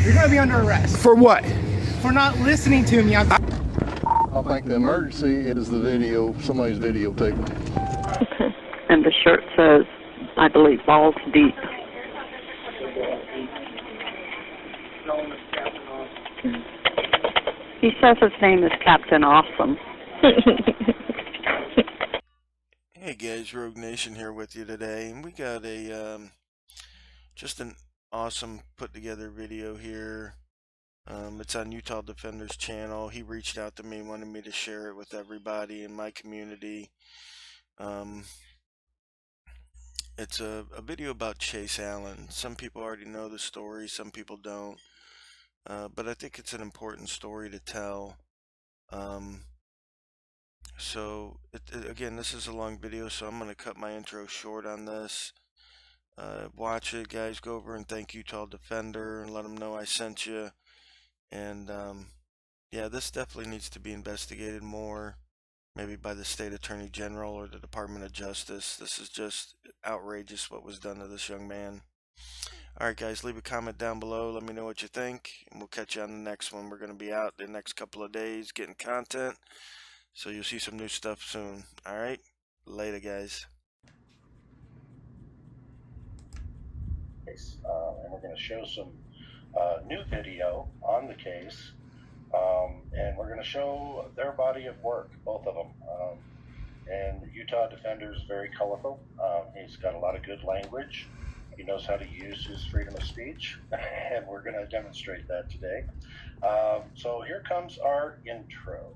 You're going to be under arrest. For what? For not listening to me. I think the emergency is the video, somebody's videotaping. Okay. And the shirt says, I believe, balls deep. He says his name is Captain Awesome. Hey guys, Rogue Nation here with you today, and we got a just an awesome put together video here. It's on Utah Defender's channel. He reached out to me, wanted me to share it with everybody in my community. It's a video about Chase Allen. Some people already know the story, some people don't. But I think it's an important story to tell. So again, this is a long video, so I'm going to cut my intro short on this. Watch it, guys. Go over and thank Utah Defender and let them know I sent you. And yeah, this definitely needs to be investigated more, maybe by the State Attorney General or the Department of Justice. This is just outrageous what was done to this young man. Alright guys, leave a comment down below, let me know what you think, and we'll catch you on the next one. We're going to be out the next couple of days getting content, so you'll see some new stuff soon. Alright, later guys. And we're going to show some new video on the case, and we're going to show their body of work, both of them. And Utah Defender is very colorful. He's got a lot of good language. He knows how to use his freedom of speech, and we're going to demonstrate that today. So here comes our intro.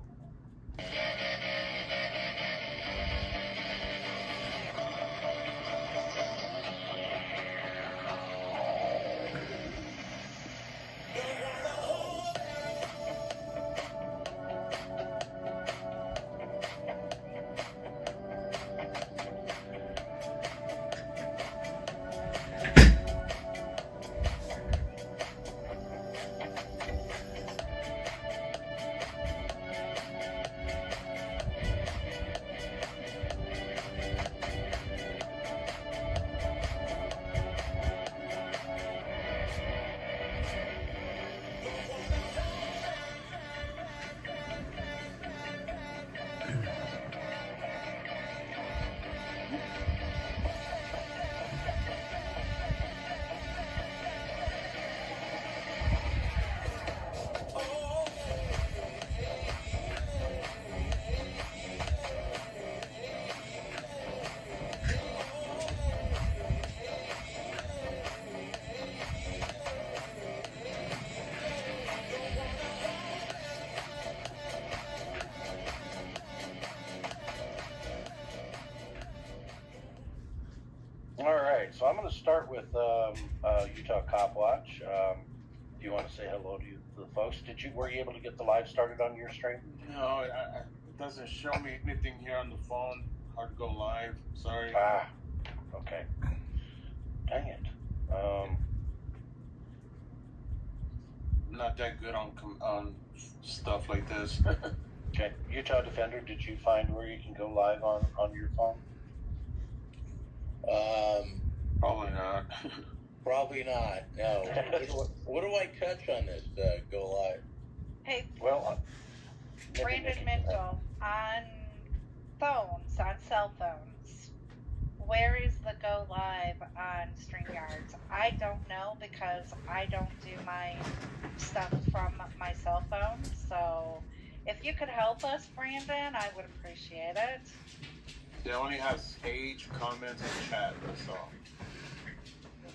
Alright, so I'm going to start with Utah Cop Watch. Do you want to say hello to the folks? Were you able to get the live started on your stream? No, it doesn't show me anything here on the phone. Hard to go live. Sorry. Ah, okay. Dang it. I'm not that good on stuff like this. Okay. Utah Defender, did you find where you can go live on your phone? Probably not. Probably not. No. What do I touch on this? Go live. Hey, Well, Brandon Minto, on phones, on cell phones, where is the go live on StreamYards? I don't know because I don't do my stuff from my cell phone. So if you could help us, Brandon, I would appreciate it. It only has age, comments, and chat. That's all.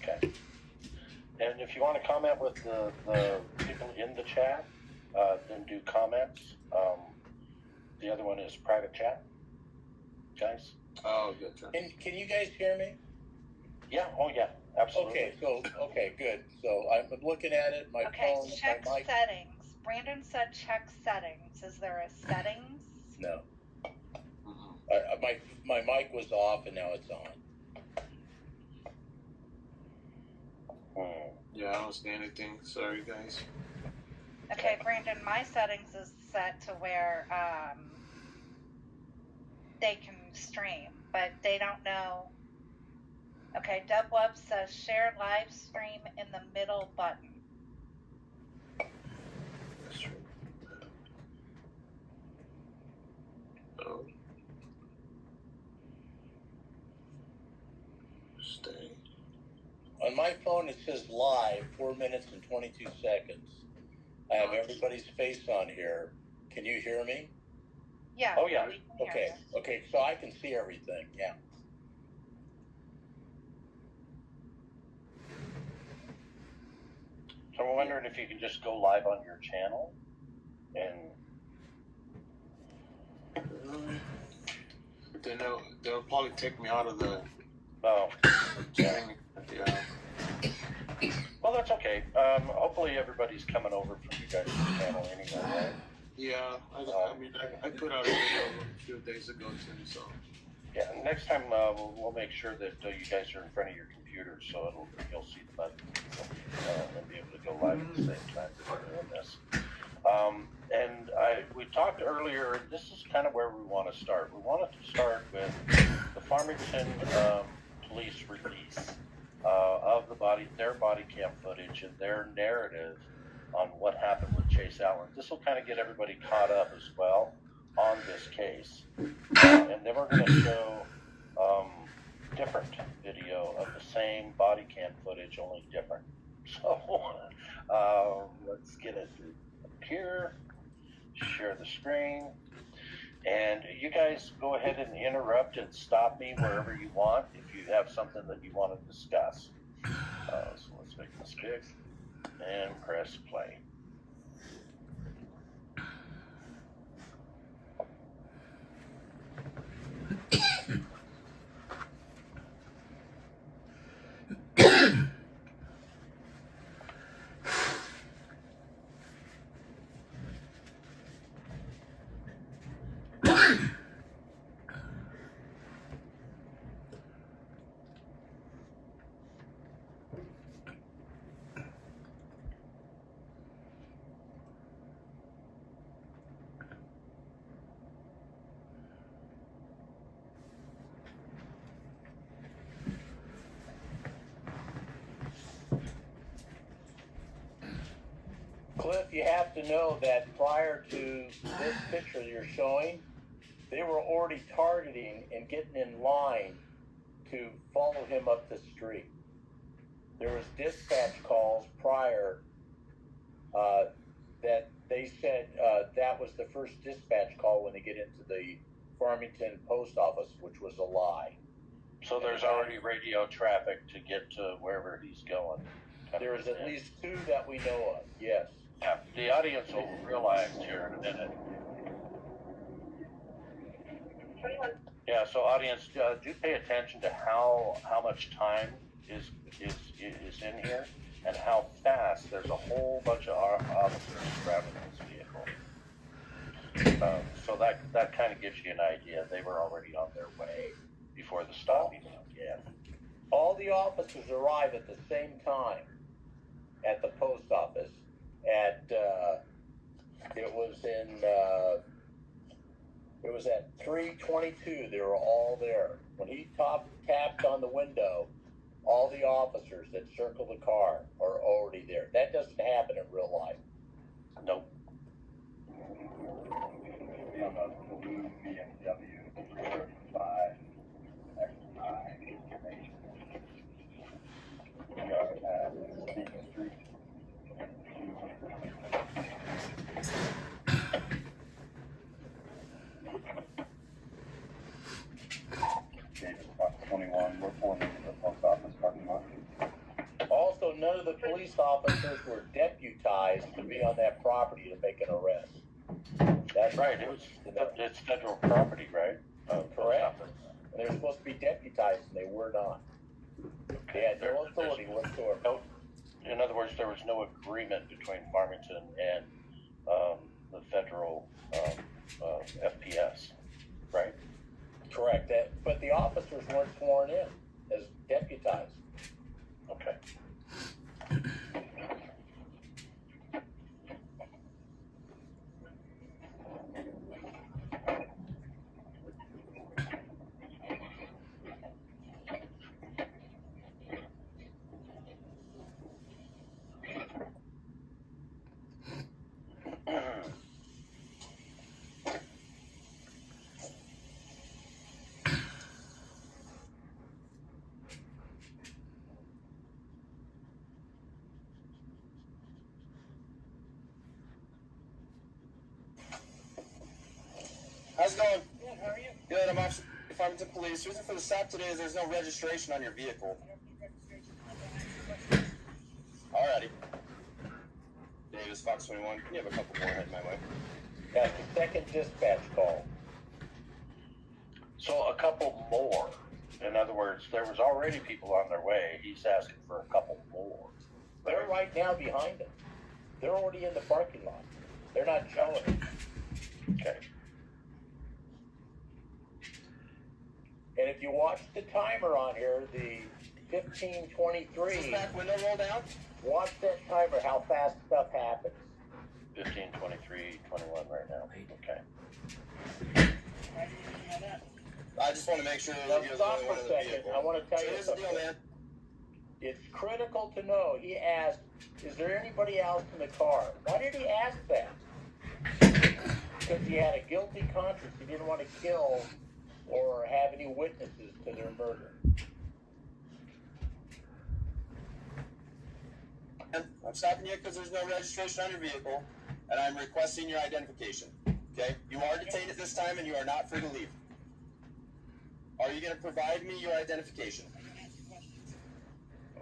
okay. And if you want to comment with the people in the chat, then do comments. The other one is private chat. Guys? Oh, good. Can you guys hear me? Yeah, oh yeah, absolutely. Okay, good. So I'm looking at it, my phone, check my mic. settings. Brandon said check settings. Is there a settings? No. My mic was off and now it's on. Yeah, I don't see anything. Sorry, guys. Okay, Brandon, my settings is set to where they can stream, but they don't know. Okay, DubWeb says share live stream in the middle button. phone, it says live, 4 minutes and 22 seconds. I have everybody's face on here. Can you hear me? Yeah. Oh, yeah. we can hear Okay, you. okay, so I can see everything, yeah. So we're wondering if you can just go live on your channel and Then they'll probably take me out of the oh, thing. Yeah. well, that's okay. Hopefully everybody's coming over from you guys' channel anyway, right? Yeah. I mean, I put out a video a few days ago too. So. Yeah. Next time we'll make sure that you guys are in front of your computers, so you'll see the button and be able to go live at the same time that we're doing this. And we talked earlier. This is kind of where we want to start. We wanted to start with the Farmington police release of their body cam footage and their narrative on what happened with Chase Allen. This will kind of get everybody caught up as well on this case, and then we're going to show different video of the same body cam footage, only different. So let's get it here. Share the screen, and you guys go ahead and interrupt and stop me wherever you want if you have something that you want to discuss. So let's make this big and press play. Cliff, you have to know that prior to this picture you're showing, they were already targeting and getting in line to follow him up the street. There was dispatch calls prior that they said that was the first dispatch call when they get into the Farmington post office, which was a lie. So there's already radio traffic to get to wherever he's going. There's at least 2 that we know of, yes. Yeah, the audience will realize here in a minute. Yeah, so audience, do pay attention to how much time is in here and how fast. There's a whole bunch of officers surrounding this vehicle. So that kind of gives you an idea. They were already on their way before the stop even began. All the officers arrive at the same time at the post office. It was at 3:22. They were all there. When he tapped on the window, all the officers that circle the car are already there. That doesn't happen in real life. Nope. Blue BMW 335 X9 information. We are at Stephen Street. Davis Box 21. We're pulling into the post office parking lot. Also, none of the police officers were deputized to be on that property to make an arrest. That's Right, it's federal property, right? Correct. And they're supposed to be deputized, and they were not. They had no authority whatsoever. No, in other words, there was no agreement between Farmington and the federal FPS, right? Correct. But the officers weren't sworn in as deputized. Okay. it going? Good, how are you? Good, I'm Officer Farmington Police. The reason for the stop today is there's no registration on your vehicle. Alrighty. Davis, Fox 21. You have a couple more heading my way. That's the second dispatch call. So a couple more. In other words, there was already people on their way. He's asking for a couple more. They're right now behind him. They're already in the parking lot. They're not showing it. Okay. And if you watch the timer on here, the 15:23. Is this back window roll down? Watch that timer, how fast stuff happens. 15, 23, 21 right now. Okay. I just want to make sure Now that you're stop the for only a one in the second. vehicle. I want to tell So you here's the something. deal, man. It's critical to know. He asked, is there anybody else in the car? Why did he ask that? Because he had a guilty conscience. He didn't want to kill or have any witnesses to their murder. I'm stopping you because there's no registration on your vehicle, and I'm requesting your identification. Okay? You are detained at this time, and you are not free to leave. Are you going to provide me your identification?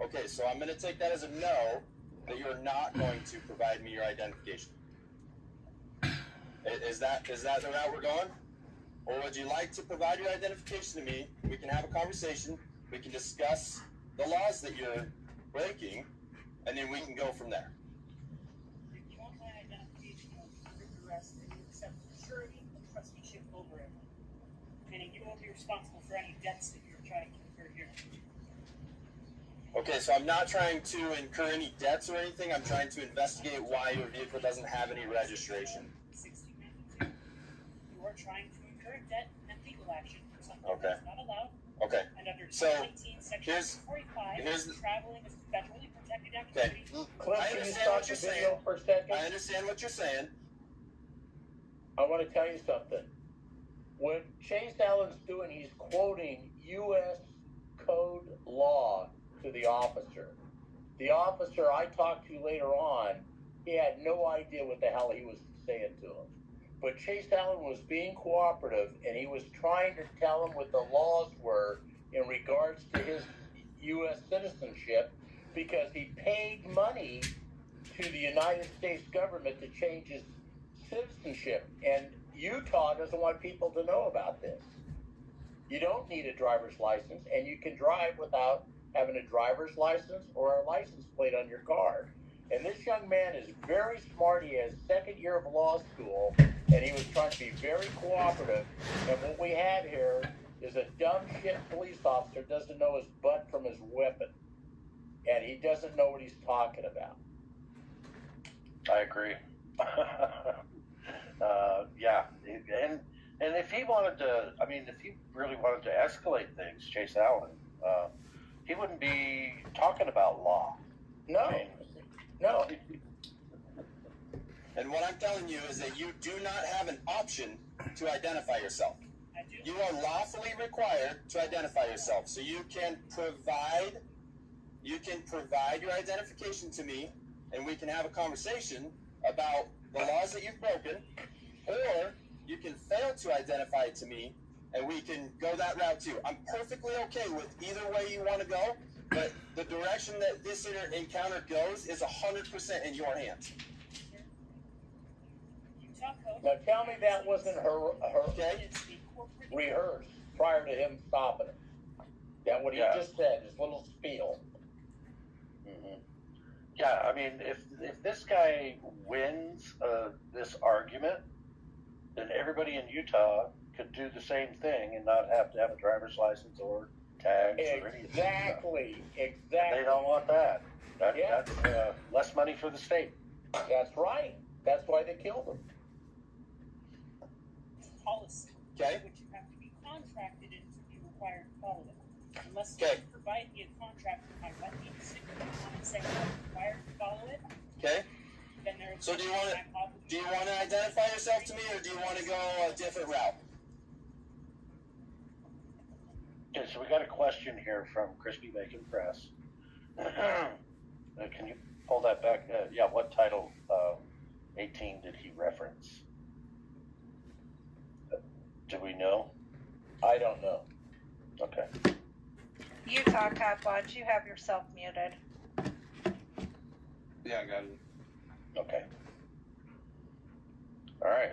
Okay, so I'm going to take that as a no, that you're not going to provide me your identification. Is that the route we're going? Or would you like to provide your identification to me? We can have a conversation. We can discuss the laws that you're breaking, and then we can go from there. If you want my identification, you'll prove the arrest and you accept surety and trusteeship over it. Meaning you won't be responsible for any debts that you're trying to incur here. Okay, so I'm not trying to incur any debts or anything. I'm trying to investigate why your vehicle doesn't have any registration. 6092. You are trying to incur debt and legal action for something Okay. that's not allowed. Okay. And under So, 18 section 45, traveling is federally protected Okay. activity. Cliff, I can you understand stop what the you're video saying. for a second? I understand what you're saying. I want to tell you something. What Chase Allen's doing, he's quoting U.S. code law to the officer. The officer I talked to later on, he had no idea what the hell he was saying to him. But Chase Allen was being cooperative, and he was trying to tell him what the laws were in regards to his U.S. citizenship, because he paid money to the United States government to change his citizenship. And Utah doesn't want people to know about this. You don't need a driver's license, and you can drive without having a driver's license or a license plate on your car. And this young man is very smart. He has second year of law school, and he was trying to be very cooperative. And what we had here is a dumb shit police officer doesn't know his butt from his weapon. And he doesn't know what he's talking about. I agree. Yeah, and if he wanted to, I mean, if he really wanted to escalate things, Chase Allen, he wouldn't be talking about law. No, I mean, no. And what I'm telling you is that you do not have an option to identify yourself. You are lawfully required to identify yourself. So you can provide your identification to me, and we can have a conversation about the laws that you've broken, or you can fail to identify it to me, and we can go that route too. I'm perfectly okay with either way you want to go, but the direction that this encounter goes is 100% in your hands. Now tell me that wasn't her Okay? rehearsed prior to him stopping him. That what he just said, his little spiel. Mm-hmm. Yeah, I mean, if this guy wins this argument, then everybody in Utah could do the same thing and not have to have a driver's license or tags or anything. Exactly. They don't want that. That's less money for the state. That's right. That's why they killed him. Policy. Okay. Which you have to be contracted in to be required to follow it. Unless Okay. you provide me a contract with my weapon signature on it saying I'm required to follow it, Okay? then there's So do you want to identify yourself to me, or do you want to go a different route? Okay, so we got a question here from Crispy Bacon Press. Can you pull that back? Yeah, what title 18 did he reference? Do we know? I don't know. Okay. Utah Cop Watch, you have yourself muted. Yeah, I got it. Okay. All right.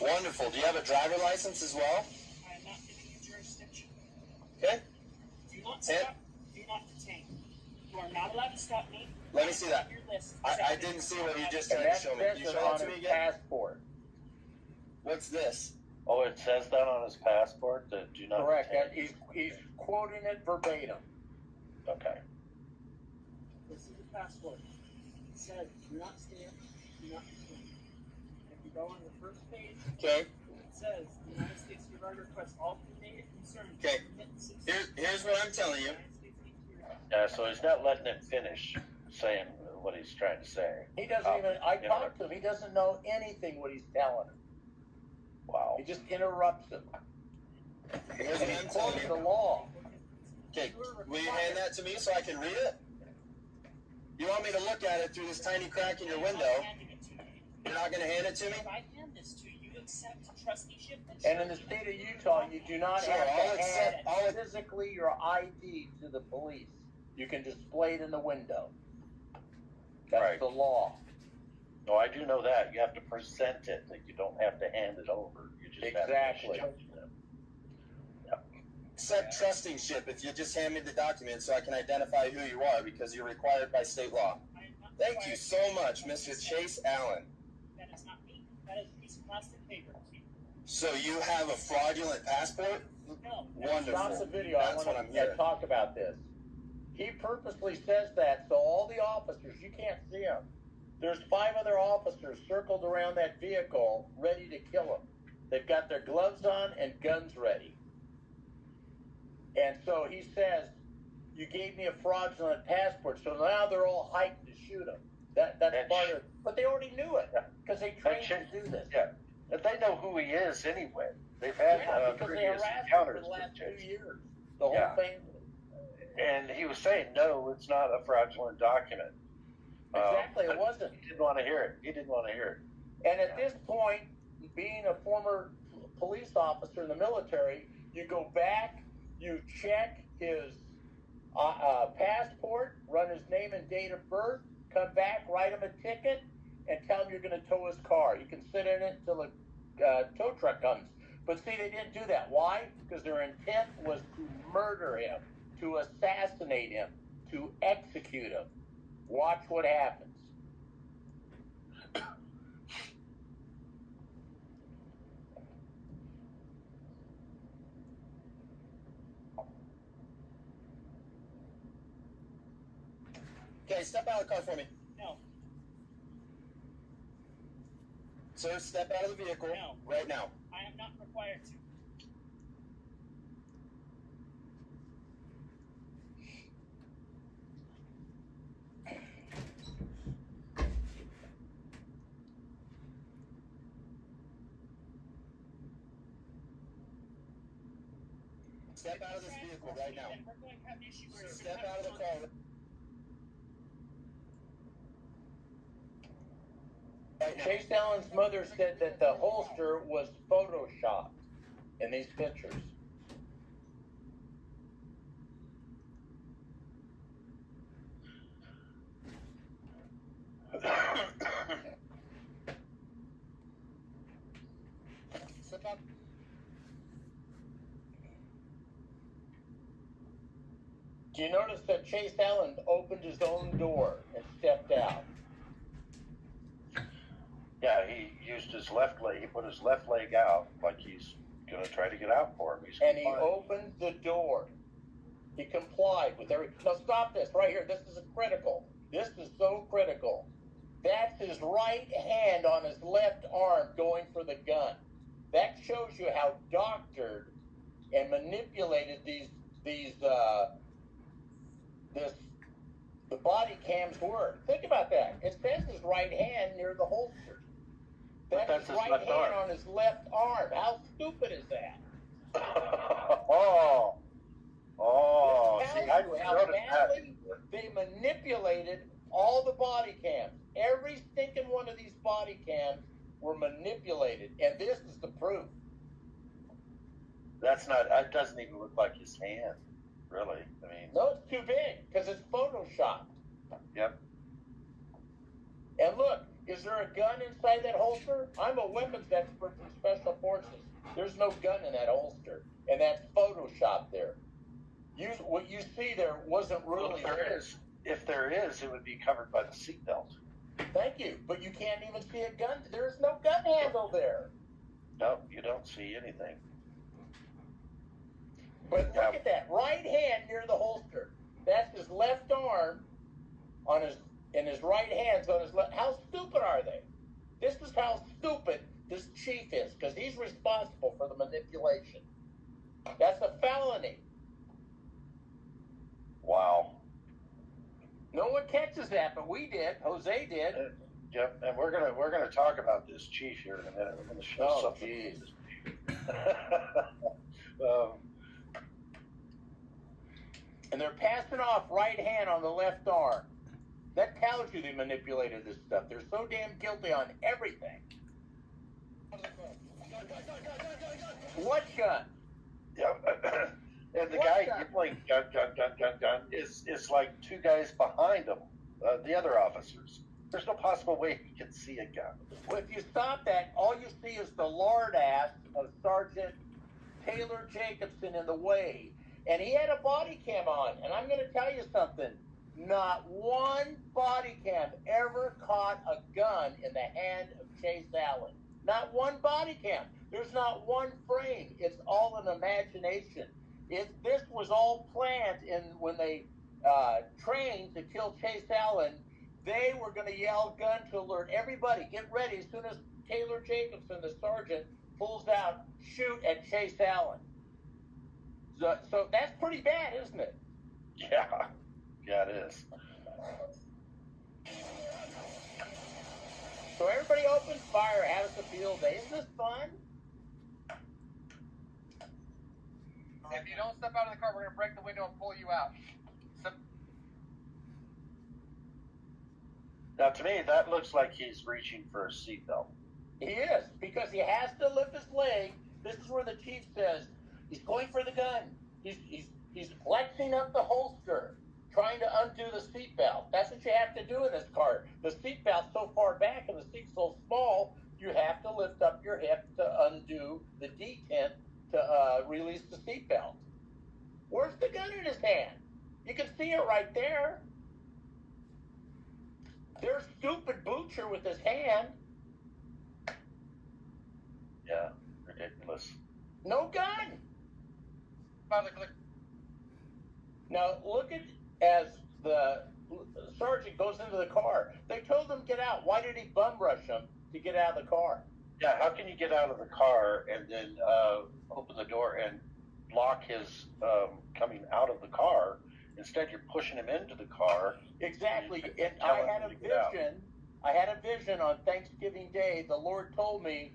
Wonderful. Do you have a driver license as well? I am not giving you jurisdiction. Okay. Do not stop. Do not detain. You are not allowed to stop me. Let me see that. Your list. I didn't see what you just And tried to that show me. says Can you it show on it to his me again? passport. What's this? Oh, it says that on his passport that do not. Correct. detain. And he's quoting it verbatim. Okay. This is the passport. It says, do not stand, do not detain. If you go on the first page, Okay. it says, the United States Survivor requests all data concerns. Okay. Here's what I'm telling you. Yeah, so he's not letting him finish saying what he's trying to say. He doesn't even, I talked to him, he doesn't know anything what he's telling him. Wow. He just interrupts him. Here's And what he I'm telling quotes you. the law. Okay, will you hand that to me so I can read it? You want me to look at it through this tiny crack in your window? You're not going to hand it to me? If I hand this to you, you accept trusteeship. And in the state of Utah, you do not Sure, have I'll to accept- hand physically your ID to the police. You can display it in the window. That's Right. the law. No, I do know that. You have to present it. That you don't have to hand it over. You just Exactly. have to show them. Accept trustingship if you just hand me the document so I can identify who you are because you're required by state law. Thank you so much, Mr. Chase Allen. That is not me. That is a piece of plastic paper. So you have a fraudulent passport? No. Wonderful. Stop the video. That's I what want I'm to hearing. talk about this. He purposely says that so all the officers, you can't see him. There's 5 other officers circled around that vehicle ready to kill him. They've got their gloves on and guns ready. And so he says, you gave me a fraudulent passport, so now they're all hyped to shoot him. That's part of it. But they already knew it because they trained to do this. Yeah, but they know who he is anyway. They've had Yeah, because they previous harassed him for encounters the last with 2 Chase. years. The whole Yeah. family. And he was saying, no, it's not a fraudulent document. Exactly, it wasn't. He didn't want to hear it. He didn't want to hear it. And at this point, being a former police officer in the military, you go back, you check his passport, run his name and date of birth, come back, write him a ticket, and tell him you're going to tow his car. You can sit in it until the tow truck comes. But see, they didn't do that. Why? Because their intent was to murder him, to assassinate him, to execute him. Watch what happens. Okay, step out of the car for me. No. Sir, step out of the vehicle No. right now. I am not required to. Step out of this vehicle right now. Then we're going to have an issue where Step out of the car. Right now. Chase Allen's mother said that the holster was photoshopped in these pictures. Step out. Do you notice that Chase Allen opened his own door and stepped out? Yeah, he used his left leg. He put his left leg out like he's going to try to get out for him. And he opened the door. He complied with every. Now stop this right here. This is critical. This is so critical. That's his right hand on his left arm going for the gun. That shows you how doctored and manipulated the body cams were. Think about that. It says his right hand near the holster. That's his right hand on his left arm. How stupid is that? Oh. This See, tells I you how noticed badly they manipulated all the body cams. Every stinking one of these body cams were manipulated, and this is the proof. That's not. That doesn't even look like his hand, really. I mean. No, it's too big because it's photoshopped. Yep. And look, is there a gun inside that holster? I'm a weapons expert from Special Forces. There's no gun in that holster, and that's photoshopped there. What you see there wasn't really there. If there is, it would be covered by the seatbelt. Thank you, but you can't even see a gun. There's no gun handle there. No, you don't see anything. But look at that right hand near the holster. That's his left arm on his right hand's on his left. How stupid are they? This is how stupid this chief is, because he's responsible for the manipulation. That's a felony. Wow. No one catches that, but we did. Jose did. Yep, and we're gonna talk about this chief here in a minute. We're gonna show something. And they're passing off right hand on the left arm. That tells you they manipulated this stuff. They're so damn guilty on everything. What gun? Yeah. And the guy yelling gun is like two guys behind him, the other officers. There's no possible way he can see a gun. Well, if you stop that, all you see is the lard ass of Sergeant Taylor Jacobson in the way. And he had a body cam on. And I'm going to tell you something. Not one body cam ever caught a gun in the hand of Chase Allen. Not one body cam. There's not one frame. It's all an imagination. This was all planned when they trained to kill Chase Allen. They were going to yell gun to alert everybody. Get ready. As soon as Taylor Jacobson, the sergeant, pulls out, shoot at Chase Allen. So that's pretty bad, isn't it? Yeah. Yeah, it is. So everybody opens fire. How does it feel? Isn't this fun? If you don't step out of the car, we're going to break the window and pull you out. Now, to me, that looks like he's reaching for a seatbelt. He is, because he has to lift his leg. This is where the chief says he's going for the gun. He's flexing up the holster, trying to undo the seatbelt. That's what you have to do in this car. The seatbelt's so far back and the seat's so small, you have to lift up your hip to undo the detent to release the seatbelt. Where's the gun in his hand? You can see it right there. There's stupid Butcher with his hand. Yeah, ridiculous. No gun. Now look at as the sergeant goes into the car. They told him get out. Why did he bum rush him to get out of the car? Yeah, how can you get out of the car and then open the door and block his coming out of the car? Instead, you're pushing him into the car. Exactly. And I had a vision. I had a vision on Thanksgiving Day. The Lord told me,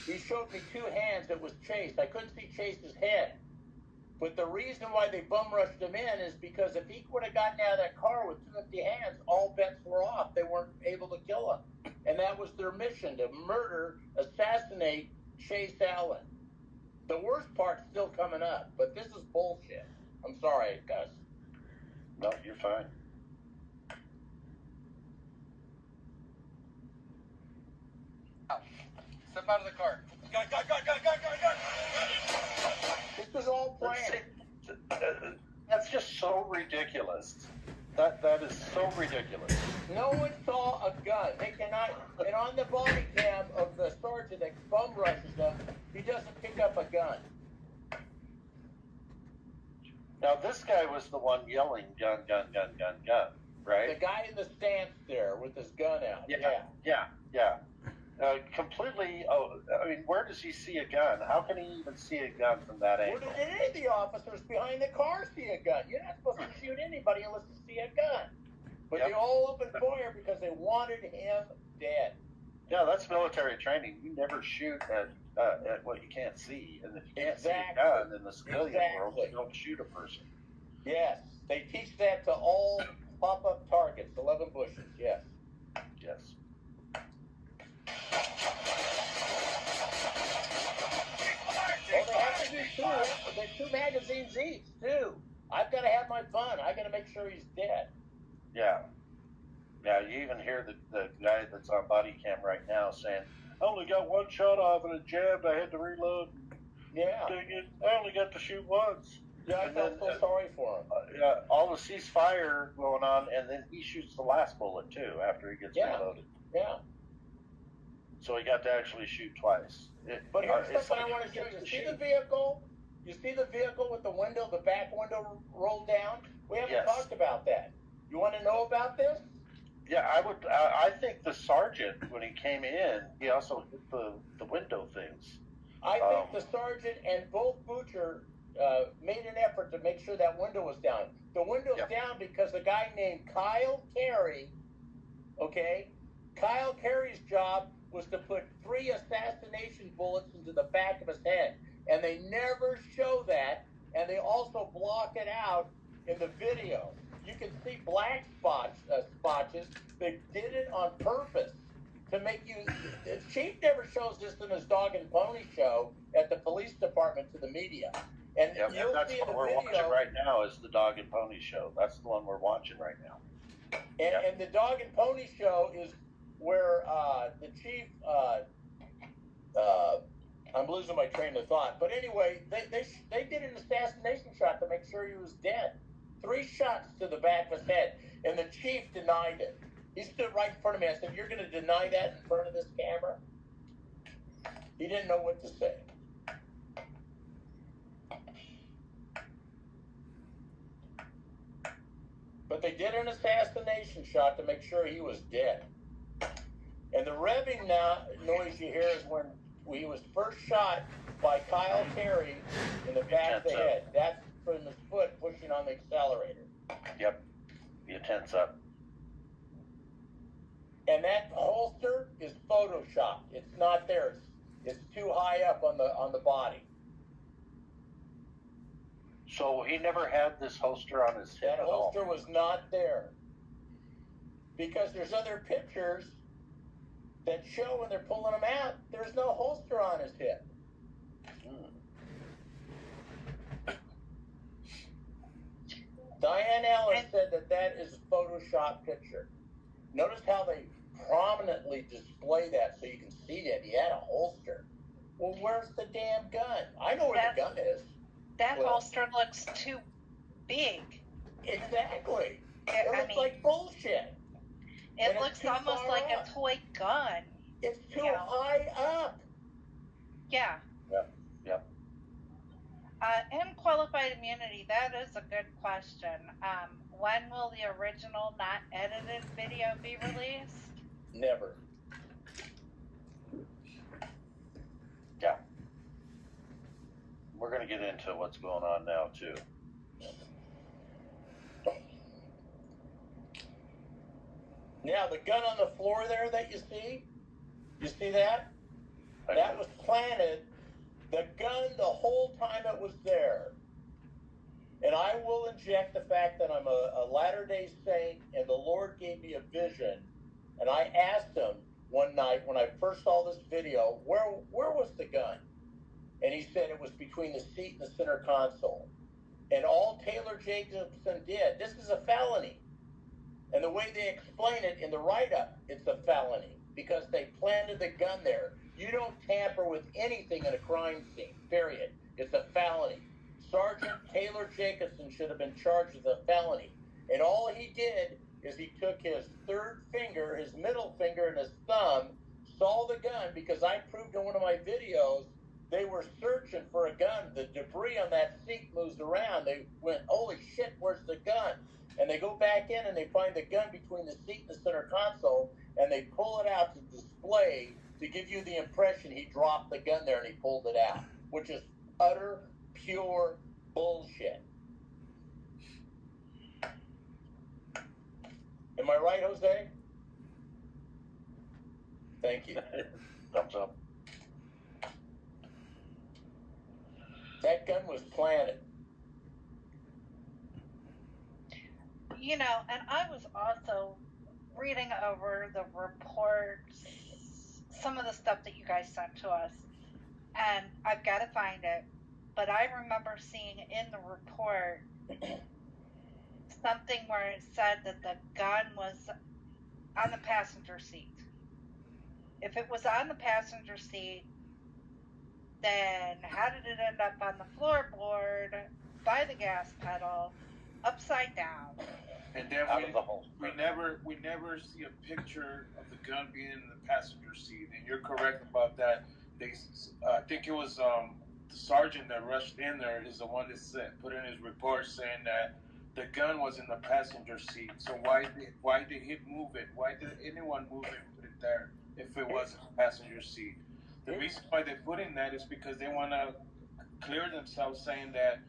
he showed me two hands. It was Chase. I couldn't see Chase's head. But the reason why they bum rushed him in is because if he would have gotten out of that car with two empty hands, all bets were off. They weren't able to kill him. And that was their mission, to murder, assassinate Chase Allen. The worst part's still coming up, but this is bullshit. I'm sorry, Gus. No, you're fine. Step out of the car. Gun. This was all planned. That's just so ridiculous. That is so ridiculous. No one saw a gun. They cannot. And on the body cam of the sergeant that bum rushes him, he doesn't pick up a gun. Now, this guy was the one yelling gun, right? The guy in the stance there with his gun out. Yeah. Completely, I mean, where does he see a gun? How can he even see a gun from that angle? Where did any of the officers behind the car see a gun? You're not supposed to shoot anybody unless you see a gun. But they all opened fire because they wanted him dead. Yeah, that's military training. You never shoot at what you can't see, and if you can't see a gun in the civilian world, you don't shoot a person. Yes, they teach that to all pop-up targets, 11 bushes, yes. Yes. Well, they have to do two. There's 2 magazines each, too. I've got to have my fun. I got to make sure he's dead. Yeah. Yeah, you even hear the guy that's on body cam right now saying, I only got 1 shot off and it jammed. I had to reload. Yeah. Dang it, I only got to shoot once. Yeah, I felt so sorry for him. Yeah, all the ceasefire going on, and then he shoots the last bullet, too, after he gets reloaded. Yeah. So he got to actually shoot twice. But here's something I want to show you. See the vehicle? You see the vehicle with the window, the back window rolled down? We haven't talked about that. You want to know about this? Yeah, I would. I think the sergeant, when he came in, he also hit the window things. I think the sergeant and both Butcher made an effort to make sure that window was down. The window's down because a guy named Kyle Carey, okay? Kyle Carey's job was to put 3 assassination bullets into the back of his head. And they never show that, and they also block it out in the video. You can see black spotches. They did it on purpose to make you. The chief never shows this in his dog and pony show at the police department to the media. And you'll that's see what in the we're video, watching right now is the dog and pony show. That's the one we're watching right now. And the dog and pony show is where the chief. I'm losing my train of thought. But anyway, they did an assassination shot to make sure he was dead. 3 shots to the back of his head. And the chief denied it. He stood right in front of me. I said, you're going to deny that in front of this camera? He didn't know what to say. But they did an assassination shot to make sure he was dead. And the revving noise you hear is when he was first shot by Kyle Carey in the back of the head. That's from his foot pushing on the accelerator. Yep. You tense up. And that holster is photoshopped. It's not there. It's too high up on the body. So he never had this holster on his head That holster was not there. Because there's other pictures that show when they're pulling him out, there's no holster on his hip. Diane Allen said that is a Photoshop picture. Notice how they prominently display that so you can see that he had a holster. Well, where's the damn gun? I know where the gun is. That holster looks too big. Exactly. It looks like bullshit. It looks almost like a toy gun. It's too high up. Yeah. Yep. Unqualified immunity, that is a good question. When will the original, not edited video be released? Never. Yeah. We're going to get into what's going on now, too. Now, the gun on the floor there that you see that? That was planted, the gun, the whole time it was there. And I will inject the fact that I'm a Latter-day Saint, and the Lord gave me a vision. And I asked him one night when I first saw this video, where was the gun? And he said it was between the seat and the center console. And all Taylor Jacobson did, this is a felony. And the way they explain it in the write-up, it's a felony because they planted the gun there. You don't tamper with anything in a crime scene, period. It's a felony. Sergeant Taylor Jacobson should have been charged with a felony. And all he did is he took his third finger, his middle finger, and his thumb, saw the gun, because I proved in one of my videos they were searching for a gun. The debris on that seat moves around. They went, holy shit, where's the gun? And they go back in and they find the gun between the seat and the center console, and they pull it out to display to give you the impression he dropped the gun there and he pulled it out, which is utter, pure bullshit. Am I right, Jose? Thank you. Thumbs up. That gun was planted. You know, and I was also reading over the reports, some of the stuff that you guys sent to us, and I've got to find it, but I remember seeing in the report something where it said that the gun was on the passenger seat. If it was on the passenger seat, then how did it end up on the floorboard, by the gas pedal, upside down? And then Out of the hole. we never see a picture of the gun being in the passenger seat. And you're correct about that. They, I think it was the sergeant that rushed in there is the one that put in his report saying that the gun was in the passenger seat. So why did he move it? Why did anyone move it and put it there if it was in the passenger seat? The reason why they put in that is because they want to clear themselves, saying that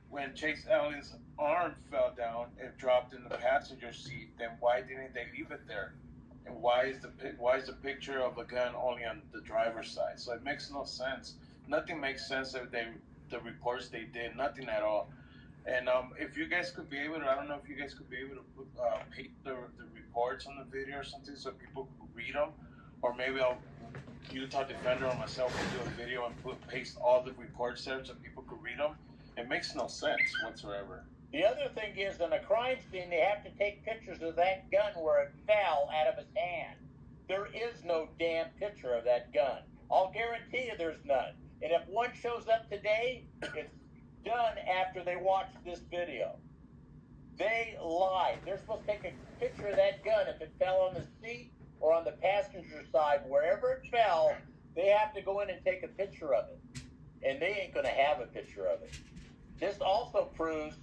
when Chase Allen's arm fell down and dropped in the passenger seat, then why didn't they leave it there? And why is the picture of a gun only on the driver's side? So it makes no sense. Nothing makes sense of the reports they did. Nothing at all. And if you guys could be able to, I don't know if you guys could be able to paste the reports on the video or something so people could read them, or maybe Utah Defender or myself will do a video and paste all the reports there so people could read them. It makes no sense whatsoever. The other thing is, in a crime scene, they have to take pictures of that gun where it fell out of his hand. There is no damn picture of that gun. I'll guarantee you there's none. And if one shows up today, it's done after they watch this video. They lied. They're supposed to take a picture of that gun if it fell on the seat or on the passenger side. Wherever it fell, they have to go in and take a picture of it. And they ain't going to have a picture of it. This also proves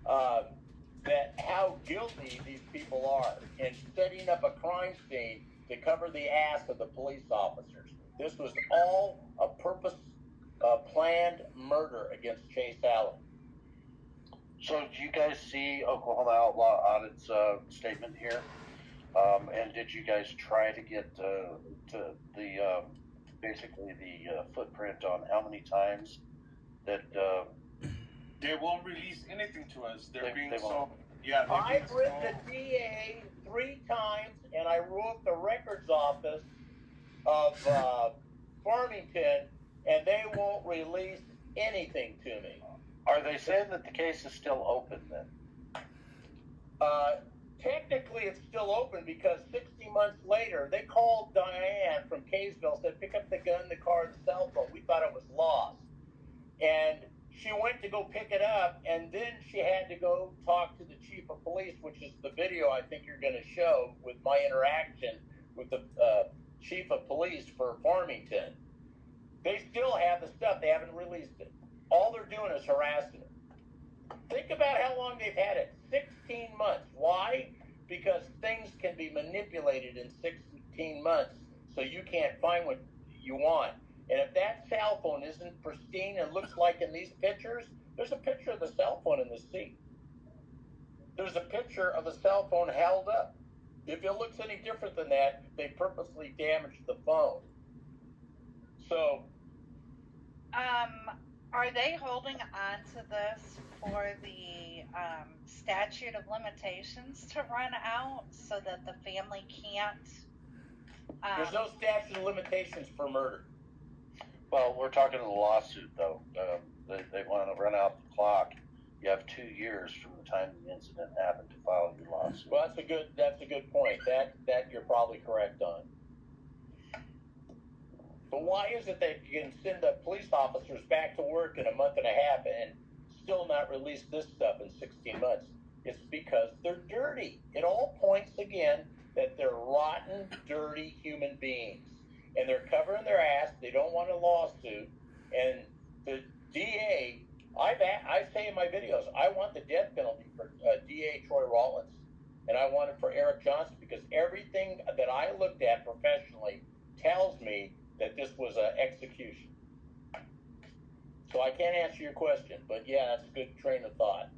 that how guilty these people are in setting up a crime scene to cover the ass of the police officers. This was all a purpose, planned murder against Chase Allen. So did you guys see Oklahoma Outlaw Audit's statement here? And did you guys try to get to the basically the footprint on how many times that they won't release anything to us? They're being they so. Yeah. I've written the DA 3 times, and I wrote the records office of Farmington, and they won't release anything to me. Are they saying that the case is still open then? Technically, it's still open because 60 months later, they called Diane from Kaysville, said, pick up the gun, the car, and the cell phone. We thought it was lost. And she went to go pick it up, and then she had to go talk to the chief of police, which is the video I think you're going to show with my interaction with the chief of police for Farmington. They still have the stuff. They haven't released it. All they're doing is harassing her. Think about how long they've had it. 16 months. Why? Because things can be manipulated in 16 months, so you can't find what you want. And if that cell phone isn't pristine and looks like in these pictures, there's a picture of the cell phone in the seat. There's a picture of the cell phone held up. If it looks any different than that, they purposely damaged the phone. So, are they holding on to this for the statute of limitations to run out so that the family can't? There's no statute of limitations for murder. Well, we're talking to the lawsuit, though. They want to run out the clock. You have 2 years from the time the incident happened to file your lawsuit. Well, that's a good point. That you're probably correct on. But why is it that you can send the police officers back to work in a month and a half and still not release this stuff in 16 months? It's because they're dirty. It all points again that they're rotten, dirty human beings. And they're covering their ass. They don't want a lawsuit. And the DA, I say in my videos, I want the death penalty for DA Troy Rollins. And I want it for Eric Johnson because everything that I looked at professionally tells me that this was an execution. So I can't answer your question, but yeah, that's a good train of thought.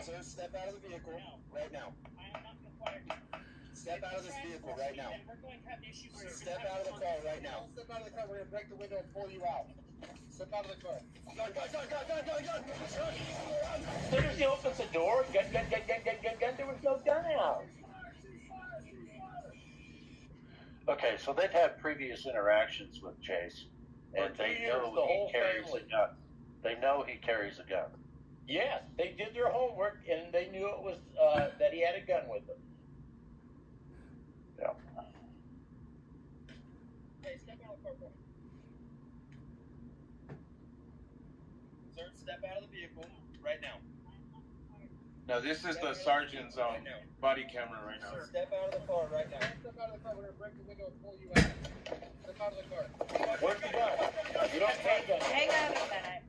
Sir, step out of the vehicle right now. I am not required to. Step out of this vehicle right now. We're going to have issues. Step out of the car right now. Step out of the car. We're gonna break the window and pull you out. Step out of the car. Gun. As soon as he opens the door, gun, there was no gun out. Okay, so they've had previous interactions with Chase, and For 2 they years, know the he whole carries family. a gun. They know he carries a gun. Yes, they did their homework, and they knew it was that he had a gun with him. Yeah. Hey, step out of the car. Sir, step out of the vehicle right now. Now this is the sergeant's body camera right now. Sir, step out of the car right now. Step out of the car. We're gonna break the window and pull you out. Step out of the car. Where's the gun? You don't take gun. Hang on a minute.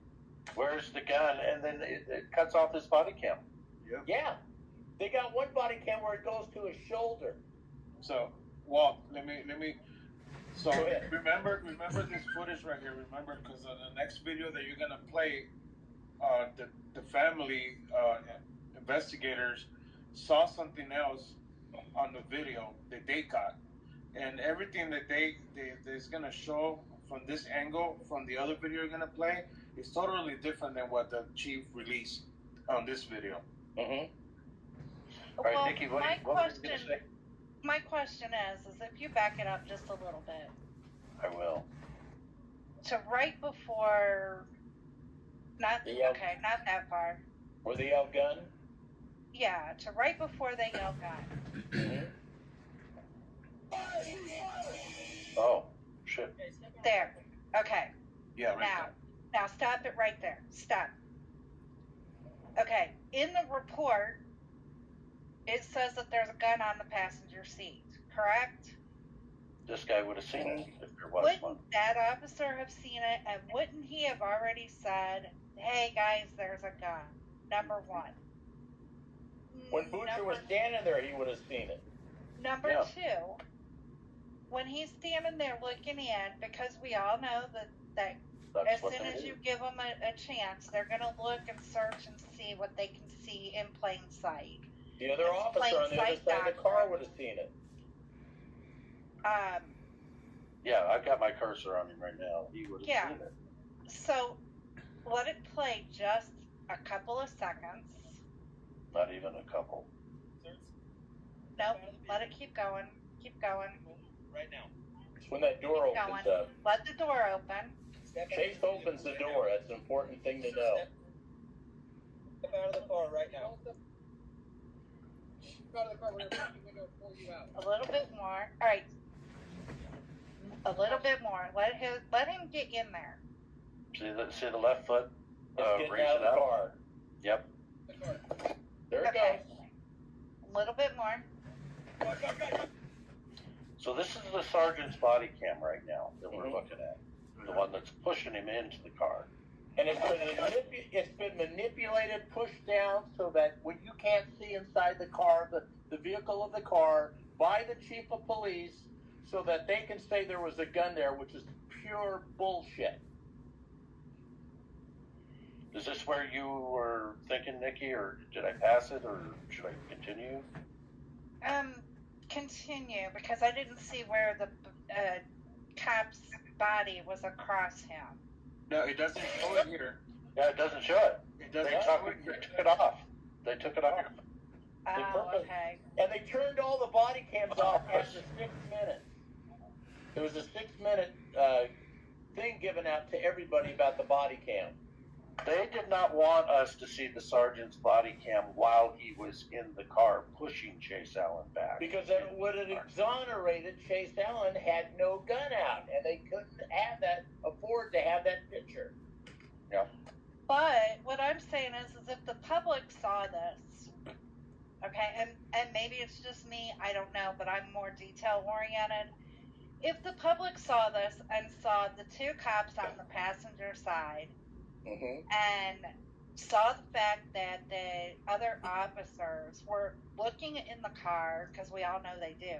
Where's the gun? And then it cuts off his body cam. Yeah, they got one body cam where it goes to his shoulder. So, Walt, let me. So Go ahead. remember this footage right here. Remember, because on the next video that you're gonna play, the family investigators saw something else on the video that they got, and everything that is gonna show from this angle from the other video you're gonna play is totally different than what the chief released on this video. Mm-hmm. All right, Well, Nikki, what were you going to say? My question is if you back it up just a little bit, I will. to right before, not that far. Where they yell gun? Yeah, to right before they yell gun. Mm-hmm. Oh, shit. There. Okay. Yeah, right Now, now stop it right there. Stop. Okay. In the report, it says that there's a gun on the passenger seat. Correct? This guy would have seen it if there was Wouldn't one. that officer have seen it, and wouldn't he have already said, "Hey guys, there's a gun"? Number one. When Butcher was standing there, he would have seen it. Number two, when he's standing there looking in, because we all know that as soon as you give them a chance, they're going to look and search and see what they can see in plain sight. The other officer on the other side of the car would have seen it. Yeah, I've got my cursor on him right now. He would have seen it. So let it play just a couple of seconds. Not even a couple. Nope, let it keep going. Keep going. Right now. When that door Keep opens going. up. Let the door open. Chase opens the door. That's an important thing to know. Step out of the car right now. Step out of the car. We're gonna break the window and pull you out. A little bit more. All right. A little bit more. Let him get in there. See the left foot? It's raise getting out of it the up. car. Yep. There it Okay. goes. A little bit more. So this is the sergeant's body cam right now that we're looking at. The one that's pushing him into the car. And it's been manipulated, pushed down so that when you can't see inside the car, the vehicle of the car, by the chief of police, so that they can say there was a gun there, which is pure bullshit. Is this where you were thinking, Nikki, or did I pass it, or should I continue? Continue, because I didn't see where the cop's body was across him. No, it doesn't show it here. Yeah, it doesn't show it. It doesn't They show it took it off. They took it off. Oh, okay. And they turned all the body cams off after 6 minutes. There was a 6-minute thing given out to everybody about the body cam. They did not want us to see the sergeant's body cam while he was in the car pushing Chase Allen back. Because then it would have exonerated Chase Allen had no gun out, and they couldn't afford to have that picture. Yeah. But what I'm saying is if the public saw this, okay, and maybe it's just me, I don't know, but I'm more detail oriented. If the public saw this and saw the two cops on the passenger side, and saw the fact that the other officers were looking in the car, because we all know they do,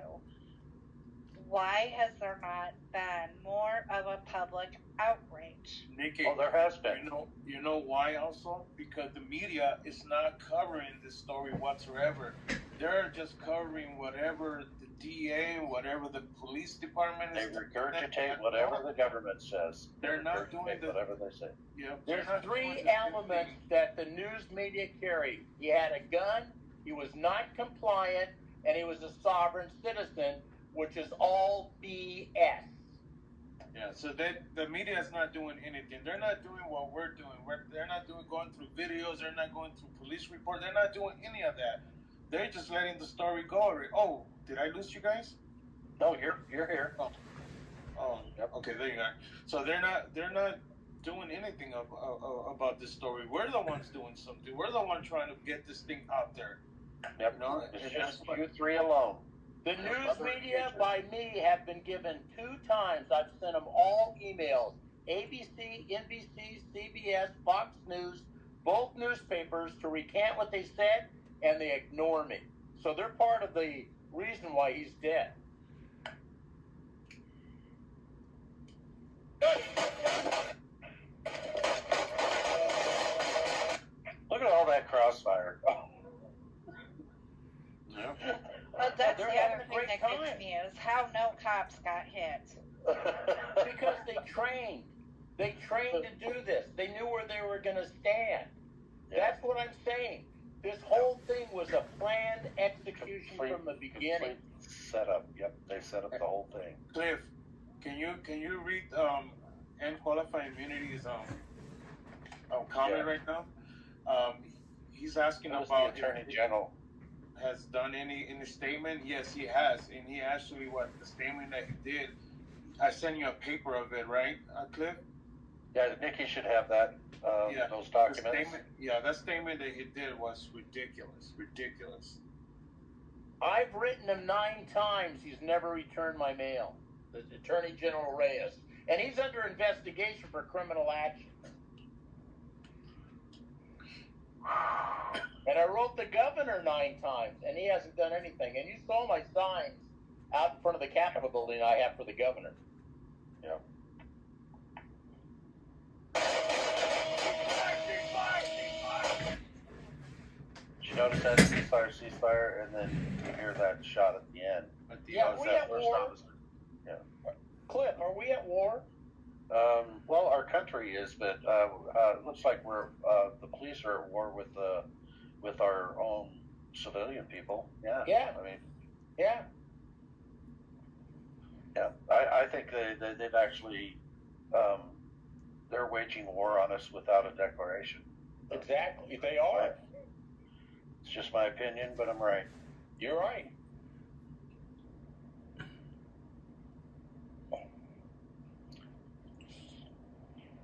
why has there not been more of a public outrage? Nikki, Oh, there has been. You know why also? Because the media is not covering this story whatsoever. They're just covering whatever the DA, whatever the police department They is. regurgitate whatever the government says. They're not doing whatever they say. Yeah, There's three elements that the news media carry. He had a gun, he was not compliant, and he was a sovereign citizen, which is all BS. Yeah, so the media is not doing anything. They're not doing what we're doing. They're not going through videos. They're not going through police reports. They're not doing any of that. They're just letting the story go. Oh, did I lose you guys? No, you're here. Oh, yep. Okay, there you are. So they're not doing anything about this story. We're the ones doing something. We're the ones trying to get this thing out there. Yep. You know? It's just you three alone. The news media by me have been given 2 times. I've sent them all emails. ABC, NBC, CBS, Fox News, both newspapers to recant what they said, and they ignore me. So they're part of the reason why he's dead. Look at all that crossfire. Yeah. Well, that's They're the having other a thing great that time. gets me is how no cops got hit. Because they trained. They trained to do this. They knew where they were going to stand. That's what I'm saying. This whole thing was a planned execution from the beginning. Set up. Yep, they set up the whole thing. Cliff, can you read N qualified immunity's comment right now? He's asking about the Attorney General has done any statement. Yes, he has, and he actually the statement that he did. I sent you a paper of it, right, Cliff? Yeah, Nikki should have that. Those documents. That statement that he did was ridiculous. Ridiculous. I've written him 9 times. He's never returned my mail. The Attorney General Reyes. And he's under investigation for criminal action. And I wrote the governor 9 times, and he hasn't done anything. And you saw my signs out in front of the Capitol building I have for the governor. Yeah. Did you notice that ceasefire, and then you hear that shot at the end? Yeah, we at war. Yeah. Cliff, are we at war? Well, our country is, but it looks like we're the police are at war with our own civilian people. Yeah. Yeah. I mean. Yeah. Yeah. I think they've actually they're waging war on us without a declaration. Exactly. They are. It's just my opinion, but I'm right. You're right.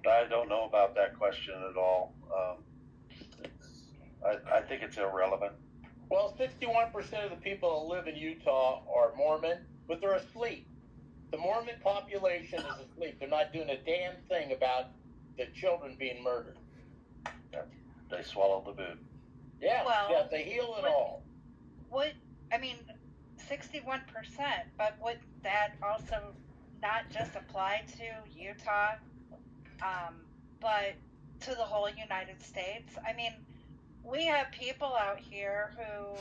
I don't know about that question at all. I think it's irrelevant. Well, 61% of the people that live in Utah are Mormon, but they're asleep. The Mormon population is asleep. They're not doing a damn thing about the children being murdered. Yeah, they swallow the boot. Yeah, Well, yeah, they heal it all. I mean, 61%, but would that also not just apply to Utah, but to the whole United States? I mean, we have people out here who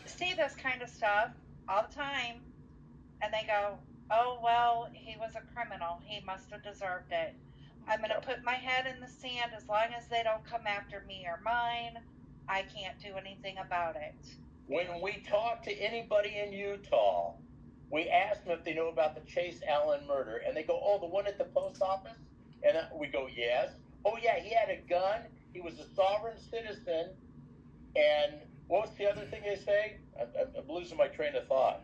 see this kind of stuff all the time, and they go, oh, well, he was a criminal. He must have deserved it. I'm going to put my head in the sand. As long as they don't come after me or mine, I can't do anything about it. When we talk to anybody in Utah, we ask them if they know about the Chase Allen murder, and they go, oh, the one at the post office? And we go, yes. Oh, yeah, he had a gun. He was a sovereign citizen. And what was the other thing they say? I'm losing my train of thought.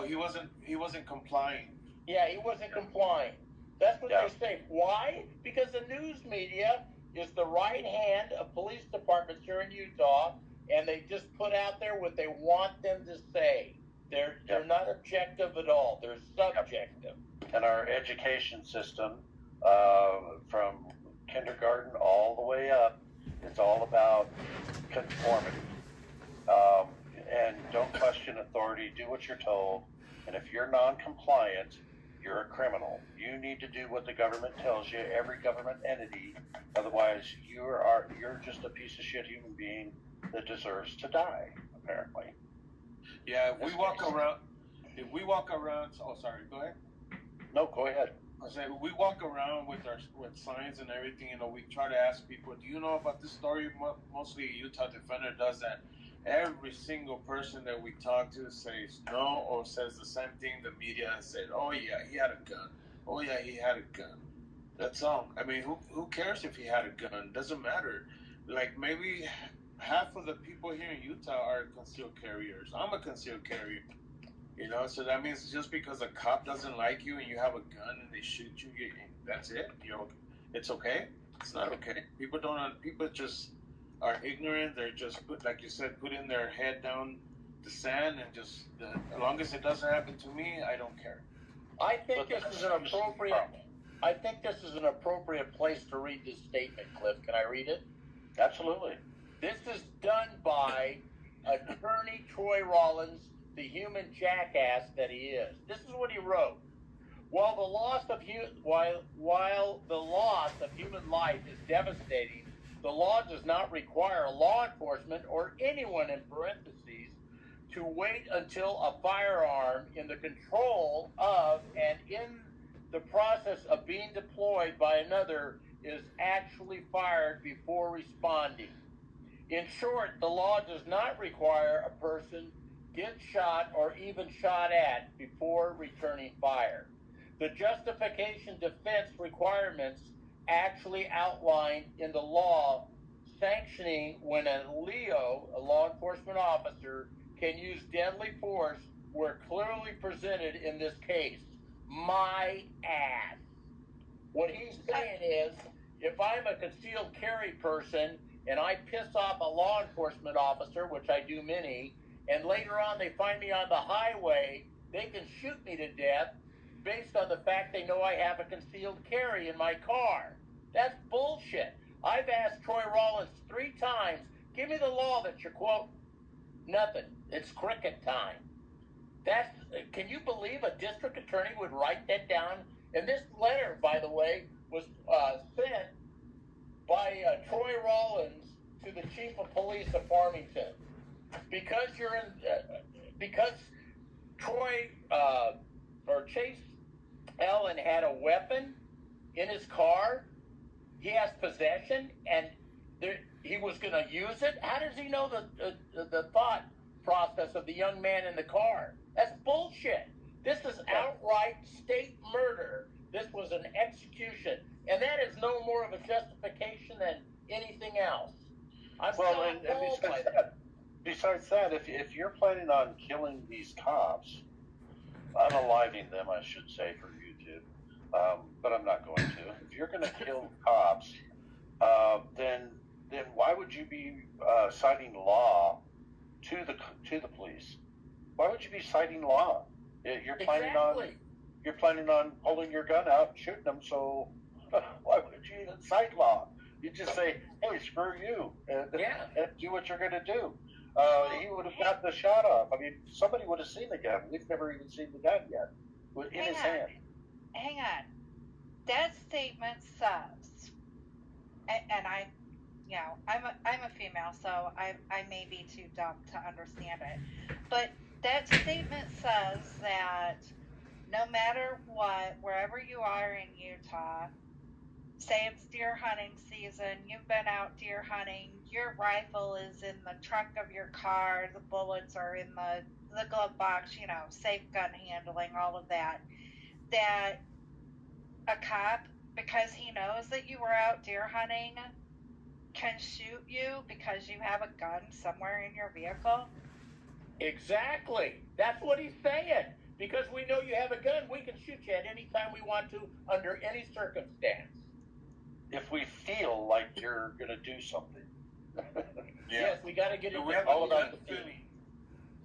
He wasn't complying. Yeah, he wasn't complying. That's what they say. Why? Because the news media is the right hand of police departments here in Utah, and they just put out there what they want them to say. They're not objective at all. They're subjective. And our education system, from kindergarten all the way up, it's all about conformity. And don't question authority. Do what you're told. And if you're non-compliant, you're a criminal. You need to do what the government tells you, every government entity. Otherwise, you're just a piece of shit human being that deserves to die, apparently. Yeah, if we walk around, oh, sorry, go ahead. No, go ahead. I said, we walk around with signs and everything, we try to ask people, do you know about this story? Mostly Utah Defender does that. Every single person that we talk to says no or says the same thing. The media has said, oh yeah, he had a gun. Oh yeah, he had a gun. That's all. I mean, who cares if he had a gun? Doesn't matter. Like, maybe half of the people here in Utah are concealed carriers. I'm a concealed carrier. You know, so that means just because a cop doesn't like you and you have a gun and they shoot you, that's it. It's okay. It's not okay. People just are ignorant. They're just like you said, putting their head down the sand and just as long as it doesn't happen to me, I don't care. I think this is an appropriate place to read this statement, Cliff. Can I read it? Absolutely. This is done by Attorney Troy Rollins, the human jackass that he is. This is what he wrote. While the loss of human life is devastating, the law does not require law enforcement or anyone in parentheses to wait until a firearm in the control of and in the process of being deployed by another is actually fired before responding. In short, the law does not require a person get shot or even shot at before returning fire. The justification defense requirements actually outlined in the law sanctioning when a LEO, a law enforcement officer, can use deadly force were clearly presented in this case. My ass. What he's saying is, if I'm a concealed carry person and I piss off a law enforcement officer, which I do many, and later on they find me on the highway, they can shoot me to death based on the fact they know I have a concealed carry in my car. That's bullshit. I've asked Troy Rollins 3 times, give me the law that you're quoting. Nothing. It's cricket time. Can you believe a district attorney would write that down? And this letter, by the way, was sent by Troy Rollins to the chief of police of Farmington. Because Troy or Chase Ellen had a weapon in his car, he has possession, and he was going to use it. How does he know the thought process of the young man in the car? That's bullshit. This is outright state murder. This was an execution, and that is no more of a justification than anything else. Besides that, if you're planning on killing these cops, unaliving them, I should say, for YouTube, but I'm not going to. If you're going to kill cops, then why would you be citing law to the police? Why would you be citing law? You're planning on pulling your gun out and shooting them. So why would you even cite law? You just say, "Hey, screw you," and do what you're going to do. He would have gotten the shot off. I mean, somebody would have seen the gun. We've never even seen the gun yet in his hand. Hang on. That statement says, and I'm a female, so I may be too dumb to understand it, but that statement says that no matter what, wherever you are in Utah, say it's deer hunting season, you've been out deer hunting, your rifle is in the trunk of your car, the bullets are in the glove box, safe gun handling, all of that, that a cop, because he knows that you were out deer hunting, can shoot you because you have a gun somewhere in your vehicle? Exactly. That's what he's saying. Because we know you have a gun, we can shoot you at any time we want to, under any circumstance. If we feel like you're going to do something. Yes, we got to get into all about the feeling.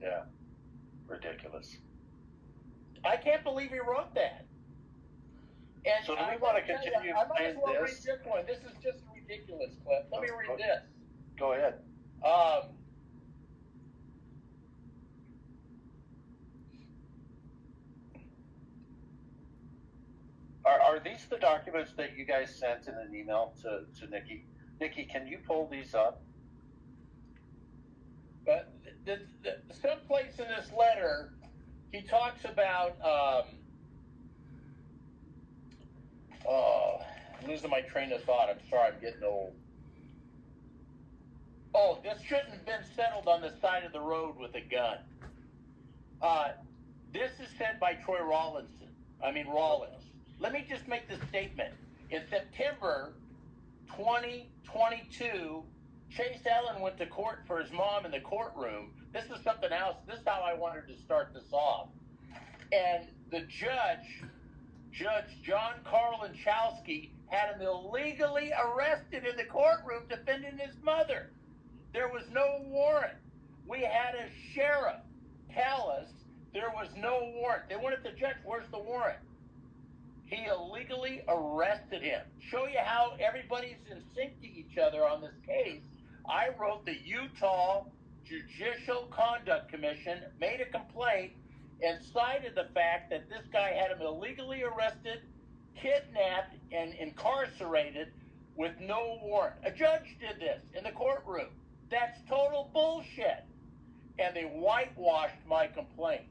Yeah. Ridiculous. I can't believe he wrote that. And so do we want to continue playing this? Read this one. This is just a ridiculous clip. Let me read this. Go ahead. are these the documents that you guys sent in an email to Nikki? Nikki, can you pull these up? But someplace in this letter, he talks about, I'm losing my train of thought. I'm sorry, I'm getting old. Oh, this shouldn't have been settled on the side of the road with a gun. This is said by Troy Rollins. Let me just make this statement. In September 2022, Chase Allen went to court for his mom in the courtroom. This is something else. This is how I wanted to start this off. And the Judge John Karlinchowski, had him illegally arrested in the courtroom defending his mother. There was no warrant. We had a sheriff tell us there was no warrant. They went to the judge, where's the warrant? He illegally arrested him. Show you how everybody's in sync to each other on this case. I wrote the Utah Judicial Conduct Commission, made a complaint, and cited the fact that this guy had him illegally arrested, kidnapped, and incarcerated with no warrant. A judge did this in the courtroom. That's total bullshit. And they whitewashed my complaint.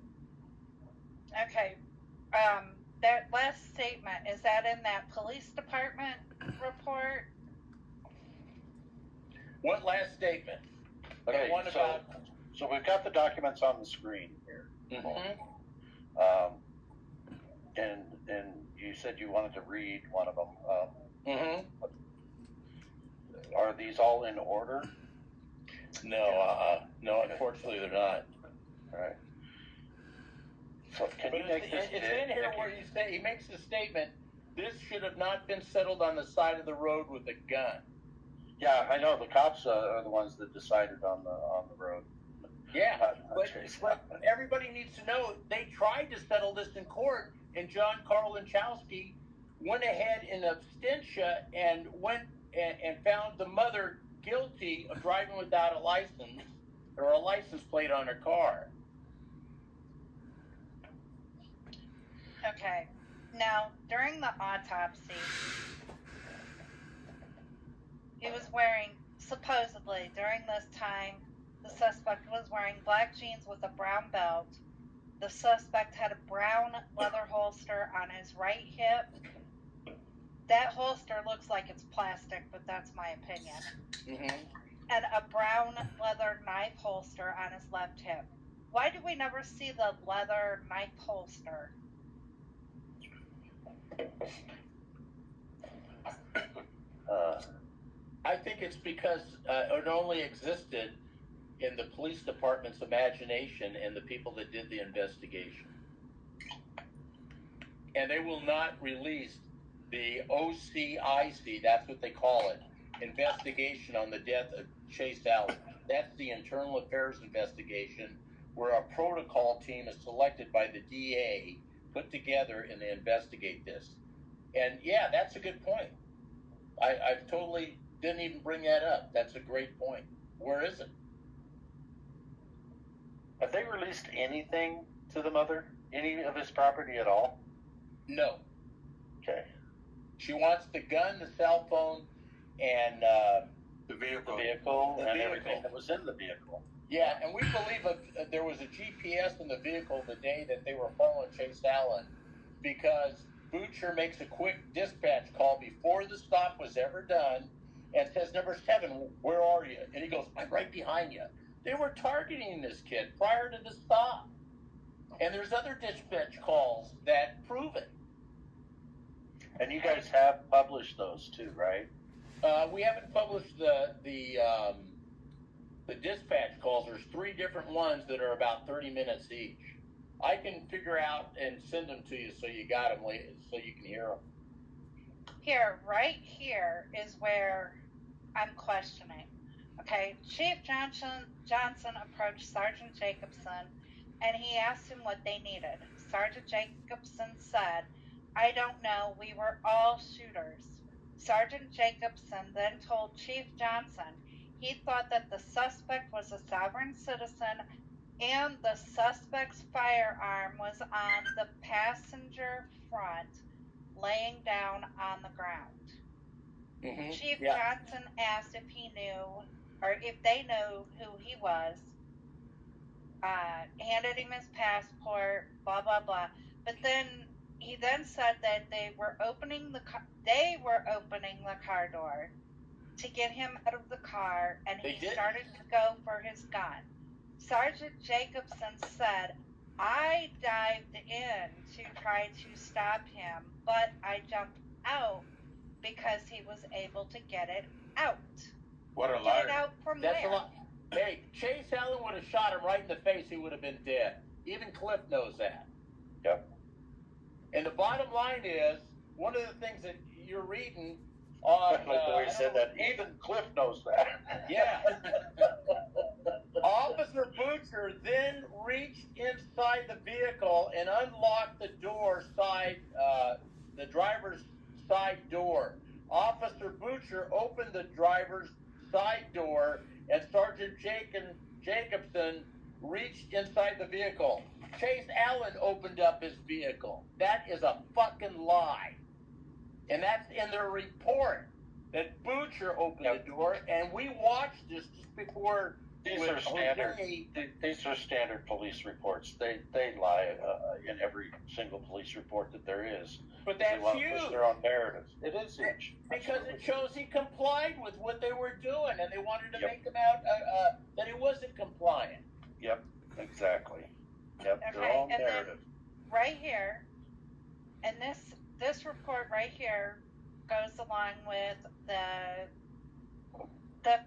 Okay. That last statement, is that in that police department report? What last statement? Okay, the one about... so we've got the documents on the screen here. Mm-hmm. And you said you wanted to read one of them. Are these all in order? No, unfortunately they're not. All right. So can you make this? It's in here where he makes the statement, this should have not been settled on the side of the road with a gun. Yeah, I know. The cops are the ones that decided on the road. Yeah, but everybody needs to know they tried to settle this in court, and John Karlinchowski went ahead in absentia and went and found the mother guilty of driving without a license or a license plate on her car. Okay. Now, during the autopsy, he was wearing, supposedly, during this time, the suspect was wearing black jeans with a brown belt. The suspect had a brown leather holster on his right hip. That holster looks like it's plastic, but that's my opinion. Mm-hmm. And a brown leather knife holster on his left hip. Why do we never see the leather knife holster? I think it's because it only existed in the police department's imagination and the people that did the investigation. And they will not release the OCIC, that's what they call it, investigation on the death of Chase Allen. That's the internal affairs investigation where a protocol team is selected by the DA, put together, and they investigate this. And yeah, that's a good point. I totally didn't even bring that up. That's a great point. Where is it? Have they released anything to the mother? Any of his property at all? No. Okay. She wants the gun, the cell phone, and the vehicle, and everything that was in the vehicle. Yeah, and we believe there was a GPS in the vehicle the day that they were following Chase Allen, because Butcher makes a quick dispatch call before the stop was ever done and says, "Number 7, where are you?" And he goes, "I'm right behind you." They were targeting this kid prior to the stop. And there's other dispatch calls that prove it. And you guys have published those too, right? We haven't published the dispatch calls. There's 3 different ones that are about 30 minutes each. I can figure out and send them to you so you got them so you can hear them. Here, right here is where I'm questioning. Okay, Chief Johnson approached Sergeant Jacobson and he asked him what they needed. Sergeant Jacobson said, "I don't know, we were all shooters." Sergeant Jacobson then told Chief Johnson he thought that the suspect was a sovereign citizen and the suspect's firearm was on the passenger front laying down on the ground. Mm-hmm. Chief Johnson asked if he knew, or if they knew who he was, handed him his passport, blah, blah, blah. But then he then said that they were opening the car door to get him out of the car, and he started to go for his gun. Sergeant Jacobson said, I dived in to try to stop him, but I jumped out because he was able to get it out. What a Get liar. it out from That's where? a lot. Hey, Chase Allen would have shot him right in the face. He would have been dead. Even Cliff knows that. Yep. And the bottom line is, one of the things that you're reading on... Like the way he said that, even Cliff knows that. Yeah. Officer Butcher then reached inside the vehicle and unlocked the door side, the driver's side door. Officer Butcher opened the driver's side door, and Sergeant Jacobson reached inside the vehicle. Chase Allen opened up his vehicle. That is a fucking lie. And that's in their report, that Butcher opened the door, and we watched this just before. These are standard police reports. They lie in every single police report that there is. But that's they want huge. To push their own narratives. It is huge. Because it shows he complied with what they were doing, and they wanted to make him out that he wasn't compliant. Yep, exactly. Yep, Okay, their own and narrative. then right here, and this report right here goes along with the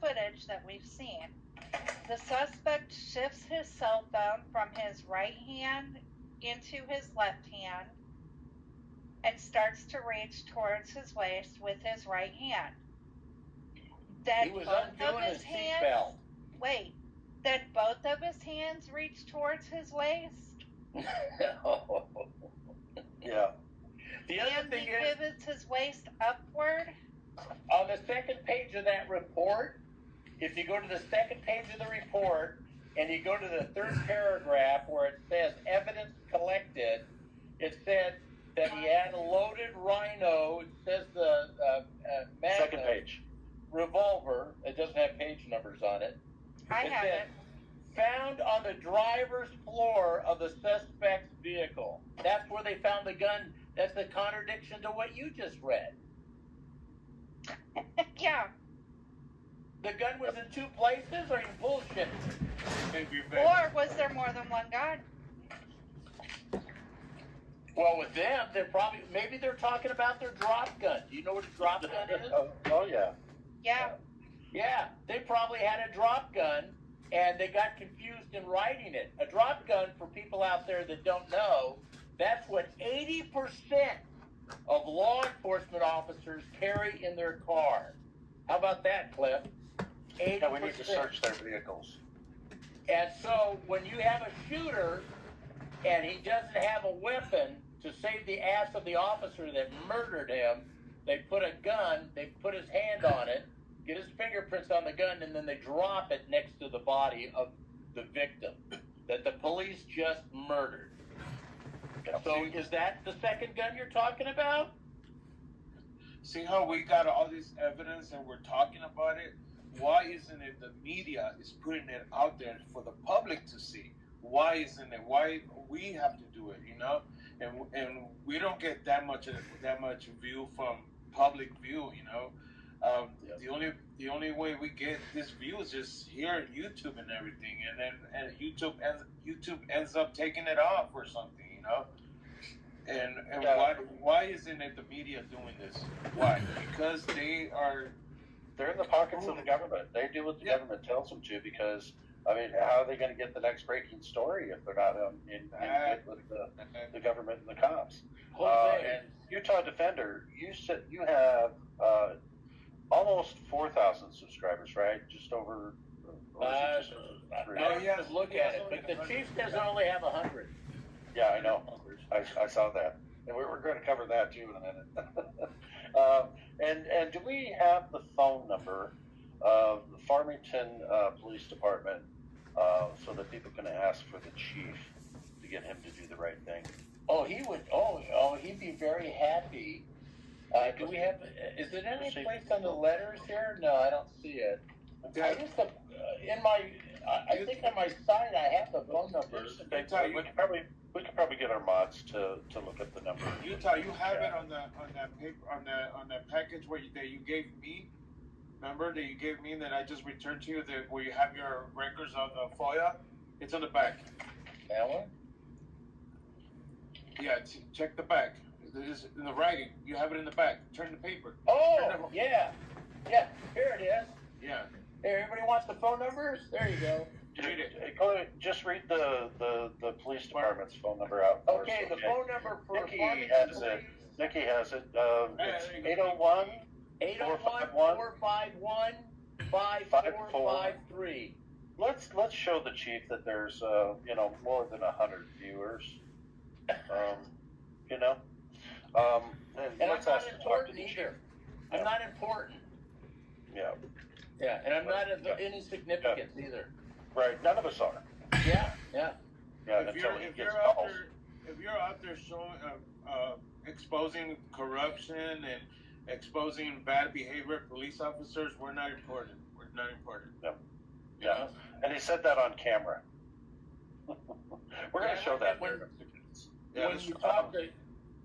footage that we've seen. The suspect shifts his cell phone from his right hand into his left hand and starts to reach towards his waist with his right hand. Then He was both of undoing his his hands. seatbelt. Wait. Then both of his hands reach towards his waist. Yeah. The other And thing he is, pivots his waist upward. on the second page of that report, if you go to the second page of the report and you go to the third paragraph where it says evidence collected, it said that he had a loaded Rhino. It says the Magnum Second page. Revolver. It doesn't have page numbers on it. I have said, it. Found on the driver's floor of the suspect's vehicle. That's where they found the gun. That's the contradiction to what you just read. Yeah. The gun was in two places, or you bullshit? Or was there more than one gun? Well, with them, maybe they're talking about their drop gun. Do you know what a drop gun is? Oh yeah. Yeah. Yeah, they probably had a drop gun, and they got confused in writing it. A drop gun, for people out there that don't know, that's what 80% of law enforcement officers carry in their car. How about that, Cliff? 80%. Yeah, we need to search their vehicles. And so when you have a shooter and he doesn't have a weapon to save the ass of the officer that murdered him, they put a gun, they put his hand on it, get his fingerprints on the gun, and then they drop it next to the body of the victim that the police just murdered. So is that the second gun you're talking about? See how we got all this evidence and we're talking about it? Why isn't it the media is putting it out there for the public to see? Why isn't it? Why we have to do it, you know? And we don't get that much view from public view, you know? The only way we get this view is just here on YouTube and everything, and YouTube ends up taking it off or something, you know. And why isn't it the media doing this? Why? Because they're in the pockets of the government. They do what the government tells them to. Because I mean, how are they going to get the next breaking story if they're not in good with the government and the cops? And Utah Defender, you said you have almost 4,000 subscribers, right? Just over. No, you have to look at it. But the chief says I only have 100. Yeah, I know. I saw that, and we're going to cover that too in a minute. And do we have the phone number of the Farmington Police Department so that people can ask for the chief to get him to do the right thing? Oh, he would. Oh, he'd be very happy. Do we have? Is it any place on the letters here? No, I don't see it. I just in my. I think on my site I have the phone numbers. We could probably get our mods to look at the number. Utah, you have it on that paper on that package that you gave me. Remember that you gave me that I just returned to you where you have your records of FOIA? It's on the back. That one? Yeah, check the back. It is in the writing. You have it in the back. Turn the paper. Oh, yeah. Yeah, here it is. Yeah. Hey, everybody wants the phone numbers? There you go. Read it. Just read the police department's phone number out. Okay, the phone number for Nikki has it. Nikki has it. It's 801 451 5453. Let's show the chief that there's more than 100 viewers. And I'm not important either. I'm not important. Yeah. Yeah, and I'm not of any significance either. Right, none of us are. Yeah. Yeah, If you're out there showing, exposing corruption and exposing bad behavior of police officers, we're not important. We're not important. Yeah. And he said that on camera. We're going to show that.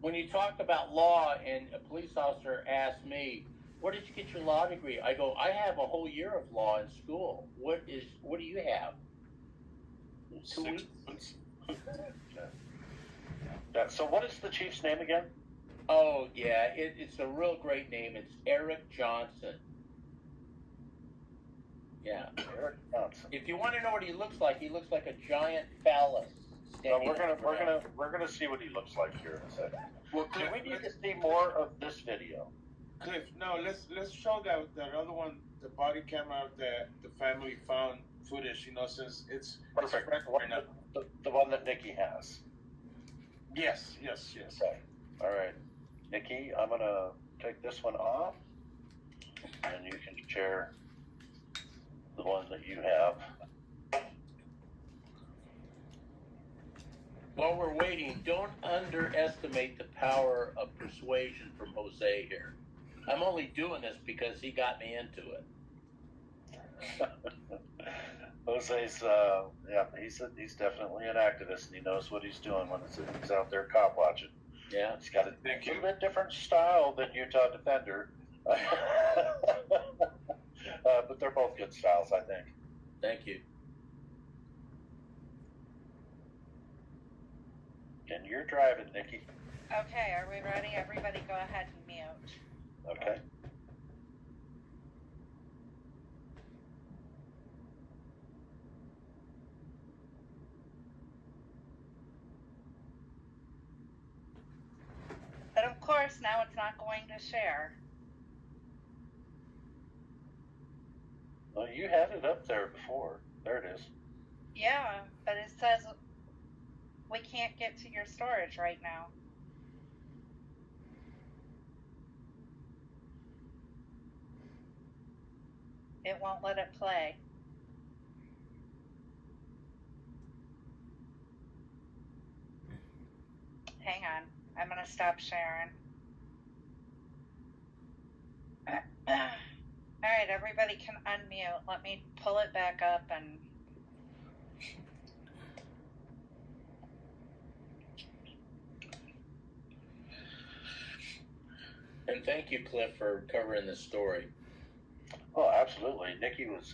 When you talk about law and a police officer asks me, where did you get your law degree? I go, I have a whole year of law in school. What do you have? 2 weeks? Yeah, so what is the chief's name again? Oh, yeah, it's a real great name. It's Eric Johnson. Yeah. Eric Johnson. If you want to know what he looks like a giant phallus. We're gonna see what he looks like here in a second. Well, Cliff, we need to see more of this video. Cliff, no, let's show that other one, the body camera that the family found footage. Since it's perfect. The one that Nikki has. Yes. Okay. All right, Nikki, I'm gonna take this one off, and you can share the one that you have. While we're waiting, don't underestimate the power of persuasion from Jose here. I'm only doing this because he got me into it. Jose's, he's definitely an activist, and he knows what he's doing when he's out there cop watching. Yeah. He's got a little bit different style than Utah Defender. But they're both good styles, I think. Thank you. And you're driving, Nikki. Okay, are we ready? Everybody go ahead and mute. Okay. But of course, now it's not going to share. Well, you had it up there before. There it is. Yeah, but it says we can't get to your storage right now. It won't let it play. Hang on, I'm gonna stop sharing. Alright, everybody can unmute. Let me pull it back up and... And thank you, Cliff, for covering this story. Oh, absolutely. Nikki was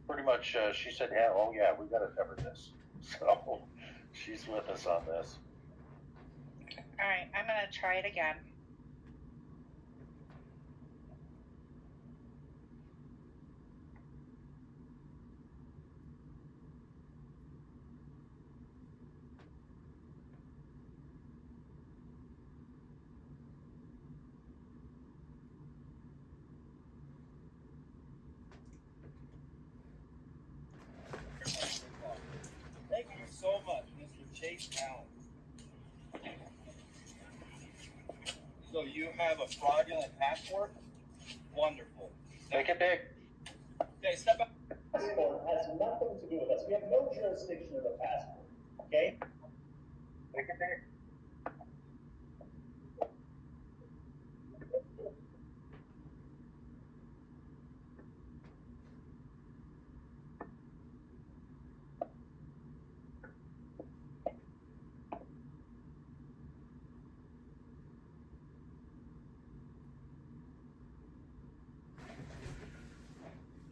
pretty much, she said, yeah, we got to cover this. So she's with us on this. All right, I'm going to try it again. Thank you so much, Mr. Chase Allen. So you have a fraudulent passport? Wonderful. Make it big. Okay, step back. Passport has nothing to do with us. We have no jurisdiction of the passport. Okay? Make it big.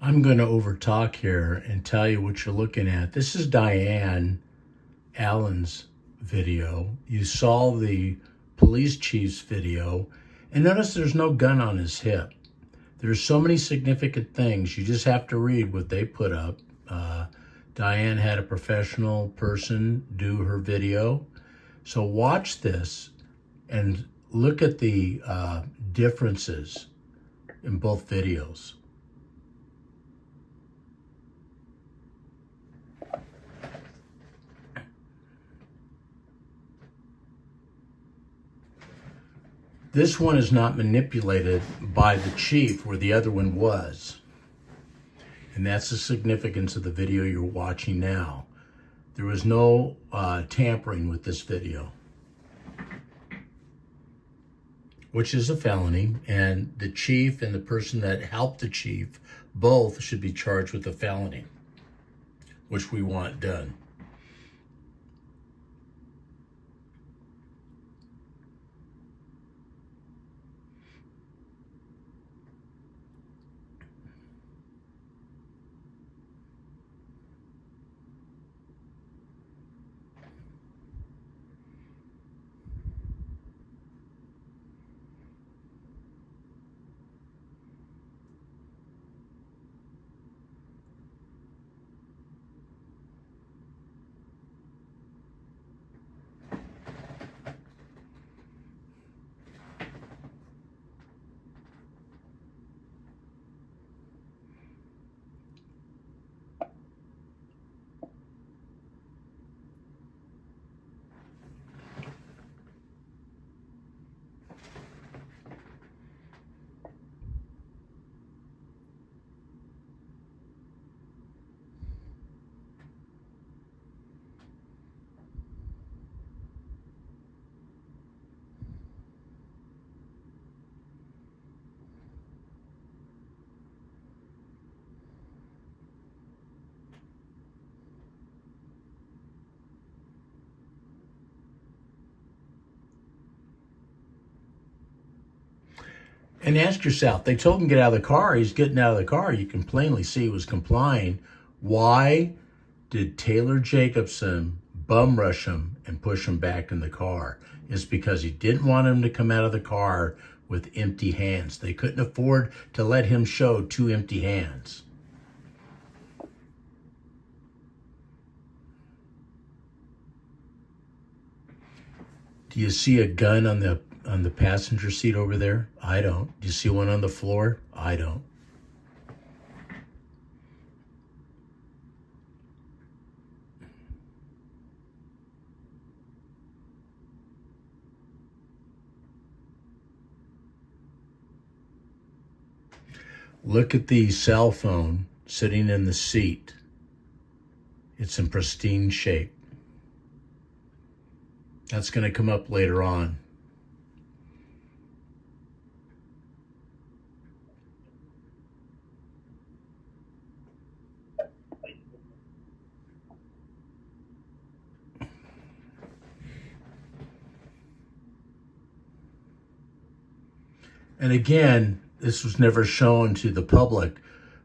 I'm going to overtalk here and tell you what you're looking at. This is Diane Allen's video. You saw the police chief's video, and notice there's no gun on his hip. There's so many significant things. You just have to read what they put up. Diane had a professional person do her video. So watch this and look at the differences in both videos. This one is not manipulated by the chief where the other one was. And that's the significance of the video you're watching now. There was no tampering with this video, which is a felony, and the chief and the person that helped the chief both should be charged with a felony, which we want done. And ask yourself, they told him to get out of the car. He's getting out of the car. You can plainly see he was complying. Why did Taylor Jacobson bum rush him and push him back in the car? It's because he didn't want him to come out of the car with empty hands. They couldn't afford to let him show 2 empty hands. Do you see a gun on the passenger seat over there? I don't. Do you see one on the floor? I don't. Look at the cell phone sitting in the seat. It's in pristine shape. That's going to come up later on. And again, this was never shown to the public,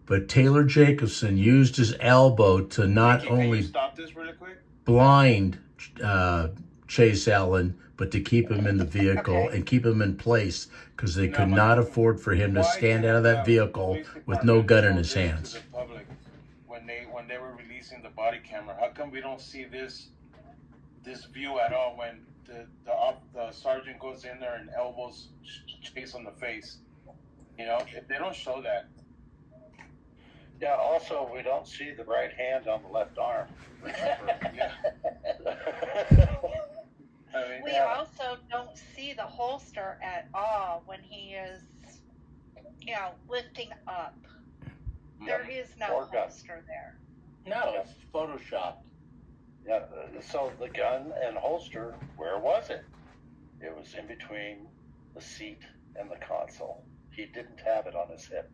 but Taylor Jacobson used his elbow to not only stop this really quick? blind Chase Allen, but to keep him in the vehicle and keep him in place, because they could not afford for him to stand out of that vehicle with no gun in his hands. To the public, when they were releasing the body camera, how come we don't see this view at all when the sergeant goes in there and elbows Chase on the face? You know, if they don't show that. Yeah, also, we don't see the right hand on the left arm. Yeah. We also don't see the holster at all when he is, lifting up. There is no holster there. No, it's photoshopped. Yeah, so the gun and holster, where was it? It was in between the seat and the console. He didn't have it on his hip.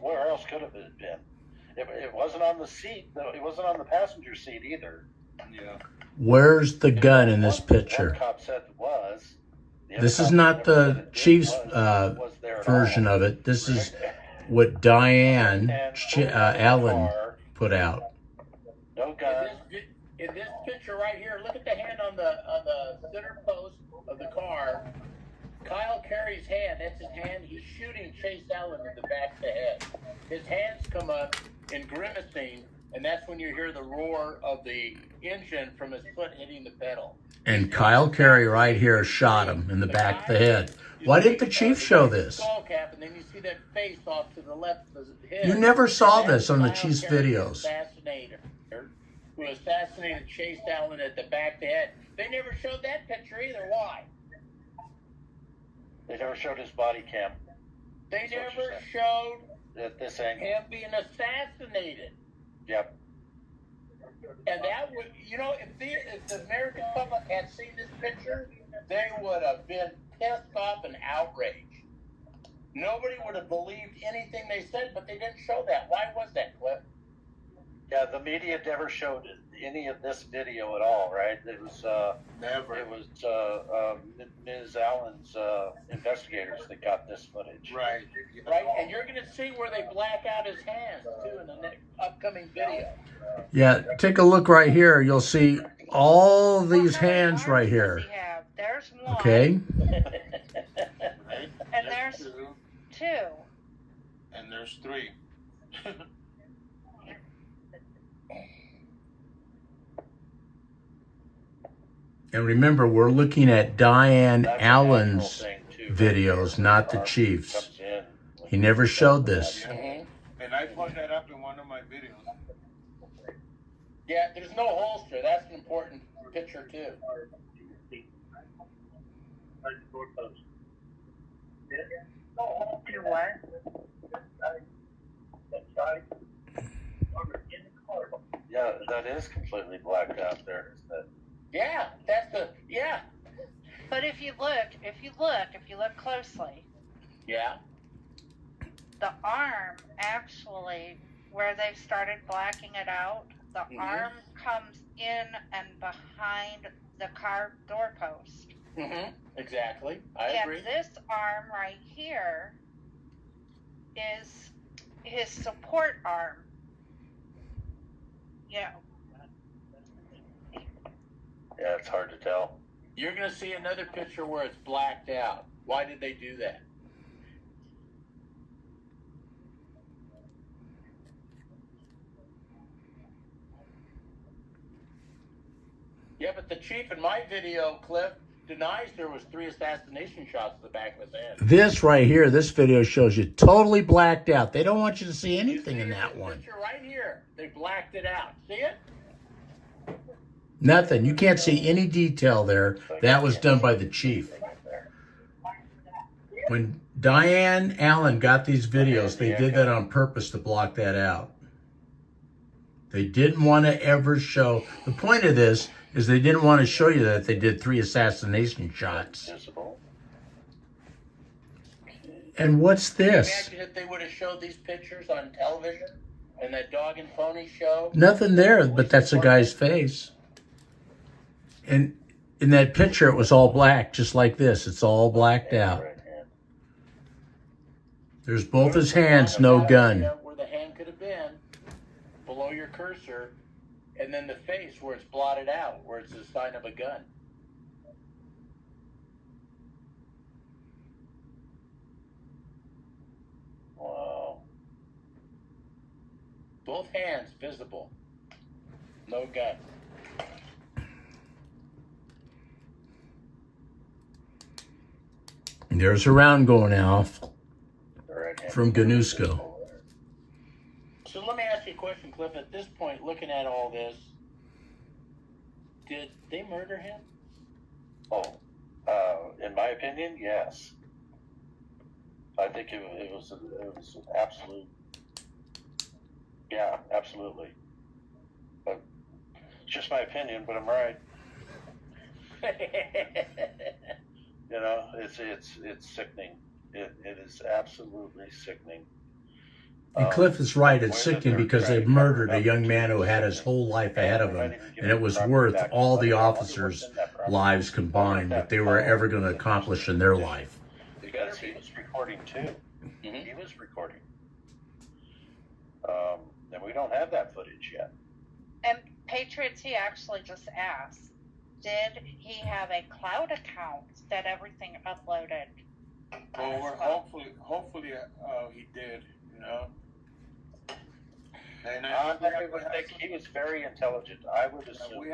Where else could have it been? It wasn't on the seat. It wasn't on the passenger seat either. Yeah. Where's the gun in this picture? One cop said it was. This is not the chief's version of it. This is what Diane Allen put out. No gun. In this picture right here, look at the hand on the center post of the car. Kyle Carey's hand, that's his hand. He's shooting Chase Allen in the back of the head. His hands come up in grimacing, and that's when you hear the roar of the engine from his foot hitting the pedal. And Kyle Carey right here shot him in the back of the head. Why didn't the chief show this? Skull cap, and then you see that face off to the left of his head. You never saw this on the chief's videos. Who assassinated Chase Allen at the back of the head. They never showed that picture either. Why? They never showed his body cam. They never showed at this angle him being assassinated. Yep. And that would, you know, if the American public had seen this picture, they would have been pissed off and outraged. Nobody would have believed anything they said, but they didn't show that. Why was that, Cliff? Yeah, the media never showed any of this video at all, right? It was never. It was Ms. Allen's investigators that got this footage. Right. Right, and you're going to see where they black out his hands too in the next upcoming video. Yeah, take a look right here. You'll see all these hands right here. There's one. Okay. And there's two. And there's three. And remember, we're looking at Diane Allen's videos, not the chief's. He never showed this. And I put that up in one of my videos. Yeah, there's no holster. That's an important picture too. Yeah, that is completely blacked out there, isn't it? Yeah, that's the, yeah. But if you look closely. Yeah. The arm actually, where they've started blacking it out, the arm comes in and behind the car doorpost. Exactly. I agree. And this arm right here is his support arm. Yeah. Yeah, it's hard to tell. You're going to see another picture where it's blacked out. Why did they do that? Yeah, but the chief in my video clip denies there was 3 assassination shots to the back of his head. This right here, this video shows you totally blacked out. They don't want you to see anything in that one. Picture right here. They blacked it out. See it? Nothing. You can't see any detail there. That was done by the chief. When Diane Allen got these videos, they did that on purpose to block that out. They didn't want to ever show. The point of this is they didn't want to show you that they did 3 assassination shots. And what's this? Imagine if they would have showed these pictures on television and that dog and pony show. Nothing there, but that's a guy's face. And in that picture, it was all black, just like this. It's all blacked out. There's both his hands, no gun. Where the hand could have been, below your cursor, and then the face where it's blotted out, where it's the sign of a gun. Wow. Both hands visible. No gun. And there's a round going off from Ganusko. So let me ask you a question, Cliff. At this point, looking at all this, did they murder him? Oh, in my opinion, yes. I think it was an absolute, yeah, absolutely. But it's just my opinion, but I'm right. You know, it's sickening. It is absolutely sickening. And Cliff is right. It's sickening because they murdered a young man who had his whole life ahead of him, and it was worth all the officers' lives combined what they were ever going to accomplish in their life. Because he was recording too. He was recording. And we don't have that footage yet. And Patriots, he actually just asked, did he have a cloud account that everything uploaded? Well, we're hopefully he did, you know. And I would think he was very intelligent. I would assume. We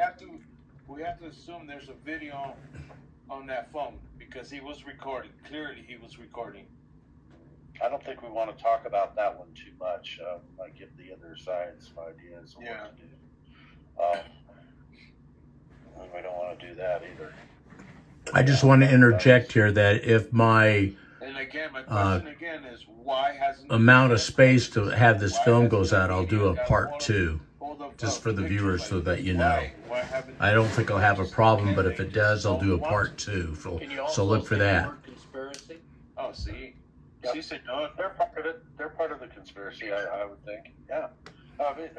have to assume there's a video on that phone because he was recording. Clearly, he was recording. I don't think we want to talk about that one too much. Might give the other side some ideas of what to do. And we don't want to do that either. I just want to interject here that if my And again, my question again is why hasn't amount of space to have this film goes out, I'll do a part 2, just for the viewers so that you know. I don't think I'll have a problem, but if it does, I'll do a part 2. So look for that. Conspiracy? Oh, see? Yep. They're part of it. They're part of the conspiracy, I would think. Yeah. And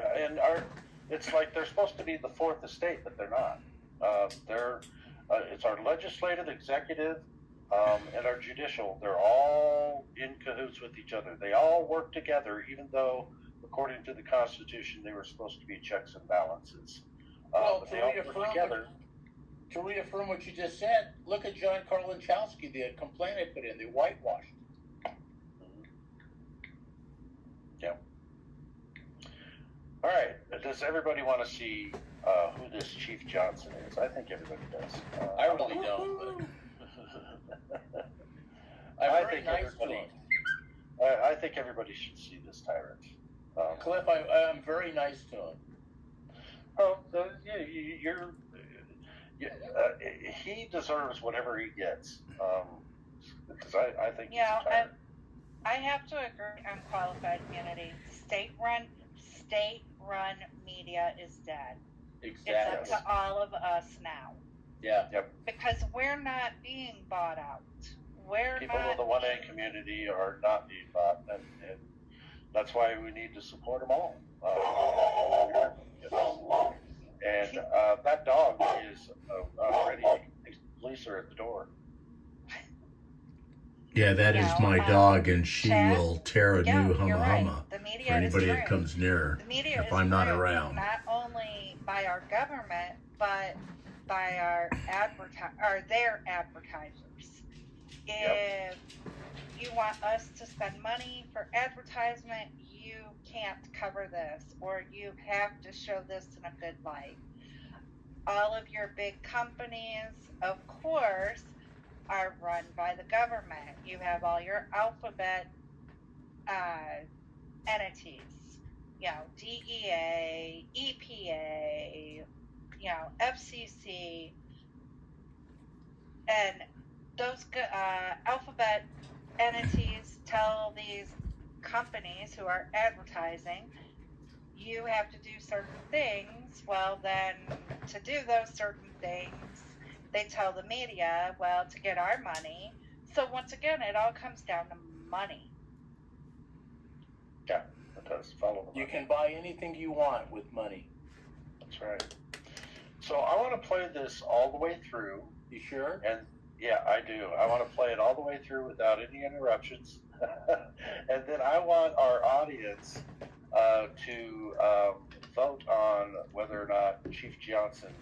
it's like they're supposed to be the fourth estate, but they're not. It's our legislative, executive, and our judicial. They're all in cahoots with each other. They all work together, even though, according to the Constitution, they were supposed to be checks and balances. Well, but they all work together. To reaffirm what you just said, look at John Karlinchowski, the complaint I put in, the whitewashed. Yeah. All right. Does everybody want to see who this Chief Johnson is? I think everybody does. I really don't. But I think everybody should see this tyrant. Cliff, I'm very nice to him. Oh, he deserves whatever he gets. Because I think he's a tyrant. I have to agree on qualified immunity. State-run media is dead. Exactly. It's up to all of us now. Yeah. Yep. Because we're not being bought out. People in the 1A community are not being bought, and that's why we need to support them all. And that dog is ready. The police are at the door. Yeah, that is my dog, and she will tear a new humma for anybody that comes near her if I'm not around. Not only by our government, but by their advertisers. If you want us to spend money for advertisement, you can't cover this, or you have to show this in a good light. All of your big companies, of course, are run by the government. You have all your alphabet entities, DEA, EPA, FCC, and those alphabet entities tell these companies who are advertising, you have to do certain things. Well, then to do those certain things, they tell the media, well, to get our money. So once again, it all comes down to money. Yeah, it does follow the money. You can buy anything you want with money. That's right. So I want to play this all the way through. You sure? And yeah, I do. I want to play it all the way through without any interruptions. And then I want our audience to vote on whether or not Chief Johnson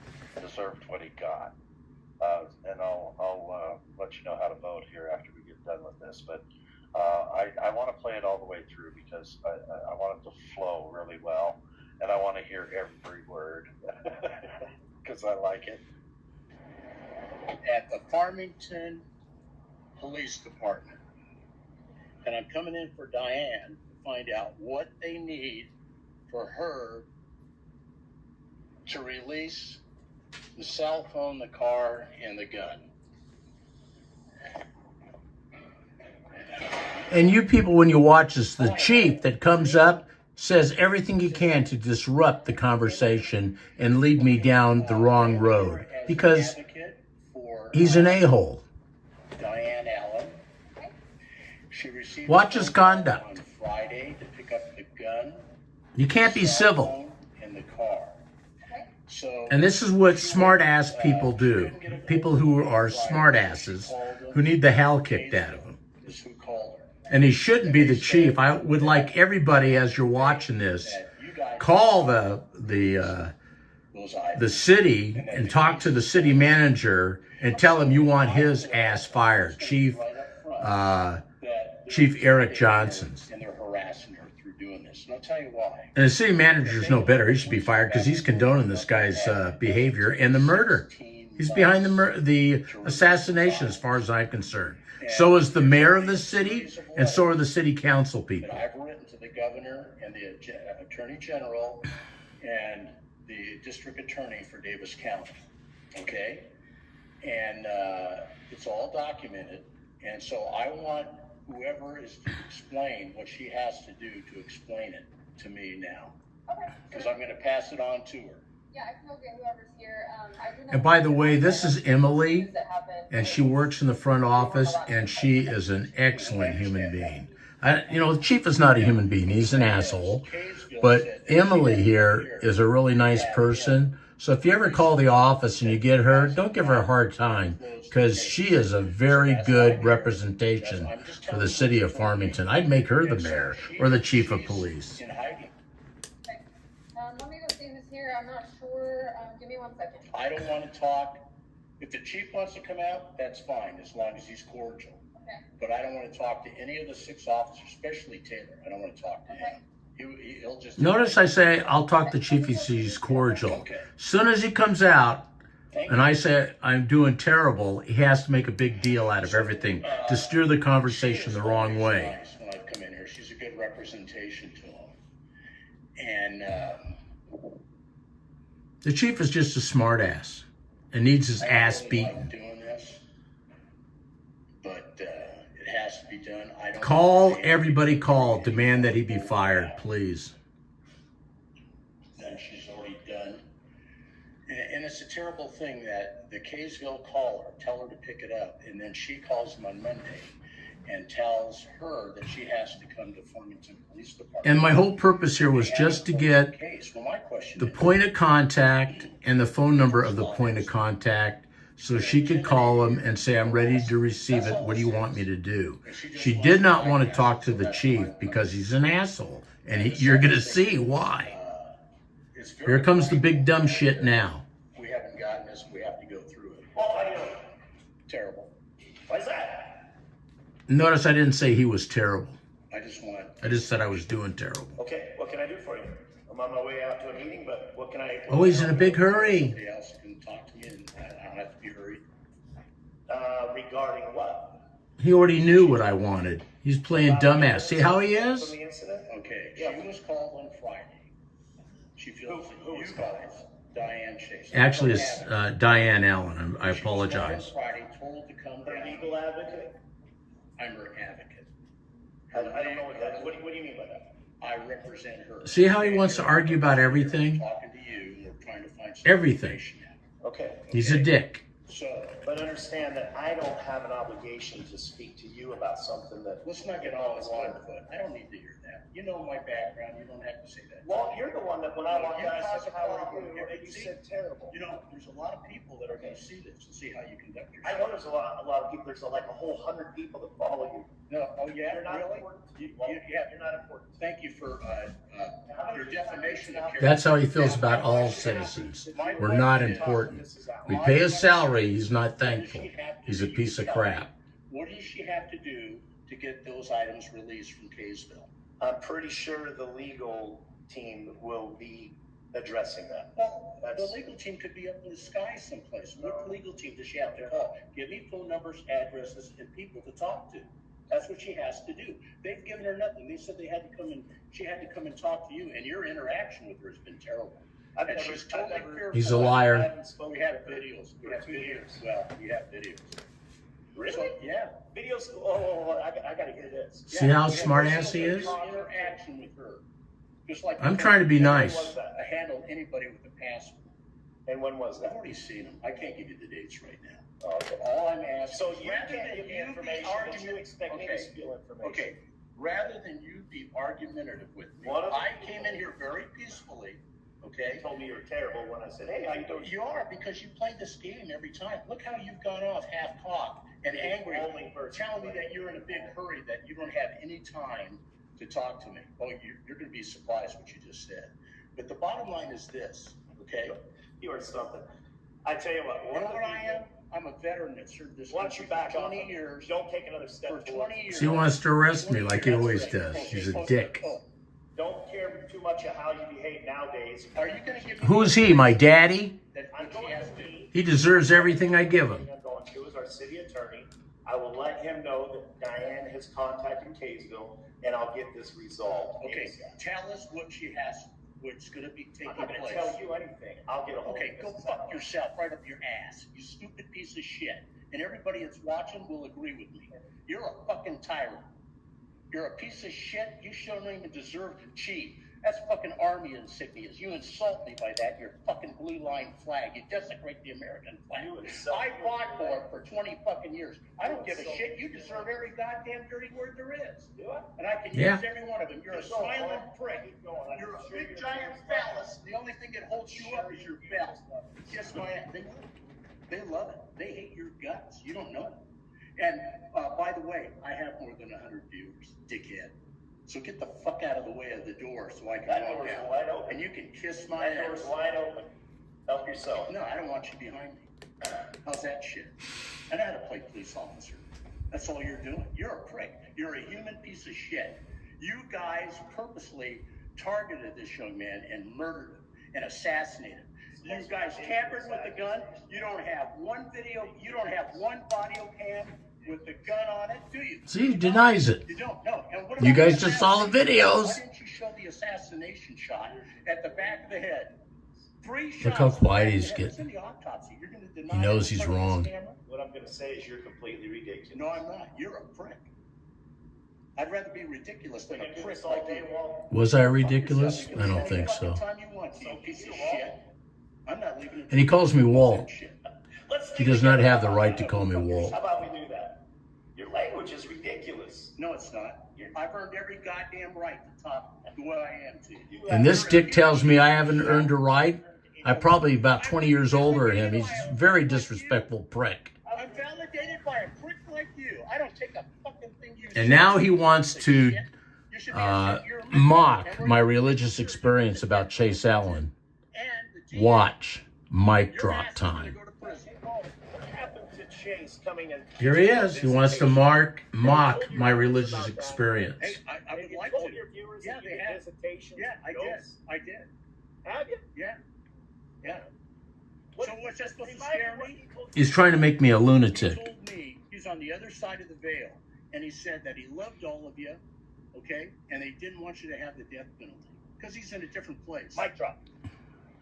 deserved what he got. And I'll let you know how to vote here after we get done with this. But I want to play it all the way through because I want it to flow really well. And I want to hear every word because I like it. At the Farmington Police Department. And I'm coming in for Diane to find out what they need for her to release the cell phone, the car, and the gun. And you people, when you watch this, the chief that comes up says everything he can to disrupt the conversation and lead me down the wrong road because he's an a-hole. Diane Allen. She received Watch his conduct. on Friday to pick up the gun. You can't be civil. In the car. So, And this is what smart-ass people do. People who are smart-asses, who need the hell kicked out of them. Is who called her. And he shouldn't be the chief. I would like everybody, as you're watching this, call the city and talk to the city manager and tell him you want his ass fired, Chief Eric Johnson. And they're harassing her through doing this. And I'll tell you why. And the city manager's no better. He should be fired because he's condoning this guy's behavior and the murder. He's behind the assassination, as far as I'm concerned. So is the mayor of the city, and so are the city council people. I've written to the governor and the attorney general and the district attorney for Davis County. Okay? And it's all documented. And so I want whoever is to explain what she has to do to explain it to me now. Because I'm going to pass it on to her. Yeah, I can go get whoever's here. I do know. And by the way, this is Emily, and she works in the front office, and she is an excellent human being. The chief is not a human being. He's an asshole. But Emily here is a really nice person. So if you ever call the office and you get her, don't give her a hard time, because she is a very good representation for the city of Farmington. I'd make her the mayor or the chief of police. Let me go see who's here. I'm not sure. Give me 1 second. I don't want to talk. If the chief wants to come out, that's fine, as long as he's cordial. Okay. But I don't want to talk to any of the 6 officers, especially Taylor. I don't want to talk to him. He'll just... Notice I say, I'll talk to chief if he's cordial. Okay. As soon as he comes out, and I say, I'm doing terrible, he has to make a big deal out of everything to steer the conversation the wrong way. When I come in here, she's a good representation to him. And the chief is just a smart ass and needs his ass beaten. like doing this, but it has to be done. I don't Call, everybody call, demand that he be fired, please. Then she's already done. And it's a terrible thing that the Kaysville call her, tell her to pick it up, and then she calls them on Monday and tells her that she has to come to Farmington Police Department. And my whole purpose here was just to get the point of contact and the phone number of the point of contact so she could call him and say, I'm ready to receive it. What do you want me to do? She did not want to talk to the chief because he's an asshole. And you're going to see why. Here comes the big dumb shit now. We haven't gotten this. We have to go through it. Terrible. Why is that? Notice I didn't say he was terrible. I just said I was doing terrible. Okay, what can I do for you? I'm on my way out to a meeting, but what can I... Oh, he's in a big hurry. Somebody else can talk to me and I don't have to be hurried. Regarding what? He already knew what I wanted. He's playing dumbass. See how he is? Okay, she was called on Friday. She feels that you guys, Diane Chase. Actually, it's Diane Allen. I apologize. She was called on Friday, told to come down. Her legal advocate? I'm her advocate. I don't know what that is. What do you mean by that? I represent her. See how he wants to argue about everything? Talking to you, and we're trying to find some Everything. information out. Okay. He's a dick. So, but understand that I don't have an obligation to speak to you about something that... let's not get all in one foot. I don't need to hear that. You know my background. You don't have to say that. Well, you're the one that when I walked out, I said, how are you? Yeah, You said terrible. You know, there's a lot of people that are going to see this and see how you conduct I yourself. know there's a lot of people. There's like a whole 100 people that follow you. No, oh yeah, You're not really? important. Yeah, You're not important. thank you for your defamation of character. That's how he feels about all citizens. We're not important. We pay his salary. He's not thankful. He's a piece of crap. What does she have to do to get those items released from Kaysville? I'm pretty sure the legal team will be addressing that. Well, the legal team could be up in the sky someplace. What legal team does she have to call? Give me phone numbers, addresses, and people to talk to. That's what she has to do. They've given her nothing. They said they had to come and she had to come and talk to you, and your interaction with her has been terrible. She's totally fearful. He's a liar. We have videos. We have videos. Well, we have videos. Really? So, yeah. Videos. Oh, I got to hear this. See how smart ass he is? Interaction with her. Just like I'm trying to be nice. I handle anybody with a passport. And when was I've that? already seen them. I can't give you the dates right now. Oh, okay. All I'm asking. So is you rather can't than give me you be information, but you expect me to steal information. Okay. Rather than you be argumentative with me, What? I came in here very peacefully. Okay. You told me you were terrible when I said, hey, how you doing? You are, because you play this game every time. Look how you've gone off half-cocked and angry, telling me that you're in a big hurry, that you don't have any time to talk to me. Oh, you're going to be surprised what you just said. But the bottom line is this, okay? You are something. I tell you what. You know what I am? I'm a veteran that served this country for 20 years. Don't take another step for 20 years. So he wants to arrest me like he always does. He's a dick. Don't care too much of how you behave nowadays. Are you going to give me Who's he, my daddy? I'm going to be. He deserves everything I give him. I'm going to as our city attorney. I will let him know that Diane has contacted Kaysville, and I'll get this resolved. Okay, tell us what she has, what's going to be taking I'm not going place. to tell you anything. I'll get a hold Okay, of go fuck yourself right up your ass, you stupid piece of shit. And everybody that's watching will agree with me. You're a fucking tyrant. You're a piece of shit. You don't even deserve to cheat. That's fucking army insignias. You insult me by that. Your fucking blue line flag. You desecrate the American flag. I fought for it for 20 fucking years. I don't give a shit. You deserve every goddamn dirty word there is. And I can use every one of them. You're a silent prick. You're a big giant phallus. The only thing that holds you up is your belt. Kiss my ass. They love it. They hate your guts. You don't know it. And by the way, I have more than 100 viewers, dickhead. So get the fuck out of the way of the door so I can walk out. Wide open. And you can kiss my That ass. door's wide open. Help yourself. No, I don't want you behind me. How's that shit? I know how to play police officer. That's all you're doing. You're a prick. You're a human piece of shit. You guys purposely targeted this young man and murdered him and assassinated him. You guys tampered with the gun. You don't have one video. You don't have one audio cam with the gun on it, do you? See, he denies it. You don't. No. And what You about guys the just saw the videos. Why didn't you show the assassination shot at the back of the head? 3 shots. Look how quiet he's It's getting. in the autopsy. You're going to deny He knows it in he's front of wrong. this camera? What I'm going to say is you're completely ridiculous. No, I'm not. You're a prick. I'd rather be ridiculous than a You do prick this all like day you. long. Was I ridiculous? I don't think so. Anytime you want, you piece of shit. I'm not leaving it. And he calls me Walt. Let's He does not have the right to call me Walt. How about we do that? Your language is ridiculous. No, it's not. I've earned every goddamn right to talk the way I am to you. And this dick tells me I haven't earned a right. I'm probably about 20 years older than him. He's a very disrespectful prick. I'm validated by a prick like you. I don't take a fucking thing you say. And now he wants to mock my religious experience about Chase Allen. Watch. Mic drop time. What happened to Chase coming in? Here he is. He wants to mock my religious experience. Hey, I would like told to. your viewers Yeah, that you they did have. visitation. Yeah, I did. I did. Have you? Yeah. Yeah. So what's that supposed to scare me? He's trying to make me a He lunatic. told me he's on the other side of the veil, and he said that he loved all of you, okay, and they didn't want you to have the death penalty because he's in a different place. Mic drop.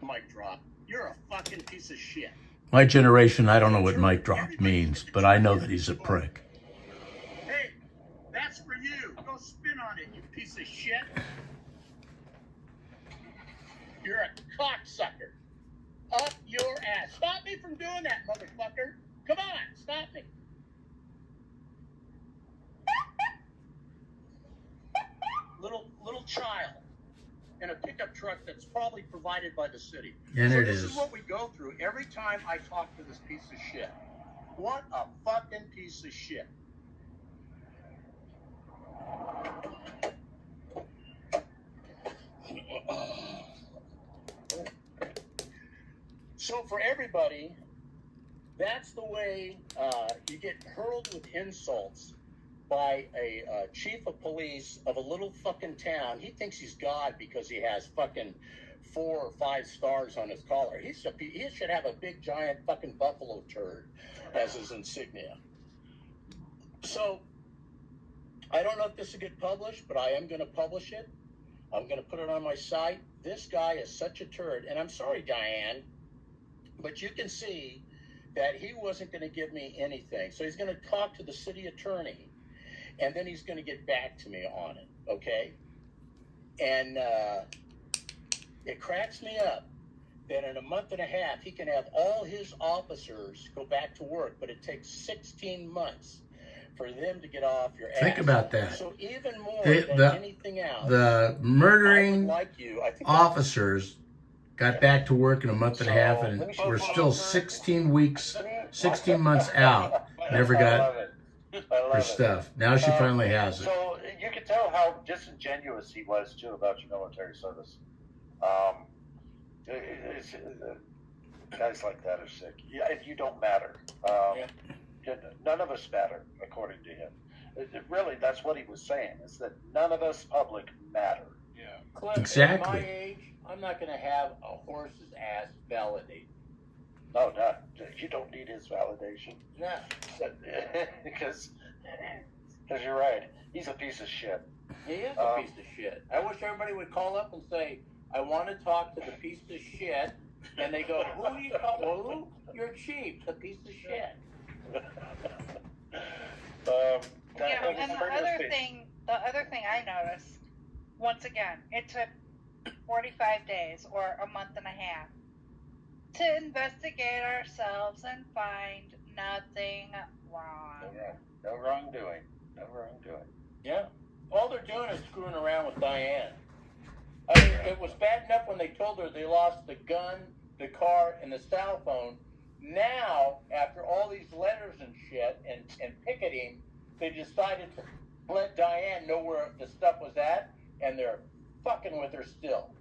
Mic drop. You're a fucking piece of shit. My generation, I don't know what mic drop means, but I know that he's a prick. Hey, that's for you. Go spin on it, you piece of shit. You're a cocksucker. Up your ass. Stop me from doing that, motherfucker. Come on, stop me. Little child in a pickup truck that's probably provided by the city. And so it this is. is what we go through every time I talk to this piece of shit. What a fucking piece of shit. So for everybody, that's the way you get hurled with insults by a chief of police of a little fucking town. He thinks he's God because he has fucking 4 or 5 stars on his collar. He should have a big giant fucking buffalo turd as his insignia. So I don't know if this will get published, but I am going to publish it. I'm going to put it on my site. This guy is such a turd. And I'm sorry, Diane, but you can see that he wasn't going to give me anything. So he's going to talk to the city attorney, and then he's going to get back to me on it, okay? And it cracks me up that in a month and a half, he can have all his officers go back to work, but it takes 16 months for them to get off your ass. Think about that. So even more than anything else, The murdering like you, I think officers got back to work in a month and a half, and we're still 16 months out. Never I got love it. I love her it. stuff. Now she finally has it. So you can tell how disingenuous he was too about your military service. Guys like that are sick. Yeah, you don't matter. None of us matter, according to him. Really, that's what he was saying, is that none of us public matter. Yeah. Cliff, Exactly. at my age, I'm not going to have a horse's ass validated. No, not. You don't need his validation. No. Because you're right. He's a piece of shit. He is a piece of shit. I wish everybody would call up and say, I want to talk to the piece of shit. And they go, who do you call? Who? Your chief, the piece of shit. Yeah, and the other thing I noticed, once again, it took 45 days or a month and a half to investigate ourselves and find nothing wrong. No wrongdoing. No wrongdoing. Yeah. All they're doing is screwing around with Diane. I mean, it was bad enough when they told her they lost the gun, the car, and the cell phone. Now, after all these letters and shit and picketing, they decided to let Diane know where the stuff was at, and they're fucking with her still.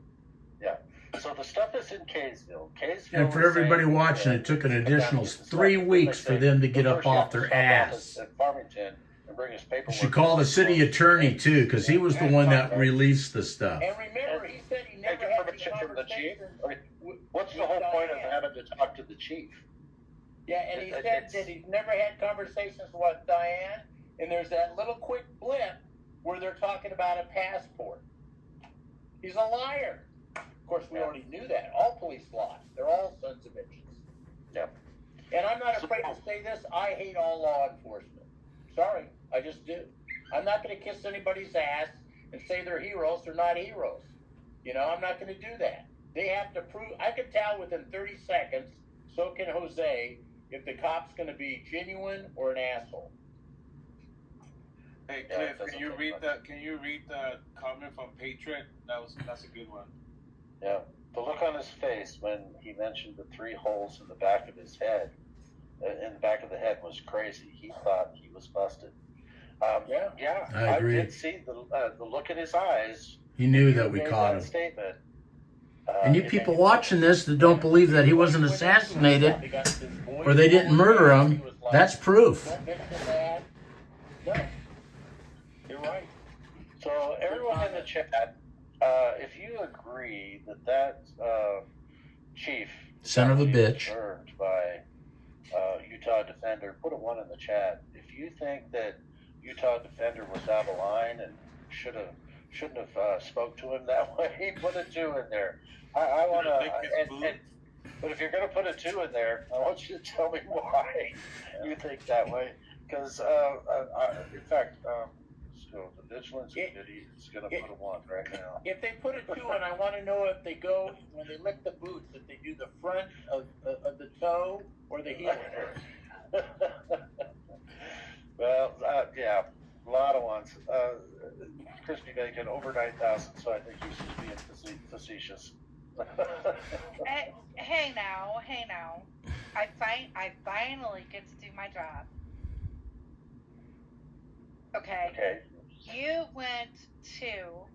Yeah. So the stuff is in Kaysville. And for everybody watching, it took an additional 3 weeks for them to get up off their ass. At Farmington and bring his paperwork. She called the city attorney, too, because he was the one that released the stuff. And remember, he said he never had permission from the chief. conversation. What's the whole point of having to talk to the chief? Yeah, and he said that he's never had conversations with Diane, and there's that little quick blip where they're talking about a passport. He's a liar. Of course, we already knew that. All police lie. They're all sons of bitches. Yeah. And I'm not afraid to say this. I hate all law enforcement. Sorry, I just do. I'm not going to kiss anybody's ass and say they're heroes. They're not heroes. You know, I'm not going to do that. They have to prove. I can tell within 30 seconds, so can Jose, if the cop's going to be genuine or an asshole. Hey Cliff, can you read the comment from Patriot? That's a good one. Yeah. The look on his face when he mentioned the 3 holes in the back of his head, in the back of the head, was crazy. He thought he was busted. Yeah, I agree. did see the look in his eyes. He knew that we caught him. Statement. And you people watching this that don't believe that he wasn't assassinated or they didn't murder him, that's proof. No, you're right. So everyone in the chat, if you agree that chief Son of a bitch burned by Utah Defender, put a 1 in the chat. If you think that Utah Defender was out of line and shouldn't have spoke to him that way, put a 2 in there. I want to, but if you're going to put a 2 in there, I want you to tell me why you think that way. Because, in fact, so the vigilance committee is going to put a 1 right now. If they put a 2 in, I want to know if they go, when they lick the boots, if they do the front of the toe or the heel first. Well, yeah, a lot of ones. Crispy bacon, over 9,000, so I think he's just being facetious. Hey now. I finally get to do my job. Okay. You went to...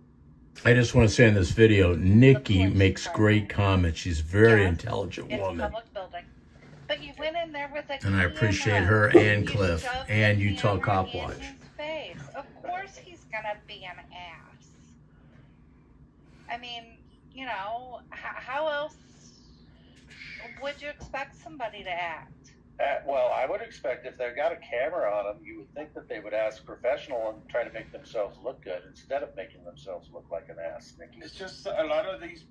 I just want to say in this video, Nikki makes great comments. She's a very intelligent woman. It's a public building. But you went in there with a And I appreciate her and Cliff and Utah Cop Watch. Face. Of course he's going to be an ass. I mean, you know, how else would you expect somebody to act? Well, I would expect if they've got a camera on them, you would think that they would ask professional and try to make themselves look good instead of making themselves look like an ass, Nikki. It's just a lot of these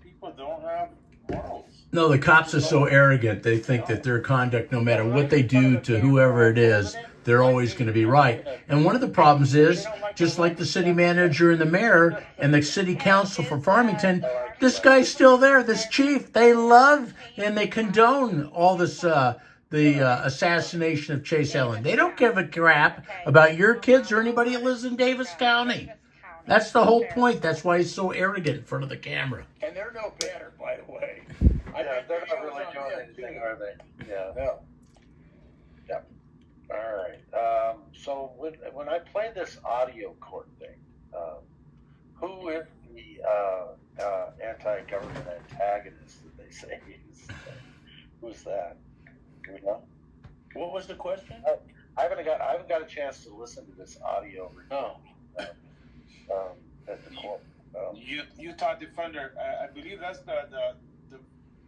people don't have morals. No, the cops are so arrogant. They think that their conduct, no matter what they do to whoever it is, they're always going to be right. And one of the problems is, just like the city manager and the mayor and the city council for Farmington, this guy's still there, this chief. They love and they condone all this, the assassination of Chase Ellen. They don't give a crap about your kids or anybody that lives in Davis County. That's the whole point. That's why he's so arrogant in front of the camera. And they're no better, by the way. Yeah, they're not really doing anything, are they? Yeah. No. Yeah. when I play this audio court thing, who is the anti-government antagonist that they say is? Who's that? Do we know? What was the question? I haven't got a chance to listen to this audio recording at the court. Utah Defender. I believe that's the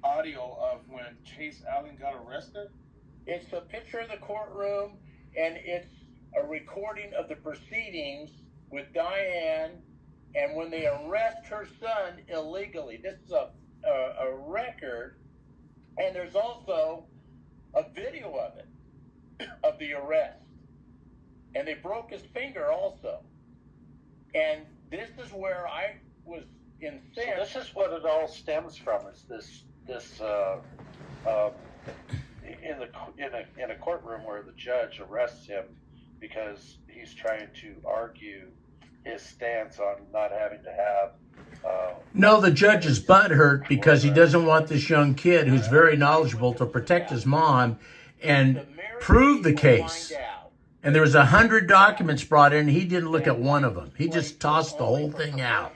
audio of when Chase Allen got arrested. It's a picture of the courtroom, and it's a recording of the proceedings with Diane, and when they arrest her son illegally. This is a record, and there's also a video of it, of the arrest. And they broke his finger also. And this is where I was incensed. So this is what it all stems from, is this in a courtroom where the judge arrests him because he's trying to argue his stance on not having to have No, the judge is butthurt because he doesn't want this young kid who's very knowledgeable to protect his mom and prove the case. And there was 100 documents brought in. He didn't look at one of them. He just tossed the whole thing out.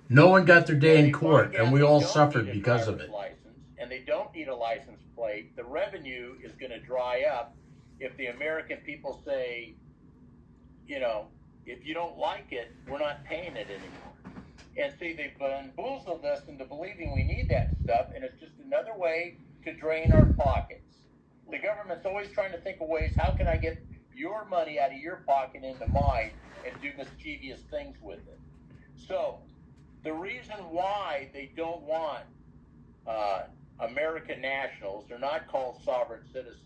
No one got their day in court, and we all suffered because of it. And they don't need a license plate. The revenue is going to dry up if the American people say, you know, if you don't like it, we're not paying it anymore. And see, they've bamboozled us into believing we need that stuff, and it's just another way to drain our pockets. The government's always trying to think of ways, how can I get your money out of your pocket into mine and do mischievous things with it? So, the reason why they don't want American nationals, they're not called sovereign citizens,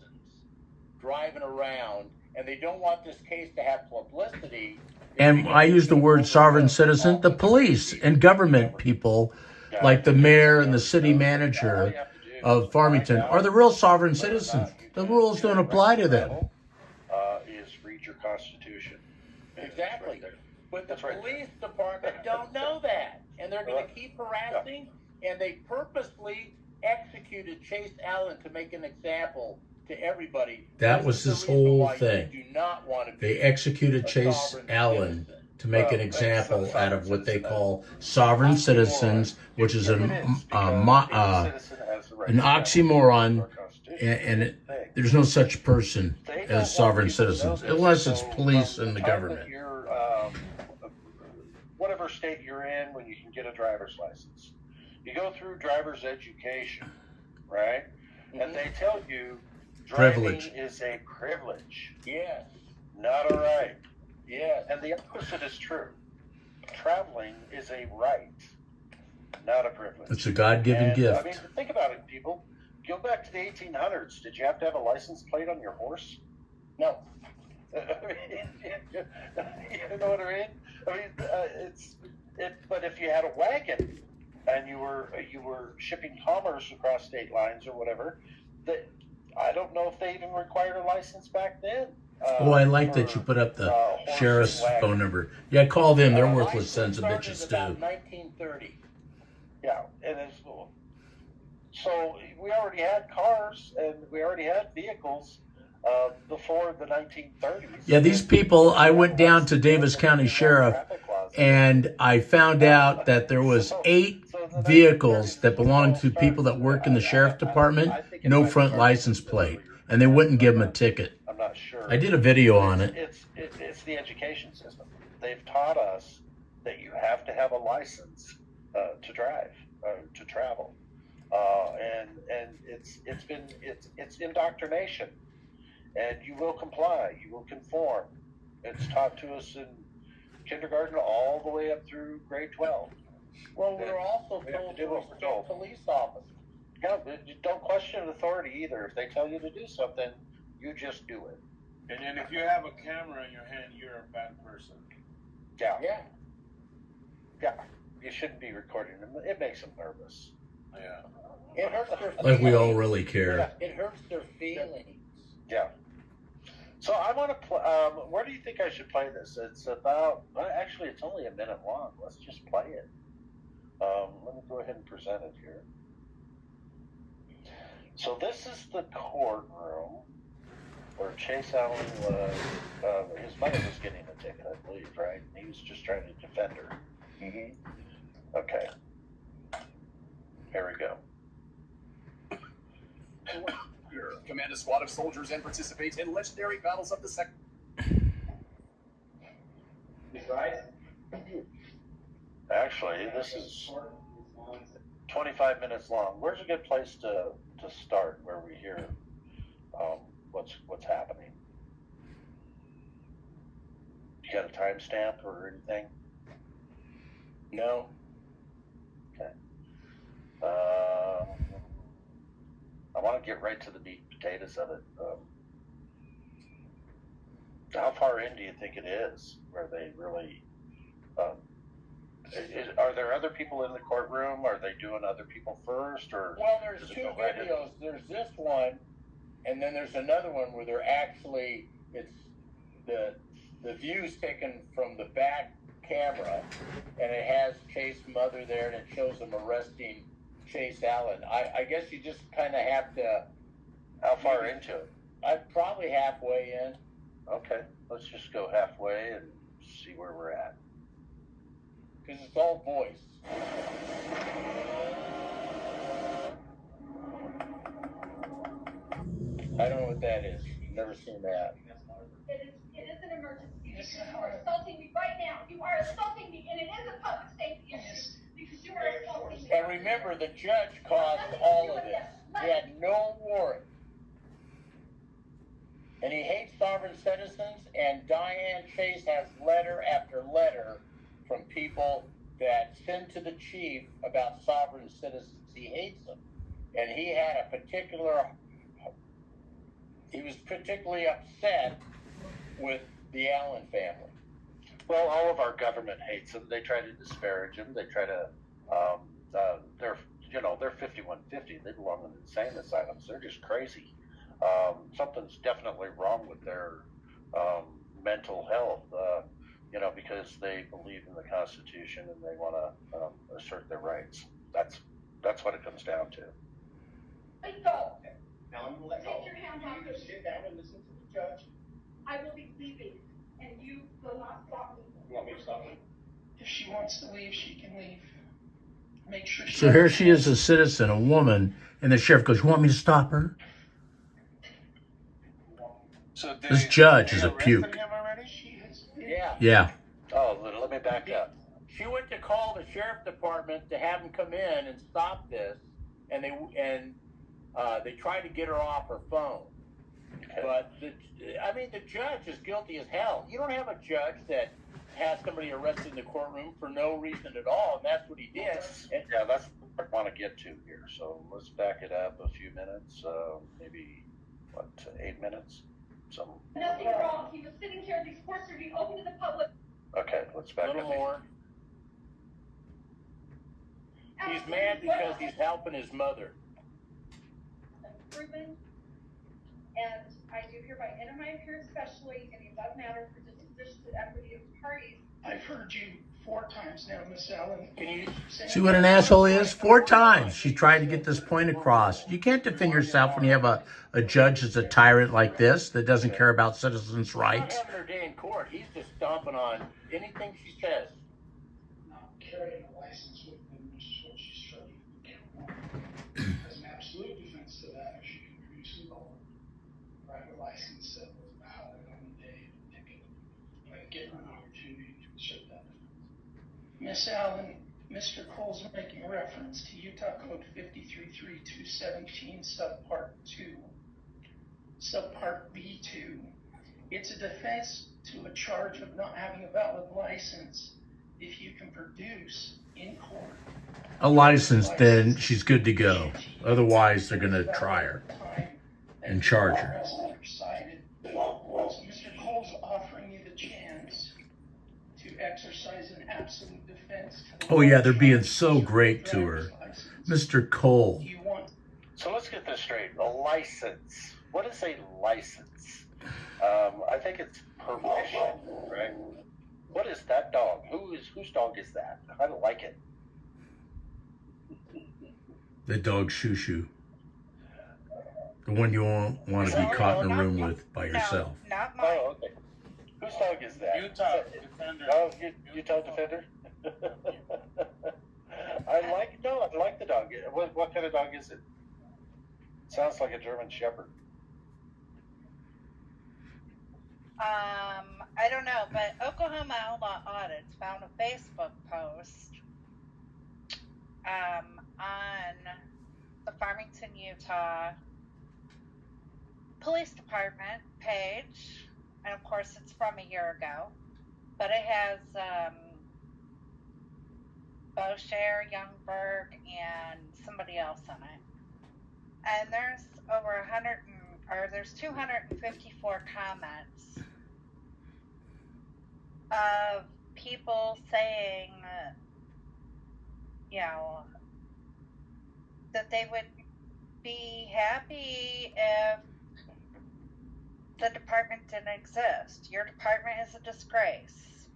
driving around, and they don't want this case to have publicity. And I use the word sovereign citizen. The police and government people, like the mayor and the city manager of Farmington, are the real sovereign citizens. The rules don't apply to them. Is read your Constitution. Exactly. But the police department don't know that. And they're going to keep harassing, and they purposely executed Chase Allen to make an example to everybody. That was his whole thing. They executed Chase Allen to make an example out of what they call sovereign citizens, which is an oxymoron, and there's no such person as sovereign citizens, unless it's police and the government. Whatever state you're in, when you can get a driver's license, you go through driver's education, right? And they tell you driving is a privilege. Yes. Not a right. Yes. And the opposite is true. Traveling is a right, not a privilege. It's a God-given gift. I mean, think about it, people. Go back to the 1800s. Did you have to have a license plate on your horse? No. You know what I mean? I mean, but if you had a wagon and you were shipping commerce across state lines or whatever, I don't know if they even required a license back then. Oh, I like that you put up the sheriff's phone number. Yeah, call them. They're worthless sons of bitches too. 1930. Yeah, and so we already had cars and we already had vehicles before the 1930s. Yeah, these people, I went down to Davis County Sheriff and I found out that there was 8 vehicles that belonged to people that work in the sheriff department, no front license plate, and they wouldn't give them a ticket. I'm not sure. I did a video on it. It's the education system. They've taught us that you have to have a license to drive, to travel, and it's indoctrination. And you will comply, you will conform. It's taught to us in kindergarten all the way up through grade 12. Well, we're also told to respect police officers. Yeah, don't question authority either. If they tell you to do something, you just do it. And then if you have a camera in your hand, you're a bad person. Yeah. Yeah. Yeah. You shouldn't be recording them. It makes them nervous. Yeah. It hurts their feelings. Like we all really care. It hurts their feelings. Yeah. So I want to play. Where do you think I should play this? It's about. Actually, it's only a minute long. Let's just play it. Let me go ahead and present it here. So this is the courtroom where Chase Allen was, his mother was getting a ticket, I believe, right? He was just trying to defend her. Mm-hmm. Okay. Here we go. Command a squad of soldiers and participate in legendary battles of the second. Actually, this is 25 minutes long. Where's a good place to start where we hear what's happening? You got a timestamp or anything? No. Okay. I want to get right to the meat and potatoes of it. How far in do you think it is where they really... are there other people in the courtroom? Are they doing other people first, or? Well, there's two videos. There's this one, and then there's another one where they're actually, it's the view's taken from the back camera, and it has Chase's mother there, and it shows them arresting Chase Allen. I guess you just kind of have to. How far into it? I'm probably halfway in. Okay, let's just go halfway and see where we're at. Because it's all voice. I don't know what that is. Never seen that. It is an emergency because you are assaulting me right now. You are assaulting me, and it is a public safety issue because you are assaulting me. And remember, the judge caused all of this. He had no warrant. And he hates sovereign citizens, and Diane Chase has letter after letter from people that send to the chief about sovereign citizens. He hates them. And he was particularly upset with the Allen family. Well, all of our government hates them. They try to disparage them. They try to, they're 5150. They belong in insane asylums. They're just crazy. Something's definitely wrong with their mental health, because they believe in the Constitution and they want to assert their rights. That's what it comes down to. Let go. Now I'm going to let Take your hand off. You sit down and listen to the judge. I will be leaving, and you will not stop me. You want me to stop her? If she wants to leave, she can leave. Make sure she... So here she is, a citizen, a woman, and the sheriff goes, "You want me to stop her?" So This judge is a puke. Yeah. Yeah. Oh, let me back up. She went to call the sheriff department to have him come in and stop this, and they tried to get her off her phone. Okay. But the judge is guilty as hell. You don't have a judge that has somebody arrested in the courtroom for no reason at all, and that's what he did. Yeah, that's what I want to get to here. So let's back it up a few minutes, maybe 8 minutes. Nothing wrong. He was sitting here. These courts are being open to the public. Okay, let's back up. A little more. He's mad because he's helping his mother. Proven, and I do hereby enter my appearance specially in the above matter for disposition of equity of parties. I've heard you 4 times now, Miss Allen. Can you See what an asshole he is? 4 times she tried to get this point across. You can't defend yourself when you have a judge that's a tyrant like this that doesn't care about citizens' rights. She's not having her day in court. He's just stomping on anything she says. Not carrying a license with them, which is what she's trying to do. As an absolute defense to that, if she can produce a private license that was valid on the day of the ticket, and give her an opportunity to assert that defense. Miss Allen, Mr. Cole's making reference to Utah Code 533217, subpart 2. Subpart B2. It's a defense to a charge of not having a valid license if you can produce in court A license, then she's good to go. Otherwise, they're going to try her and charge her. So Mr. Cole's offering you the chance to exercise an absolute defense. Oh, yeah, they're being so great to her. Mr. Cole. So let's get this straight. A license. What is a license? I think it's permission, right? What is that dog? Whose dog is that? I don't like it. The dog Shoo Shoo. The one you won't want to be caught in a room with by yourself. No, not mine. Oh, okay. Whose dog is that? Utah Defender. Oh, Utah Defender? I like the dog. What kind of dog is it? Sounds like a German Shepherd. I don't know, but Oklahoma Outlaw Audits found a Facebook post on the Farmington, Utah Police Department page, and of course it's from a year ago, but it has Boucher, Youngberg, and somebody else on it. And there's there's 254 comments of people saying, that they would be happy if the department didn't exist. Your department is a disgrace.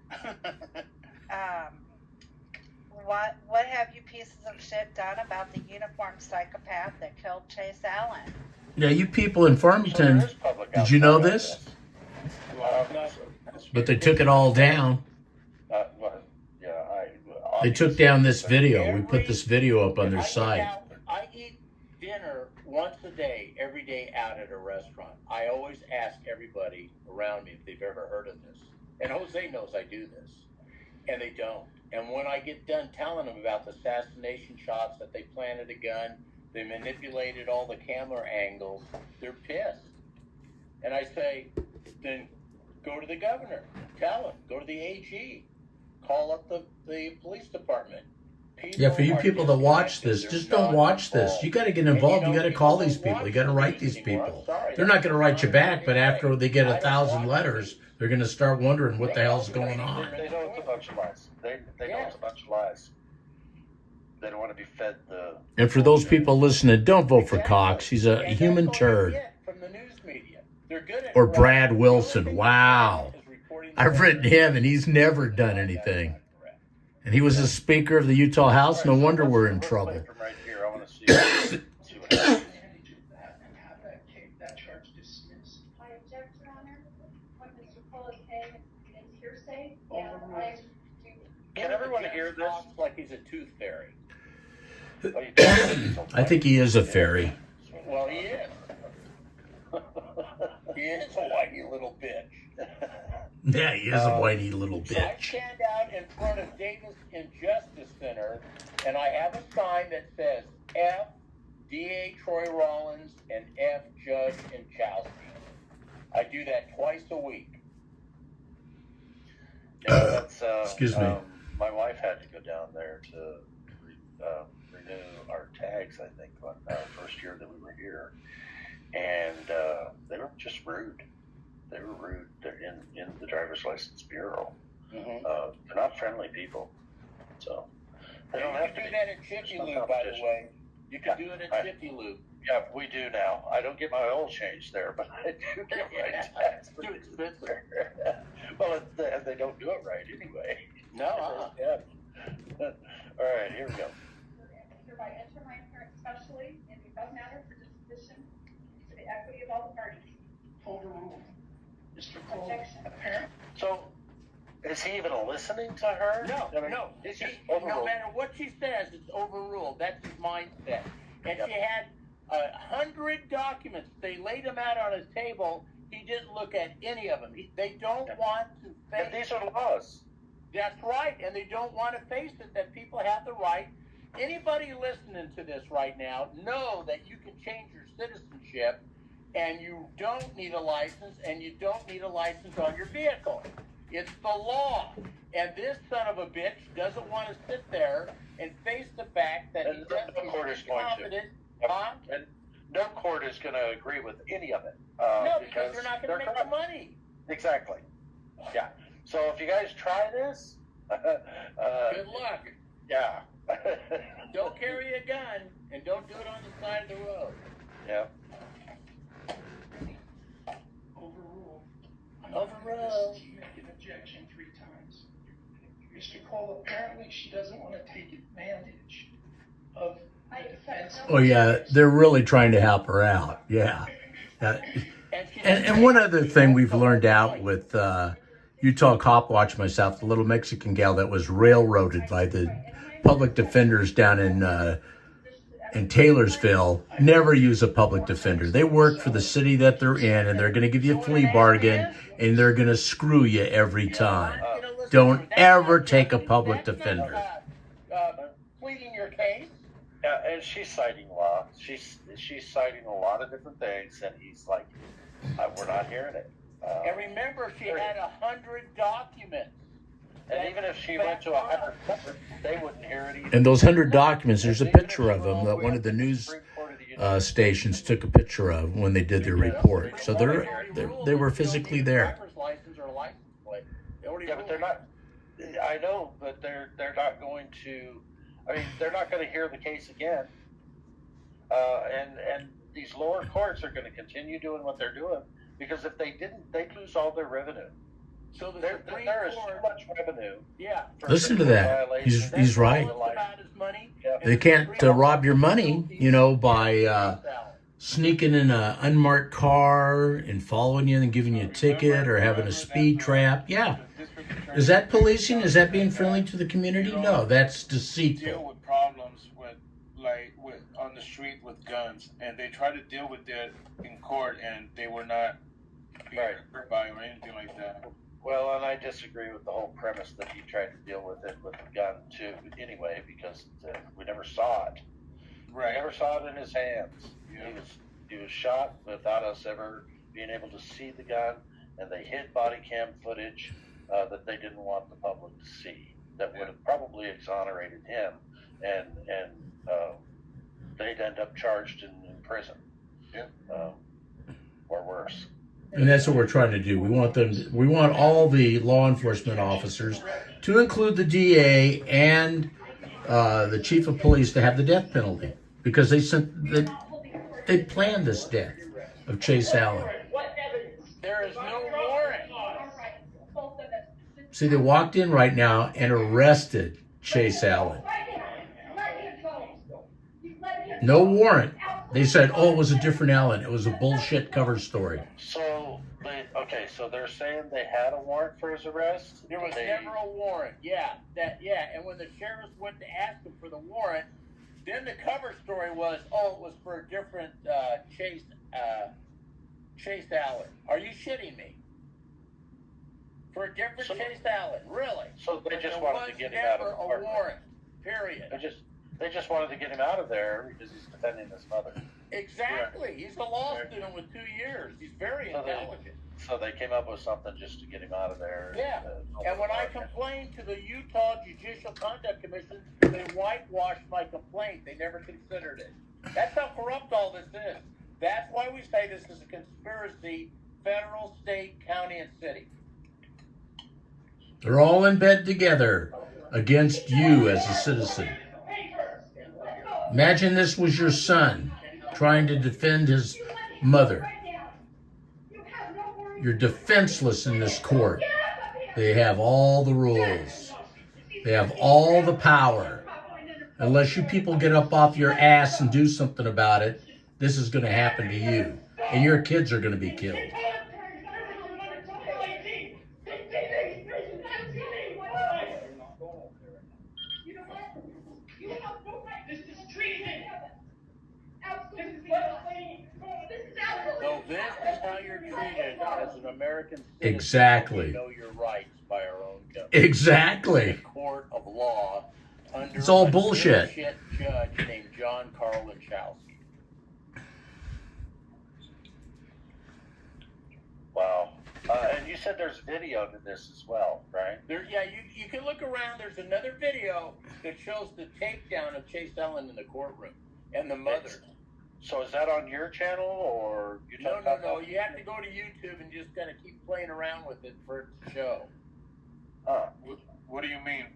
What have you pieces of shit done about the uniformed psychopath that killed Chase Allen? Yeah, you people in Farmington, did you know this? But they took it all down. They took down this video. We put this video up on their site. I eat dinner once a day, every day out at a restaurant. I always ask everybody around me if they've ever heard of this. And Jose knows I do this. And they don't. And when I get done telling them about the assassination shots, that they planted a gun, they manipulated all the camera angles, they're pissed. And I say, then go to the governor, tell him, go to the AG, call up the police department. Yeah, for you people that watch this, just don't watch this. You got to get involved. You got to call these people. You got to write these people. They're not going to write you back, but after they get 1,000 letters, they're going to start wondering what the hell's going on. They know it's a bunch of lies. They know it's a bunch of lies. They don't want to be fed the... And for those people listening, don't vote for Cox. He's a human turd. Or Brad Wilson. Wow. I've written him, and he's never done anything. And he was the Speaker of the Utah House. No wonder we're in trouble. Right here, I want to see what happens. That charge dismissed. I object, Your Honor. What Mr. Cole is saying is hearsay. Can everyone hear this? Like he's a tooth fairy. I think he is a fairy. Well, he is. He is a whiny little bitch. Yeah, he is a whiny little So I bitch. stand out in front of Davis Injustice Center, and I have a sign that says F. D.A. Troy Rollins and F. Judge Inchowski. I do that twice a week. Yeah, that's, excuse me. My wife had to go down there to renew our tags, I think, on our first year that we were here. And they were just rude. They were rude. They're in the driver's license bureau. Mm-hmm. They're not friendly people. So they don't have to do be. that at Jiffy Lube, by the way. You can do it at Jiffy Lube. Yeah, we do now. I don't get my oil changed there, but I do get my tags. Too expensive. Well, they don't do it right anyway. No, Yeah. All right, here we go. Hereby enter my appearance specially in the above matter for disposition to the equity of all the parties. Overruled. Mr. Cole, Objection. apparently. So, is he even listening to her? No, I mean, no. It's just No overruled. matter what she says, it's overruled. That's his mindset. And she had 100 documents. They laid them out on his table. He didn't look at any of them. They don't want to face. And these are laws. That's right, and they don't want to face it, that people have the right. Anybody listening to this right now, know that you can change your citizenship, and you don't need a license, and you don't need a license on your vehicle. It's the law. And this son of a bitch doesn't want to sit there and face the fact that he's incompetent. Huh? And no court is going to agree with any of it. No, because they're not going to make the money. Exactly. Yeah. So if you guys try this, good luck. Yeah. Don't carry a gun, and don't do it on the side of the road. Yeah. Overruled. Overruled. She made an objection 3 times. Mr. Cole, apparently she doesn't want to take advantage of Oh yeah, they're really trying to help her out. Yeah. And one other thing we've learned out with Utah Cop Watch myself, the little Mexican gal that was railroaded by the public defenders down in Taylorsville, never use a public defender. They work for the city that they're in, and they're going to give you a flea bargain, and they're going to screw you every time. Don't ever take a public defender. Pleading your case. Yeah, and she's citing law. She's citing a lot of different things, and he's like, we're not hearing it. And remember, she had 100 documents. And even if she went to 100, they wouldn't hear it either. And those 100 documents, there's a picture of them that one of the news stations took a picture of when they did their report. So they were physically there. Yeah, but they're not. I know, but they're not going to. I mean, they're not going to hear the case again. And these lower courts are going to continue doing what they're doing, because if they didn't, they'd lose all their revenue. So there is so much revenue. Yeah. Listen to that. He's right. Yeah. They can't rob your money, you know, by sneaking in an unmarked car and following you and giving you a ticket or having a speed trap. Yeah. Is that policing? Is that being friendly to the community? No, that's deceitful. Deal with problems with on the street with guns, and they try to deal with it in court, and they were not being hurt by or anything like that. Well, and I disagree with the whole premise that he tried to deal with it with the gun too. Anyway, because we never saw it. Right. We never saw it in his hands. Yeah. He was shot without us ever being able to see the gun, and they hid body cam footage that they didn't want the public to see. That would have probably exonerated him, and they'd end up charged in prison. Yeah. Or worse. And that's what we're trying to do. We want all the law enforcement officers, to include the DA and the chief of police, to have the death penalty, because they planned this death of Chase Allen. There is no warrant. See, they walked in right now and arrested Chase Allen. No warrant. They said, oh, it was a different Allen. It was a bullshit cover story. So they're saying they had a warrant for his arrest? There was never a warrant. Yeah. And when the sheriffs went to ask him for the warrant, then the cover story was, oh, it was for a different Chase Allen. Are you shitting me? For a different Chase Allen, really? So they just wanted to get him out of the a warrant. Period. They just wanted to get him out of there because he's defending his mother. Exactly. He's a law student with 2 years. He's very intelligent. So they came up with something just to get him out of there. Yeah. And when I complained to the Utah Judicial Conduct Commission, they whitewashed my complaint. They never considered it. That's how corrupt all this is. That's why we say this is a conspiracy, federal, state, county, and city. They're all in bed together against you as a citizen. Imagine this was your son trying to defend his mother. You're defenseless in this court. They have all the rules. They have all the power. Unless you people get up off your ass and do something about it, this is going to happen to you. And your kids are going to be killed. So this is how you're treated as an American citizen. Exactly. We know your rights by our own government. Exactly. A court of law under It's all a bullshit. judge named John Carl Lynchowski. Wow. And you said there's video to this as well, right? You can look around. There's another video that shows the takedown of Chase Allen in the courtroom and the mother. So is that on your channel or you? No. You have to go to YouTube and just kind of keep playing around with it for it to show. What do you mean?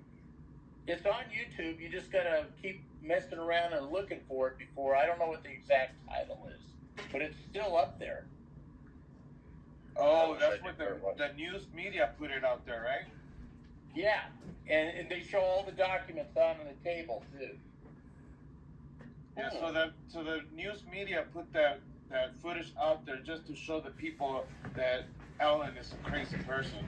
It's on YouTube. You just gotta keep messing around and looking for it before. I don't know what the exact title is, but it's still up there. Oh, that's what the news media put it out there, right? Yeah, and they show all the documents on the table too. Yeah, so the news media put that footage out there just to show the people that Alan is a crazy person.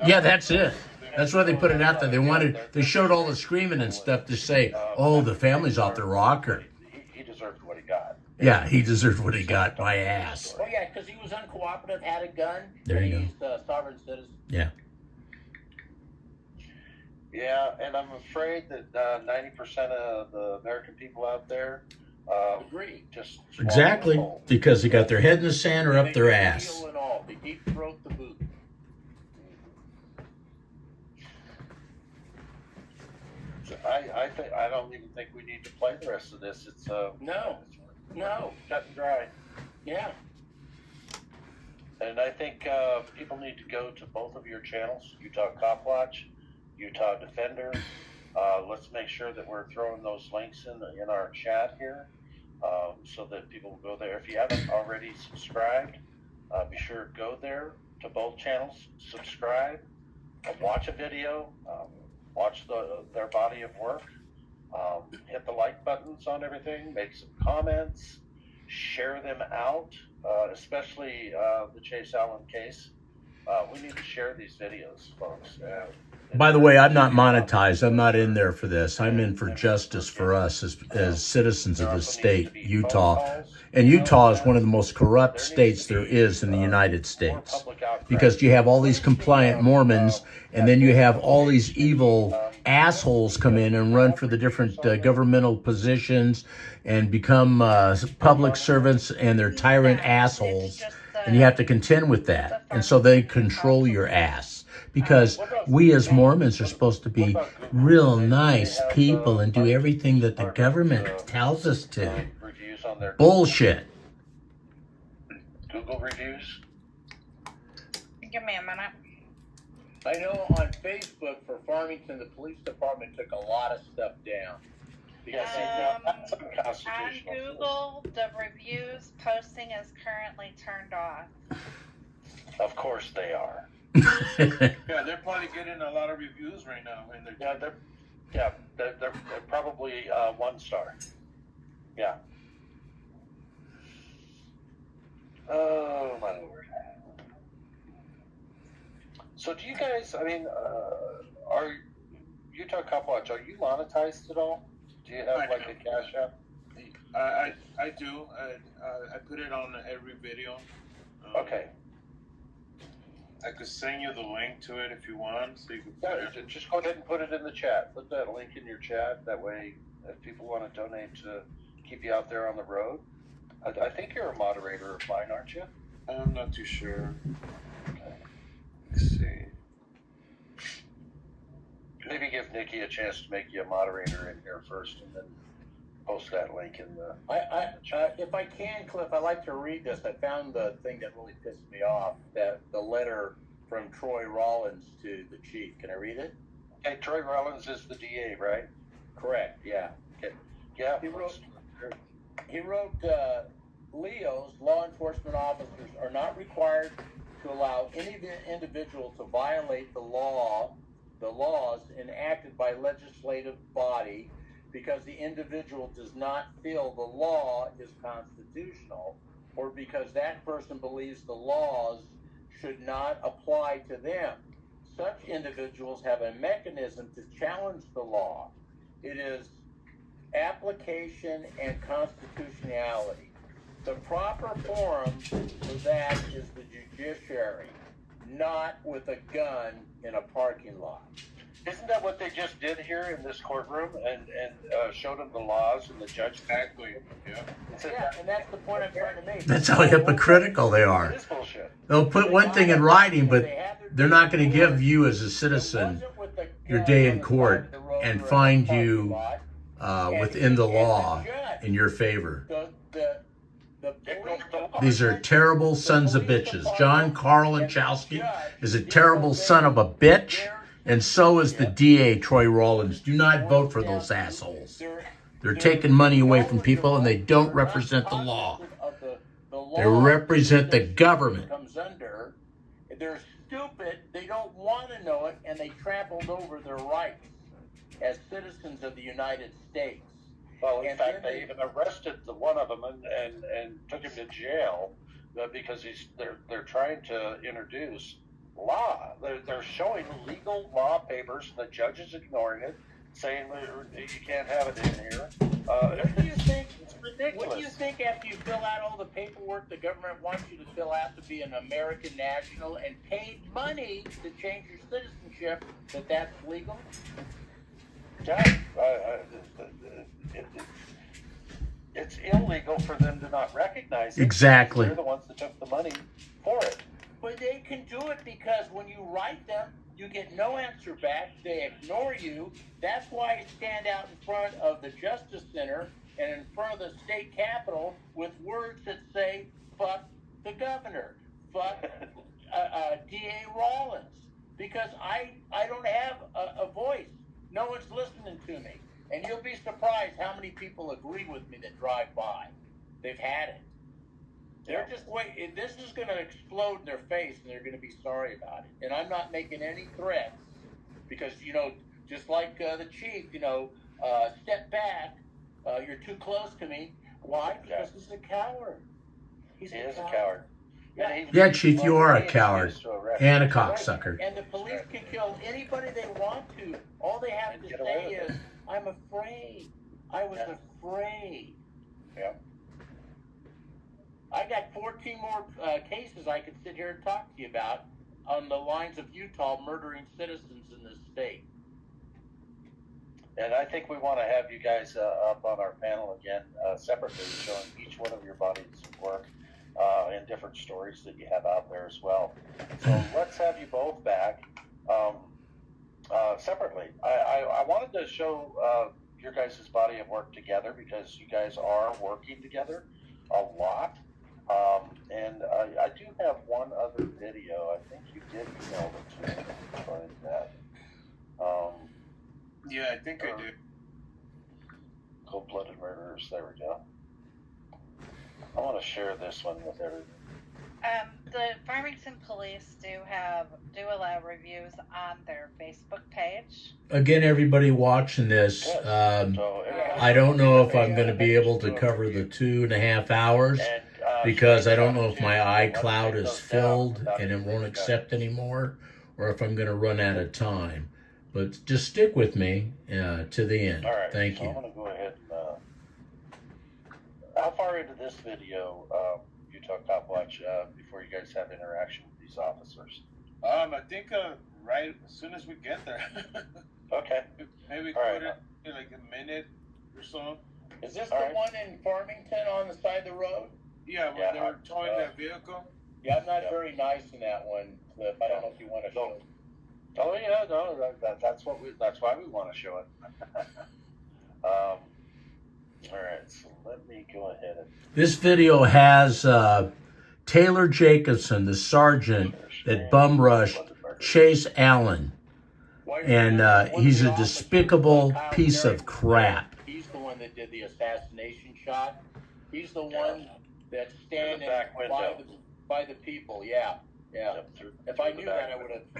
Yeah, that's it. That's why they put it out there. They showed all the screaming and stuff to say, oh, the family's off the rocker. He deserved what he got. Yeah, he deserved what he got, my ass. Oh, yeah, because he was uncooperative, had a gun. There you go. He's a sovereign citizen. Yeah. Yeah, and I'm afraid that 90% of the American people out there agree. Just Exactly, because they got their head in the sand or up their ass. And all. They deep throat the boot. I don't even think we need to play the rest of this. It's no, cut and dry. Yeah. And I think people need to go to both of your channels, Utah Cop Watch, Utah Defender. Let's make sure that we're throwing those links in our chat here, so that people will go there. If you haven't already subscribed, be sure to go there to both channels, subscribe, watch a video, watch their body of work, hit the like buttons on everything, make some comments, share them out, especially the Chase Allen case. We need to share these videos, folks. By the way, I'm not monetized. I'm not in there for this. I'm in for justice for us as citizens of the state, Utah. And Utah is one of the most corrupt states there is in the United States. Because you have all these compliant Mormons, and then you have all these evil assholes come in and run for the different governmental positions and become public servants, and they're tyrant assholes. And you have to contend with that. And so they control your ass. Because we as Mormons are supposed to be real nice people and do everything that the government tells us to. Bullshit. Google reviews. Give me a minute. I know on Facebook for Farmington, the police department took a lot of stuff down. On Google, the reviews posting is currently turned off. Of course they are. Yeah, they're probably getting a lot of reviews right now. And they're probably 1 star. Yeah. Oh my lord. So do you guys? I mean, are Utah Cop Watch? Are you monetized at all? Do you have like a cash app? I do. I put it on every video. Okay. I could send you the link to it if you want, so you can put it. Just go ahead and put it in the chat. Put that link in your chat. That way, if people want to donate to keep you out there on the road. I think you're a moderator of mine, aren't you? I'm not too sure. Okay. Let's see. Maybe give Nikki a chance to make you a moderator in here first, and then post that link in the. If I can, Cliff, I'd like to read this. I found the thing that really pissed me off, that the letter from Troy Rollins to the chief. Can I read it? Hey, Troy Rollins is the DA, right? Correct. Yeah. Okay. Yeah. He wrote, Leos, law enforcement officers, are not required to allow any individual to violate the laws enacted by legislative body because the individual does not feel the law is constitutional, or because that person believes the laws should not apply to them. Such individuals have a mechanism to challenge the law. It is application and constitutionality. The proper forum for that is the judiciary, not with a gun in a parking lot. Isn't that what they just did here in this courtroom and showed them the laws and the judge? Exactly. Yeah. Yeah, and that's the point I'm trying to make. That's how hypocritical they are. It is bullshit. They'll put one thing in writing, but they're not going to give you as a citizen your day in court and find you within the law in your favor. These are terrible sons of bitches. John Carl Lachowski is a terrible son of a bitch, and so is the DA, Troy Rollins. Do not vote for those assholes. They're taking money away from people, and they don't represent the law. They represent the government. They're stupid, they don't want to know it, and they trampled over their rights as citizens of the United States. Well, in fact, they even arrested the one of them and took him to jail because they're trying to introduce law. They're showing legal law papers. The judge is ignoring it, saying you can't have it in here. What do you think? It's ridiculous. What do you think after you fill out all the paperwork the government wants you to fill out to be an American national and paid money to change your citizenship, that's legal? Yeah, it's illegal for them to not recognize it. Exactly. They're the ones that took the money for it. But they can do it because when you write them, you get no answer back. They ignore you. That's why you stand out in front of the Justice Center and in front of the state capitol with words that say, fuck the governor, fuck D.A. Rawlins. Because I don't have a voice. No one's listening to me. And you'll be surprised how many people agree with me that drive by. They've had it. They're just waiting. This is going to explode in their face, and they're going to be sorry about it. And I'm not making any threats because, just like the chief, step back. You're too close to me. Why? Because he's a coward. He is a coward. Yeah, Chief, you are a coward and a cocksucker. And the police can kill anybody they want to. All they have to say is, I'm afraid. I was afraid. Yeah. I got 14 more cases I could sit here and talk to you about on the lines of Utah murdering citizens in this state. And I think we want to have you guys up on our panel again separately, showing each one of your bodies of work and different stories that you have out there as well. So let's have you both back separately. I wanted to show your guys' body of work together because you guys are working together a lot. And I do have one other video. I think you did email it to me. Find that. Yeah, I think I did. Cold-blooded murderers. There we go. I want to share this one with everyone. The Farmington Police do allow reviews on their Facebook page. Again, everybody watching this, I don't know if I'm going to be able to cover the 2.5 hours because I don't know if my iCloud is filled and it won't accept anymore or if I'm going to run out of time. But just stick with me to the end. All right, Thank you. I'm going to go ahead and... how far into this video, Utah Cop Watch, before you guys have interaction with these officers? I think right as soon as we get there. Okay. Maybe put it in like a minute or so. Is this the one in Farmington on the side of the road? Yeah, where they were towing that vehicle. Yeah, I'm not very nice in that one, Cliff. I don't know if you want to show it. Oh yeah, no, that's why we want to show it. All right, so let me go ahead and... This video has Taylor Jacobson, the sergeant that bum rushed Chase Allen. And he's a despicable piece of crap. He's the one that did the assassination shot. He's the one that's standing by the people. Yeah. If I knew that,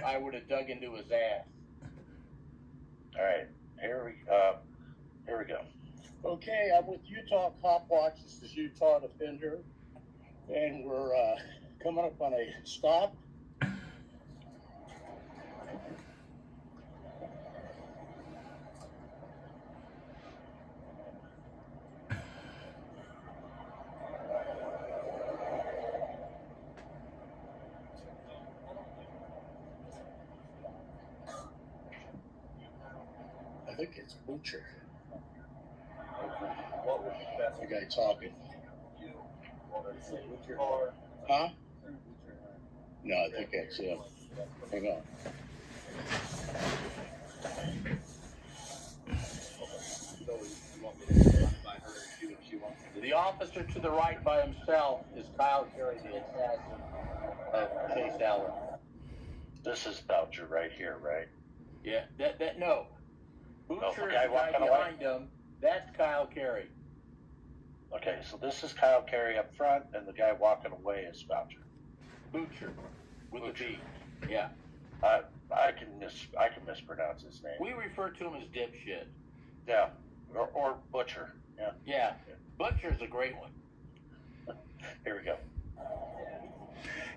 I would have dug into his ass. All right, here we go. Okay, I'm with Utah Cop Watch. This is Utah Defender, and we're coming up on a stop. I think it's Butcher. The guy talking. Huh? No, I think that's him. Hang on. The officer to the right by himself is Kyle Carey, the assassin of Chase Allen. This is Boucher right here, right? Yeah, no. Butcher is the guy guy behind him. That's Kyle Carey. Okay, so this is Kyle Carey up front, and the guy walking away is Boucher. Butcher, with a B. Yeah. I can mispronounce his name. We refer to him as dipshit. Yeah, or Butcher. Yeah. Butcher's a great one. Here we go.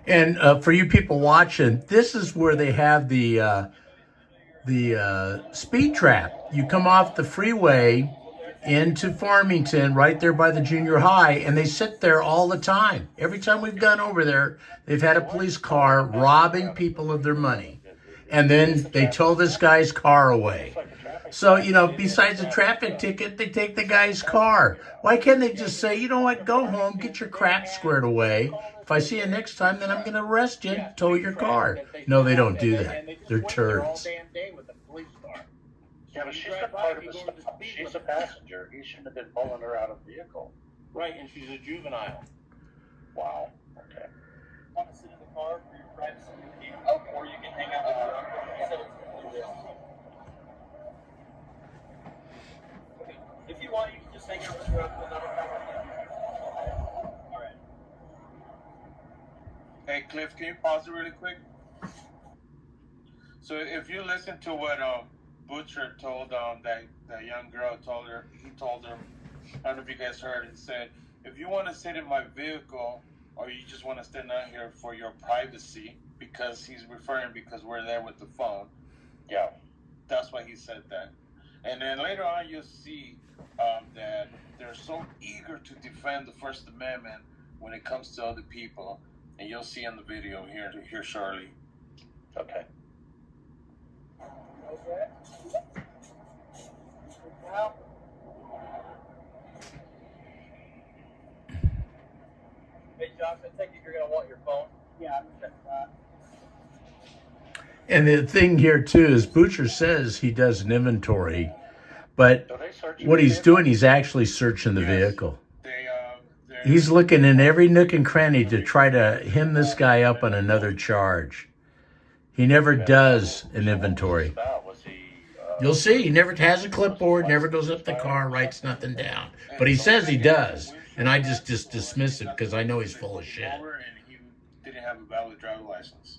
And for you people watching, this is where they have the speed trap. You come off the freeway into Farmington, right there by the junior high, and they sit there all the time. Every time we've gone over there, they've had a police car robbing people of their money. And then they tow this guy's car away. So, you know, besides a traffic ticket, they take the guy's car. Why can't they just say, you know what, go home, get your crap squared away. If I see you next time, then I'm going to arrest you, tow your car. No, they don't do that. They're turds. Yeah, but she's a part of the stop. She's a passenger. He shouldn't have been pulling her out of the vehicle. Right, and she's a juvenile. Wow. Okay. Want to sit in the car for your privacy, or you can hang out with your uncle. Okay. If you want, you can just hang out with your uncle. All right. Hey, Cliff, can you pause it really quick? So if you listen to what Butcher told that young girl told her, I don't know if you guys heard, he said, if you want to sit in my vehicle or you just want to stand out here for your privacy, because he's referring because we're there with the phone. Yeah. That's why he said that. And then later on you'll see that they're so eager to defend the First Amendment when it comes to other people. And you'll see in the video here shortly. Okay. Hey, Josh, I take it you're going to want your phone? Yeah, I'm going to. And the thing here, too, is Butcher says he does an inventory, but what he's doing, he's actually searching the vehicle. He's looking in every nook and cranny to try to hem this guy up on another charge. He never does an inventory. You'll see, he never has a clipboard, never goes up the car, writes nothing down. But he says he does, and I just dismiss it because I know he's full of shit. And he didn't have a valid driver license.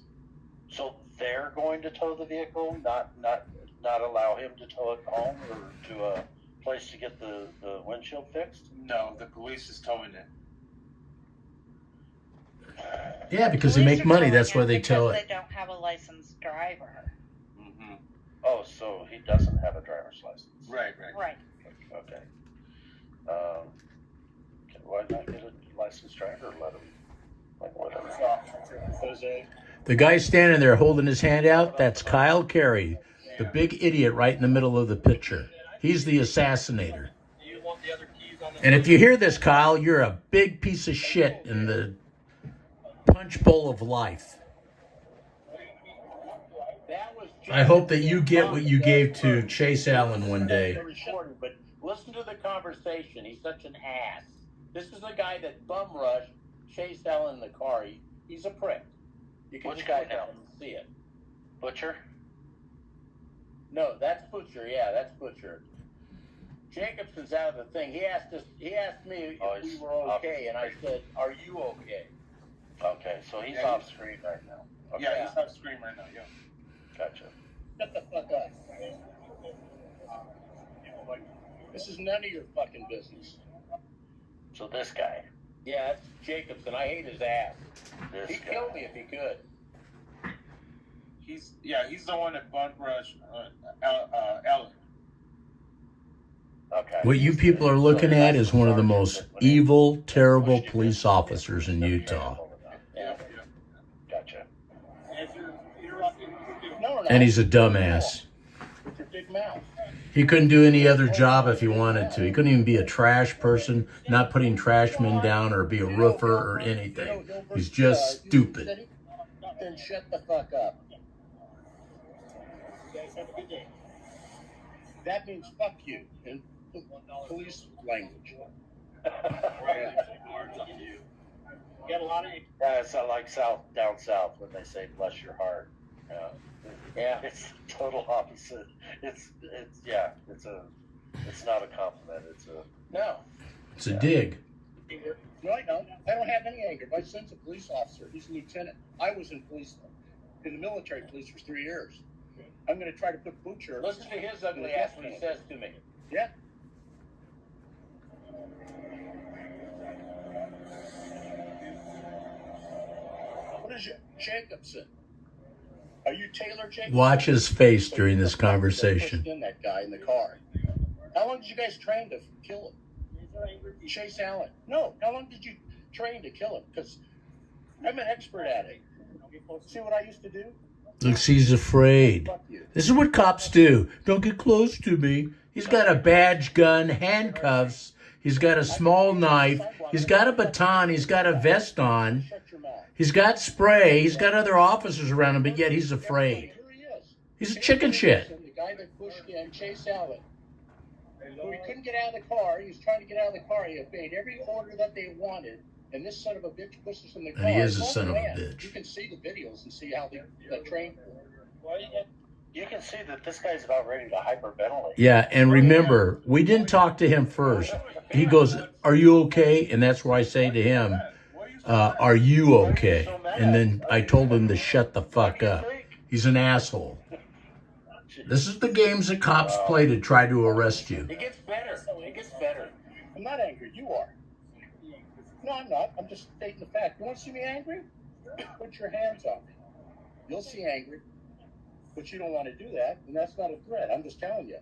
So they're going to tow the vehicle, not allow him to tow it home or to a place to get the windshield fixed? No, the police is towing it. Yeah, because they make money. That's why they tow it. They don't have a licensed driver. Mm-hmm. Oh, so he doesn't have a driver's license. Right. Okay. Why not get a licensed driver? Let him, like, whatever. The guy standing there holding his hand out, that's Kyle Carey, the big idiot right in the middle of the picture. He's the assassinator. And if you hear this, Kyle, you're a big piece of shit in the punch bowl of life. I hope that you get what you gave to Chase Allen one day. But listen to the conversation. He's such an ass. This is the guy that bum rushed Chase Allen in the car. He's a prick. You can Which just guy look now? at him and see it. Butcher? No, that's Butcher. Yeah, that's Butcher. Jacobson's out of the thing. He asked me if we were okay, and I said, "Are you okay?" Okay, so he's off screen right now. Okay. Yeah, he's off screen right now. Yeah. Gotcha. Shut the fuck up. This is none of your fucking business. So this guy. Yeah, that's Jacobson. I hate his ass. He'd kill me if he could. He's the one that bum rushed Ellen. Okay. What you people are looking at is one of the most evil, terrible police officers in Utah. Gotcha. And he's a dumbass. With your big mouth. He couldn't do any other job if he wanted to. He couldn't even be a trash person, not putting trash men down, or be a roofer or anything. He's just stupid. Then shut the fuck up. You guys have a good day. That means fuck you in police language. You got a lot of. Yeah, it's not like down south when they say "bless your heart." Yeah, it's the total opposite. It's not a compliment. It's a dig. No, I don't. I don't have any anger. My son's a police officer. He's a lieutenant. I was in the military police for 3 years. I'm going to try to put Butcher. Listen to his ugly ass when he says to me. Yeah. What is it? Jacobson? Are you Taylor Jacobson? Watch his face during this conversation. In that guy in the car. How long did you guys train to kill him? Chase Allen. No. How long did you train to kill him? Because I'm an expert at it. See what I used to do? Looks, he's afraid. This is what cops do. Don't get close to me. He's got a badge gun, handcuffs. He's got a small knife. He's got a baton. He's got a vest on. He's got spray. He's got other officers around him, but yet he's afraid. He's a chicken shit. The guy that pushed in, Chase Allen. So he couldn't get out of the car. He was trying to get out of the car. He obeyed every order that they wanted. And this son of a bitch pushes in the car. And he is a son of a bitch. You can see the videos and see how they trained for him. You can see that this guy's about ready to hyperventilate. Yeah, and remember, we didn't talk to him first. He goes, "Are you okay?" And that's where I say to him, "Are you okay?" And then I told him to shut the fuck up. He's an asshole. This is the games that cops play to try to arrest you. It gets better. It gets better. I'm not angry. You are. No, I'm not. I'm just stating the fact. You want to see me angry? Put your hands on me. You'll see angry. But you don't want to do that, and that's not a threat. I'm just telling you.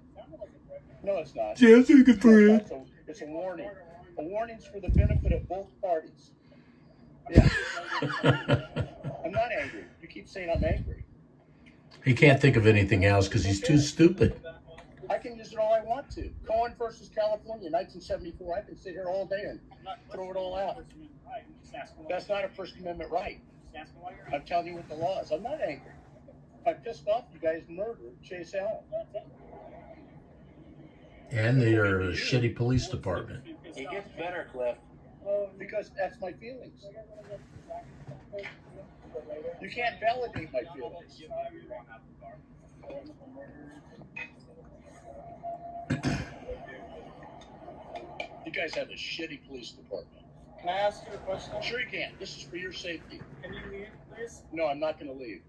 No, it's not. Yeah, it's a good threat. It's a warning. A warning's for the benefit of both parties. Yeah. I'm not angry. You keep saying I'm angry. He can't think of anything else because he's too stupid. I can use it all I want to. Cohen versus California, 1974. I can sit here all day and throw it all out. That's not a First Amendment right. I'm telling you what the law is. I'm not angry. I'm pissed off you guys murdered Chase Allen. And they are a shitty police department. It gets better, Cliff. Because that's my feelings. You can't validate my feelings. You guys have a shitty police department. Can I ask you a question? Sure you can. This is for your safety. Can you leave, please? No, I'm not going to leave.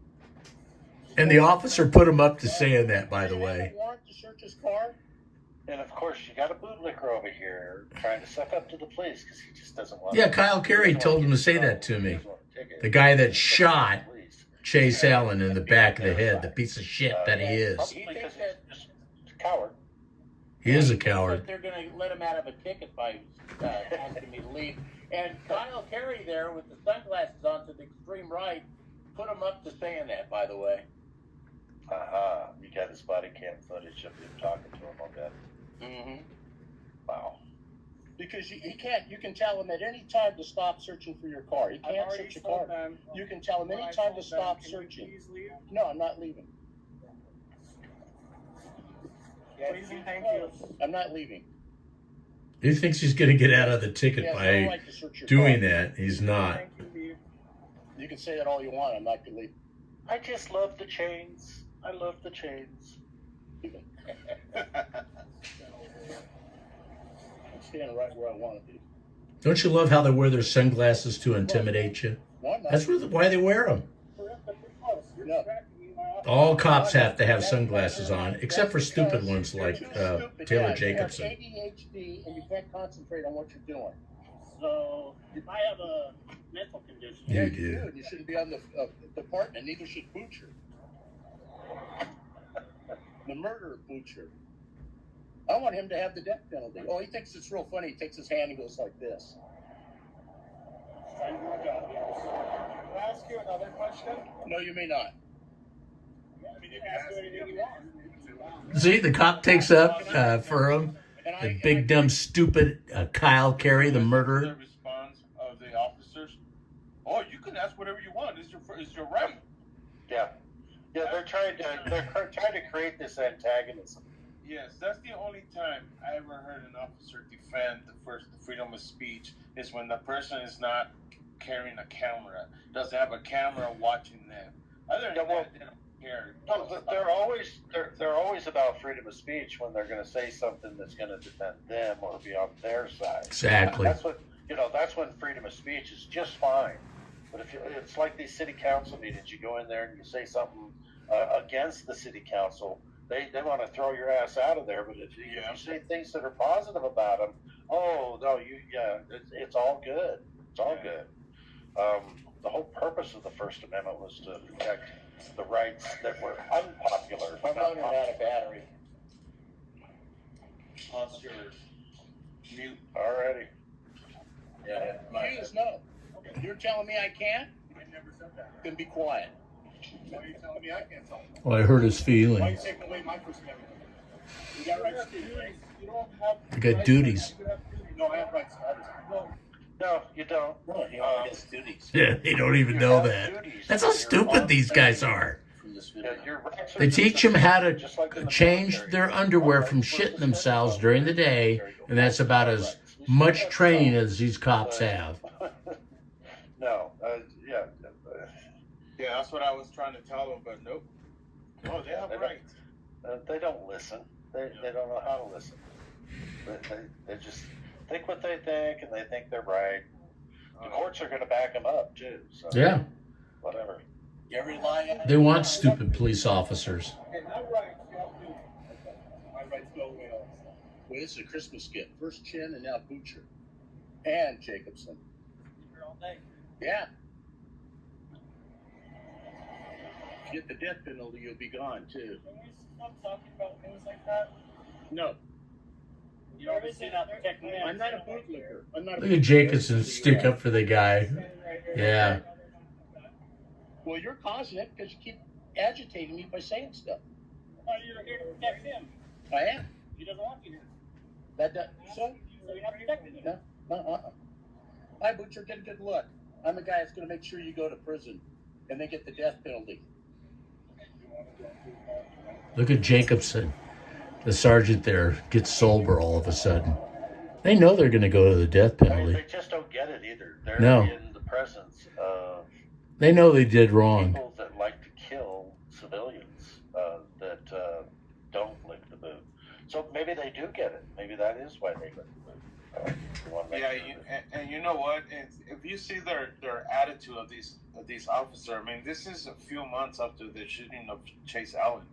And the officer put him up to saying that, by the way. Warrant to search his car? And of course, you got a bootlicker over here trying to suck up to the police because he just doesn't want. Yeah, Kyle Carey told him to say that to me. The guy that shot Chase Allen in the back of the head, the piece of shit that he is. He thinks that a coward. He is a coward. They're going to let him out of a ticket by asking me to leave. And Kyle Carey there with the sunglasses on to the extreme right put him up to saying that, by the way. You got his body cam footage of him talking to him, okay? Mm-hmm. Wow. Because you can tell him at any time to stop searching for your car. He can't search your car. You can tell him any time to stop searching. No, I'm not leaving. Please and thank you. I'm not leaving. He thinks he's going to get out of the ticket by doing that. He's not. You can say that all you want. I'm not going to leave. I just love the chains. I love the chains. I'm standing right where I want to be. Don't you love how they wear their sunglasses to intimidate you? That's why they wear them. No. All cops have to have sunglasses on, except for stupid ones like Taylor Jacobson. You have ADHD and you can't concentrate on what you're doing. So, I have a mental condition. You do. You shouldn't be on the department. Neither should Butcher. The murderer Butcher. I want him to have the death penalty. Oh, he thinks it's real funny. He takes his hand and goes like this. Can I ask you another question? No, you may not. I mean, you can ask anything you want. See, the cop takes up for him. The big, dumb, stupid Kyle Carey, the murderer. The response of the officers. Oh, you can ask whatever you want. It's your right. Yeah, they're trying to create this antagonism. Yes, that's the only time I ever heard an officer defend the freedom of speech is when the person is not carrying a camera, doesn't have a camera watching them. Other than that, they don't care. No, they're always about freedom of speech when they're going to say something that's going to defend them or be on their side. Exactly. That's when freedom of speech is just fine. But it's like these city council meetings, you go in there and you say something against the city council, they want to throw your ass out of there. But if you say things that are positive about them, Oh, no, it's all good. It's all good. The whole purpose of the First Amendment was to protect the rights that were unpopular. I'm running out of battery. Officer, mute. Alriady. Yeah. Hughes, no. You're telling me I can't? I never said that. Then be quiet. Why are you telling me I can't talk? Well, I hurt his Why are you feelings. taking away my First Amendment? You got rights too, right? You don't have. I got duties. No, I have rights. No, you don't. No, he only has duties. Yeah, they don't even know that. That's how stupid these guys are. They teach them how to change their underwear from shitting themselves during the day, and that's about as much training as these cops have. No, Yeah, that's what I was trying to tell them, but nope. Oh, they have rights. They don't listen. They don't know how to listen. They just think what they think, and they think they're right. The courts are going to back them up too. So Yeah. whatever. You rely on They want stupid police officers. Okay, my rights, you have to. My rights go away all the time. Well, this is a Christmas gift. First Chin and now Butcher. And Jacobson. Here all day. Yeah. If you get the death penalty, you'll be gone, too. Can you stop talking about things like that? No. You're obviously not protecting them. I'm not a bootlicker. I'm not a Look at Jacobson stick up for the guy. Yeah. Well, you're causing it because you keep agitating me by saying stuff. Oh, you're here to protect him. I am. He doesn't want you to. That does, so? So you're not protecting him. No, Hi, Butcher, get a good look. I'm the guy that's going to make sure you go to prison and then get the death penalty. Look at Jacobson. The sergeant there gets sober all of a sudden. They know they're going to go to the death penalty. They just don't get it either. They're No. in the presence of They know they did wrong. people that like to kill civilians that don't lick the boot. So maybe they do get it. Maybe that is why they lick the boot. Yeah, and you know what? If you see their attitude of these officers, I mean, this is a few months after the shooting of Chase Allen.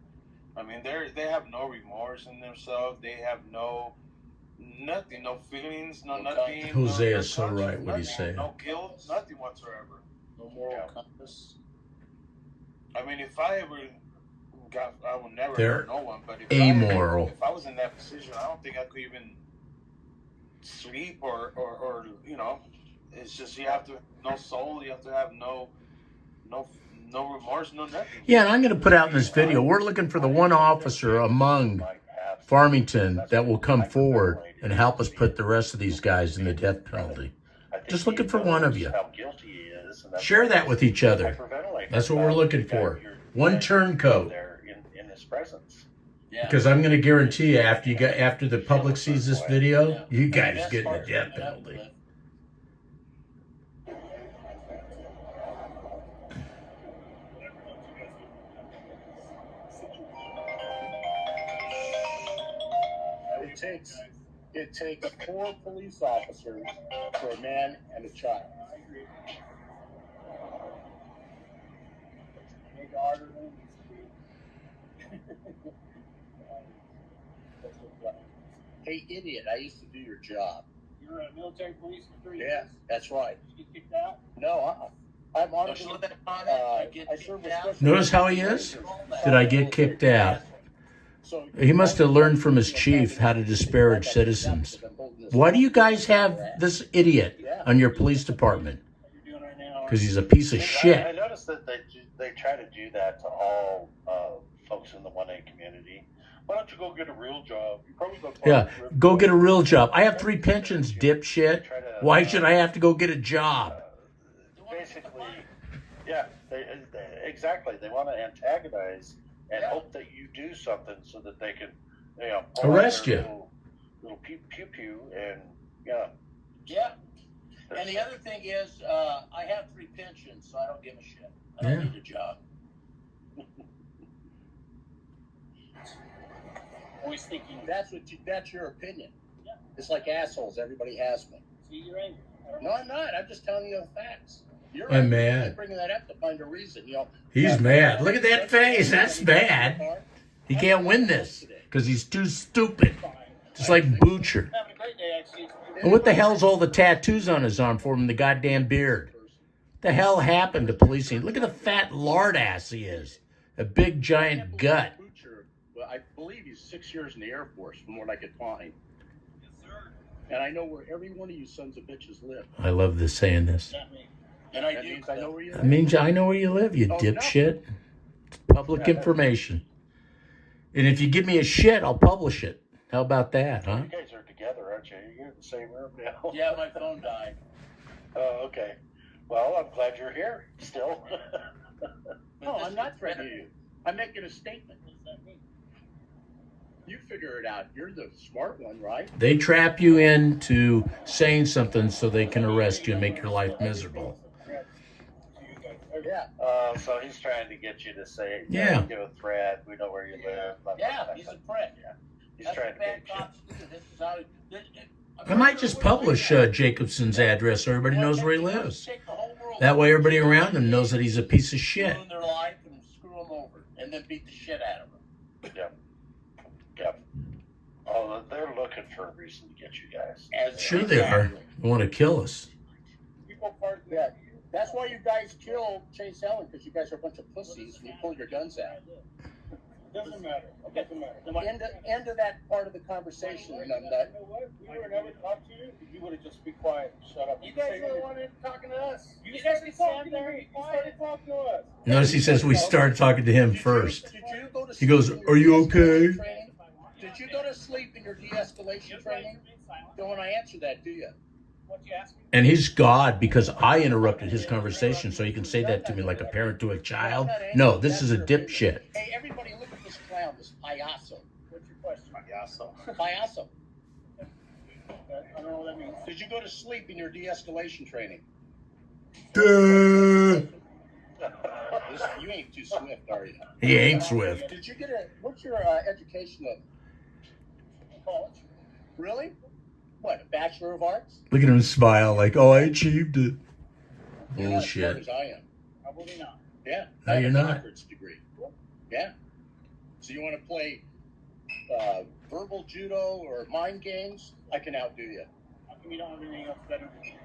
I mean, they have no remorse in themselves. They have nothing, no feelings, nothing. Jose no is so conscience, right what he's nothing, saying. No guilt, nothing whatsoever. no moral compass. I mean, if I ever I would never They're hurt no one, but amoral. if I was in that position, I don't think I could even sleep or you know, it's just you have to no soul, you have to have no remorse, no nothing. Yeah, and I'm going to put out in this video, we're looking for the one officer among Farmington that will come forward and help us put the rest of these guys in the death penalty. Just looking for one of you. Share that with each other. That's what we're looking for. One turncoat. in his presence. Because I'm going to guarantee you, after the public sees this video, you guys get the death penalty. It takes 4 police officers for a man and a child. Hey, idiot, I used to do your job. You were a military police for 3 years. Yeah, that's right. Did you get kicked out? No, I'm on I serve with special. Notice how he is? Did I get kicked out? He must have learned from his chief how to disparage citizens. Why do you guys have this idiot on your police department? Because he's a piece of I shit. noticed that they try to do that to all folks in the 1A community. Why don't you go get a real job? You probably Yeah, go get a real job. I have 3 pensions, dipshit. Why should I have to go get a job? Basically, yeah, exactly. They want to antagonize and hope that you do something so that they can, you know, Arrest you. Little pew pew, and yeah. Yeah. And the other thing is, I have 3 pensions, so I don't give a shit. I don't need a job. Always thinking. That's your opinion. Yeah. It's like assholes. Everybody has me. See, you're angry. No, I'm not. I'm just telling you the facts. You're I'm angry. mad. You're bringing that up to find a reason. You know. He's mad. Look at that face. That's bad. He can't win this because he's too stupid. Just like Butcher. Having a great day, actually. And what the hell's all the tattoos on his arm for him, the goddamn beard? What the hell happened to policing? Look at the fat lard ass he is. A big giant gut. Well, I believe he's 6 years in the Air Force, from what I could find. Yes, sir. And I know where every one of you sons of bitches live. I love this saying this. And I do. I know where you live. I mean, I know where you live, you dipshit. It's public information. And if you give me a shit, I'll publish it. How about that, huh? You guys are together, aren't you? You're in the same room now. Yeah, my phone died. Oh, okay. Well, I'm glad you're here still. No, I'm not threatening you. I'm making a statement. You figure it out. You're the smart one, right? They trap you into saying something so they can arrest you and make your life miserable. Yeah. So he's trying to get you to say, Yeah. give a threat. We know where you live. Yeah, he's a prick. Yeah. He's That's trying what to bad get cops do. This is how I might just publish Jacobson's address so everybody knows where he lives. That way everybody around him knows that he's a piece of shit. ruin their life and screw them over, and then beat the shit out of them. Yeah. Yeah. Oh, they're looking for a reason to get you guys. Sure they are. They want to kill us. Yeah. That's why you guys killed Chase Ellen, because you guys are a bunch of pussies and you pulled your guns out. Doesn't matter. It doesn't matter. End of that part of the conversation, You know what? We would never talk to you if you would have just be quiet and shut up. You guys are the one talking to us. You started talking to me. You started talking to us. Notice he says we started talking to him first. He goes, "Are you okay?" Did you go to sleep in your de-escalation training? Don't want to answer that, do you? What you ask me? And he's God because I interrupted his conversation so he can say that to me like a parent to a child. No, this is a dipshit. Hey, everybody, look at this clown, this payaso. What's your question? Payaso. Payaso. I don't know what that means. Did you go to sleep in your de-escalation training? You ain't too swift, are you? He ain't swift. Did you get what's your education level? College. Really? What, a Bachelor of Arts? Look at him smile like, "Oh, I achieved it." You're not as smart Bullshit. as I am. Probably not. Yeah. No, I have you're a not. doctorate's degree. Yeah. So you want to play verbal judo or mind games? I can outdo you. How come you don't have anything else better than me?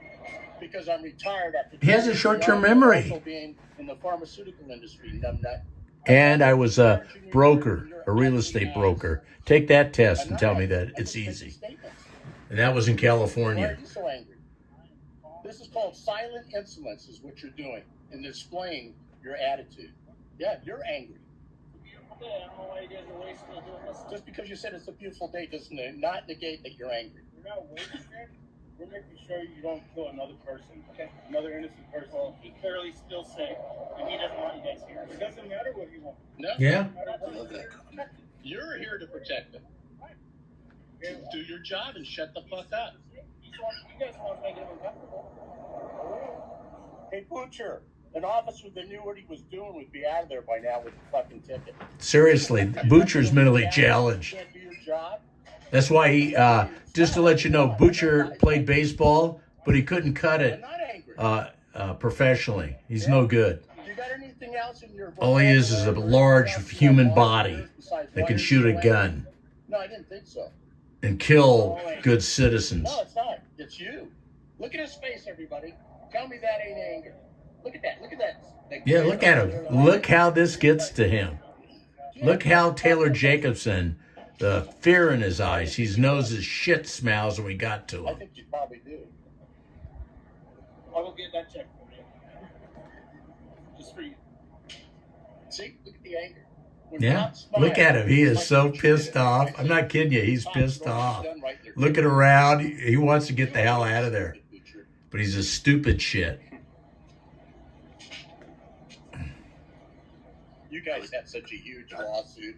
Because I'm retired after. He has a short-term memory. Also being in the pharmaceutical industry, numbnut. And I was a broker, a real estate broker. Take that test and tell me that it's easy. And that was in Why are California. you so angry? This is called silent insolence, is what you're doing, in displaying your attitude. Yeah, you're angry. I don't know why you guys are wasting doing this. Just because you said it's a beautiful day does not negate that you're angry. We're not wasting it. We're making sure you don't kill another person. Okay? Another innocent person. Well, he clearly still sick, and he doesn't want you guys here. It doesn't matter what you want. No. Yeah. I love that comment. You're here to protect them. Do your job and shut the fuck up. You guys want to make it uncomfortable. Hey, Butcher, an officer that knew what he was doing would be out of there by now with the fucking ticket. Seriously, Butcher's mentally challenged. You can't do your job. That's why he, just to let you know, Butcher played baseball, but he couldn't cut it professionally. He's no good. You got anything else in your All he is a large human body that can shoot a gun No, I didn't think so. and kill good citizens. No, it's not. It's you. Look at his face, everybody. Tell me that ain't anger. Look at that. Look at that. Yeah, look at him. Look how this gets to him. Look how Taylor Jacobson, the fear in his eyes, he knows his shit smells when we got to I him. think you probably do. I will get that check for you. Just for you. See? Look at the anger. When Yeah, cops smile, look at him. He it's is like so you should pissed get off. it. I'm not kidding you. He's Cops pissed know what off. he's done right. They're Looking around, he wants to get the hell out of there. But he's a stupid shit. You guys had such a huge lawsuit.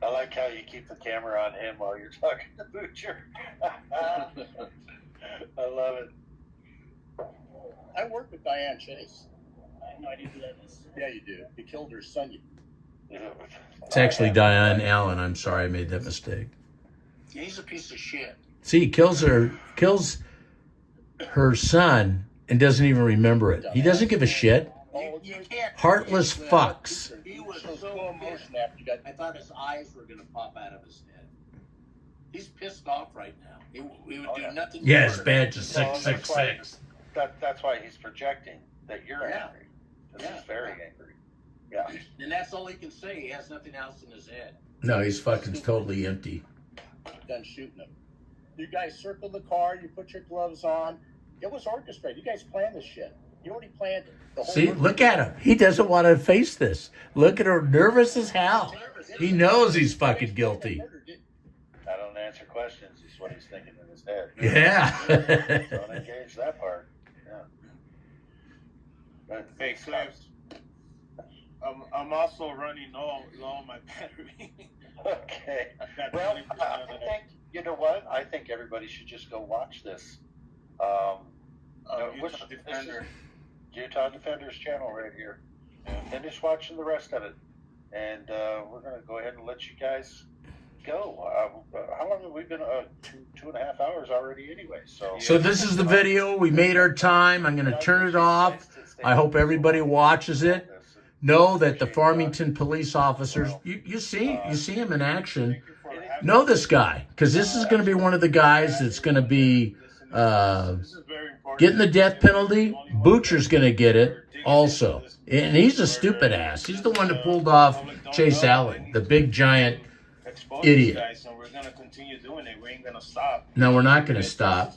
I like how you keep the camera on him while you're talking to Butcher. I love it. I worked with Diane Chase. I have no idea who that is. Yeah, you do. You killed her son. It's actually Diane Allen. I'm sorry I made that mistake. He's a piece of shit. See, he kills her son and doesn't even remember it. He doesn't give a shit. You can't. Heartless fucks. He was so emotional after you got. I thought his eyes were going to pop out of his head. He's pissed off right now. He would do nothing. Yeah, his badge is 666. That's why he's projecting that you're angry. Because he's very angry. Yeah. And that's all he can say. He has nothing else in his head. No, he's fucking totally empty. Done shooting him. You guys circled the car. You put your gloves on. It was orchestrated. You guys planned this shit. You already planned it. The whole See, look at him. He doesn't want to face this. Look at her, nervous as hell. He knows he's fucking guilty. I don't answer questions. Is what he's thinking in his head. Yeah. Don't engage that part. Yeah. But hey, Cliff. I'm also running low on my battery. Okay. Well, I think, you know what? I think everybody should just go watch this. Utah Defender. Utah Defender's channel right here. Finish watching the rest of it. And we're going to go ahead and let you guys go. How long have we been? 2.5 hours already anyway. So this is the video. We made our time. I'm going to turn it off. I hope everybody watches it. Know that the Farmington police officers, you see him in action. Know this guy, because this is going to be one of the guys that's going to be getting the death penalty. Butcher's going to get it also. And he's a stupid ass. He's the one that pulled off Chase Allen, the big giant idiot. We're going to continue doing it. We ain't going to stop. No, we're not going to stop.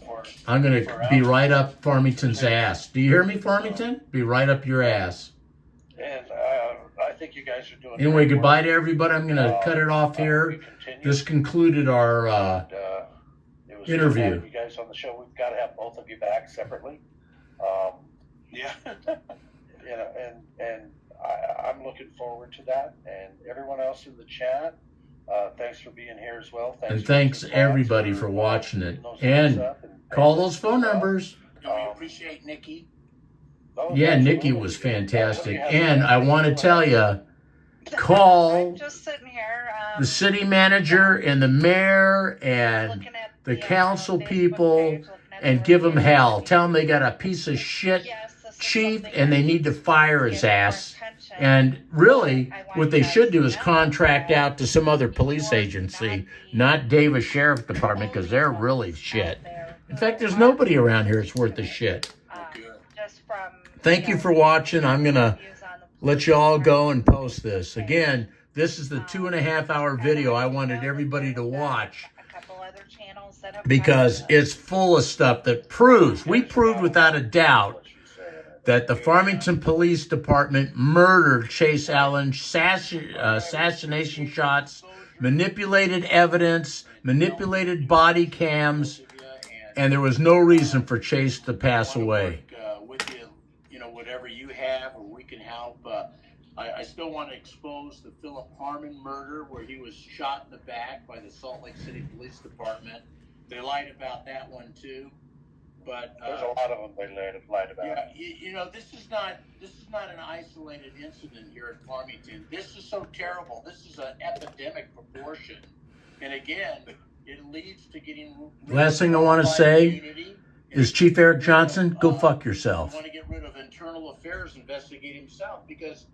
I'm going to be right up Farmington's ass. Do you hear me, Farmington? Be right up your ass. And I think you guys are doing. Anyway, goodbye to everybody. I'm going to cut it off here. This concluded our interview. You guys on the show. We've got to have both of you back separately. Yeah. You know, and I'm looking forward to that. And everyone else in the chat, thanks for being here as well. Thanks everybody for watching it. And call those phone numbers. We appreciate Nikki. Yeah, Nikki was fantastic. And I want to tell you, call just sitting here, the city manager and the mayor and the council people and give them hell. Tell them they got a piece of shit chief and they need to fire his ass. And really, what they should do is contract out to some other police agency, not Davis Sheriff Department, because they're really shit. In fact, there's nobody around here that's worth a shit. Thank you for watching. I'm going to let you all go and post this. Again, this is the 2.5 hour video I wanted everybody to watch because it's full of stuff that proves, we proved without a doubt, that the Farmington Police Department murdered Chase Allen, assassination shots, manipulated evidence, manipulated body cams, and there was no reason for Chase to pass away. Whatever you have or we can help. I still want to expose the Philip Harmon murder where he was shot in the back by the Salt Lake City Police Department. They lied about that one too. But there's a lot of them they lied about. Yeah, this is not an isolated incident here at Farmington. This is so terrible. This is an epidemic proportion. And again, it leads to getting last thing I want to say is Chief Eric Johnson, go fuck yourself. Want to get rid of internal affairs investigate himself because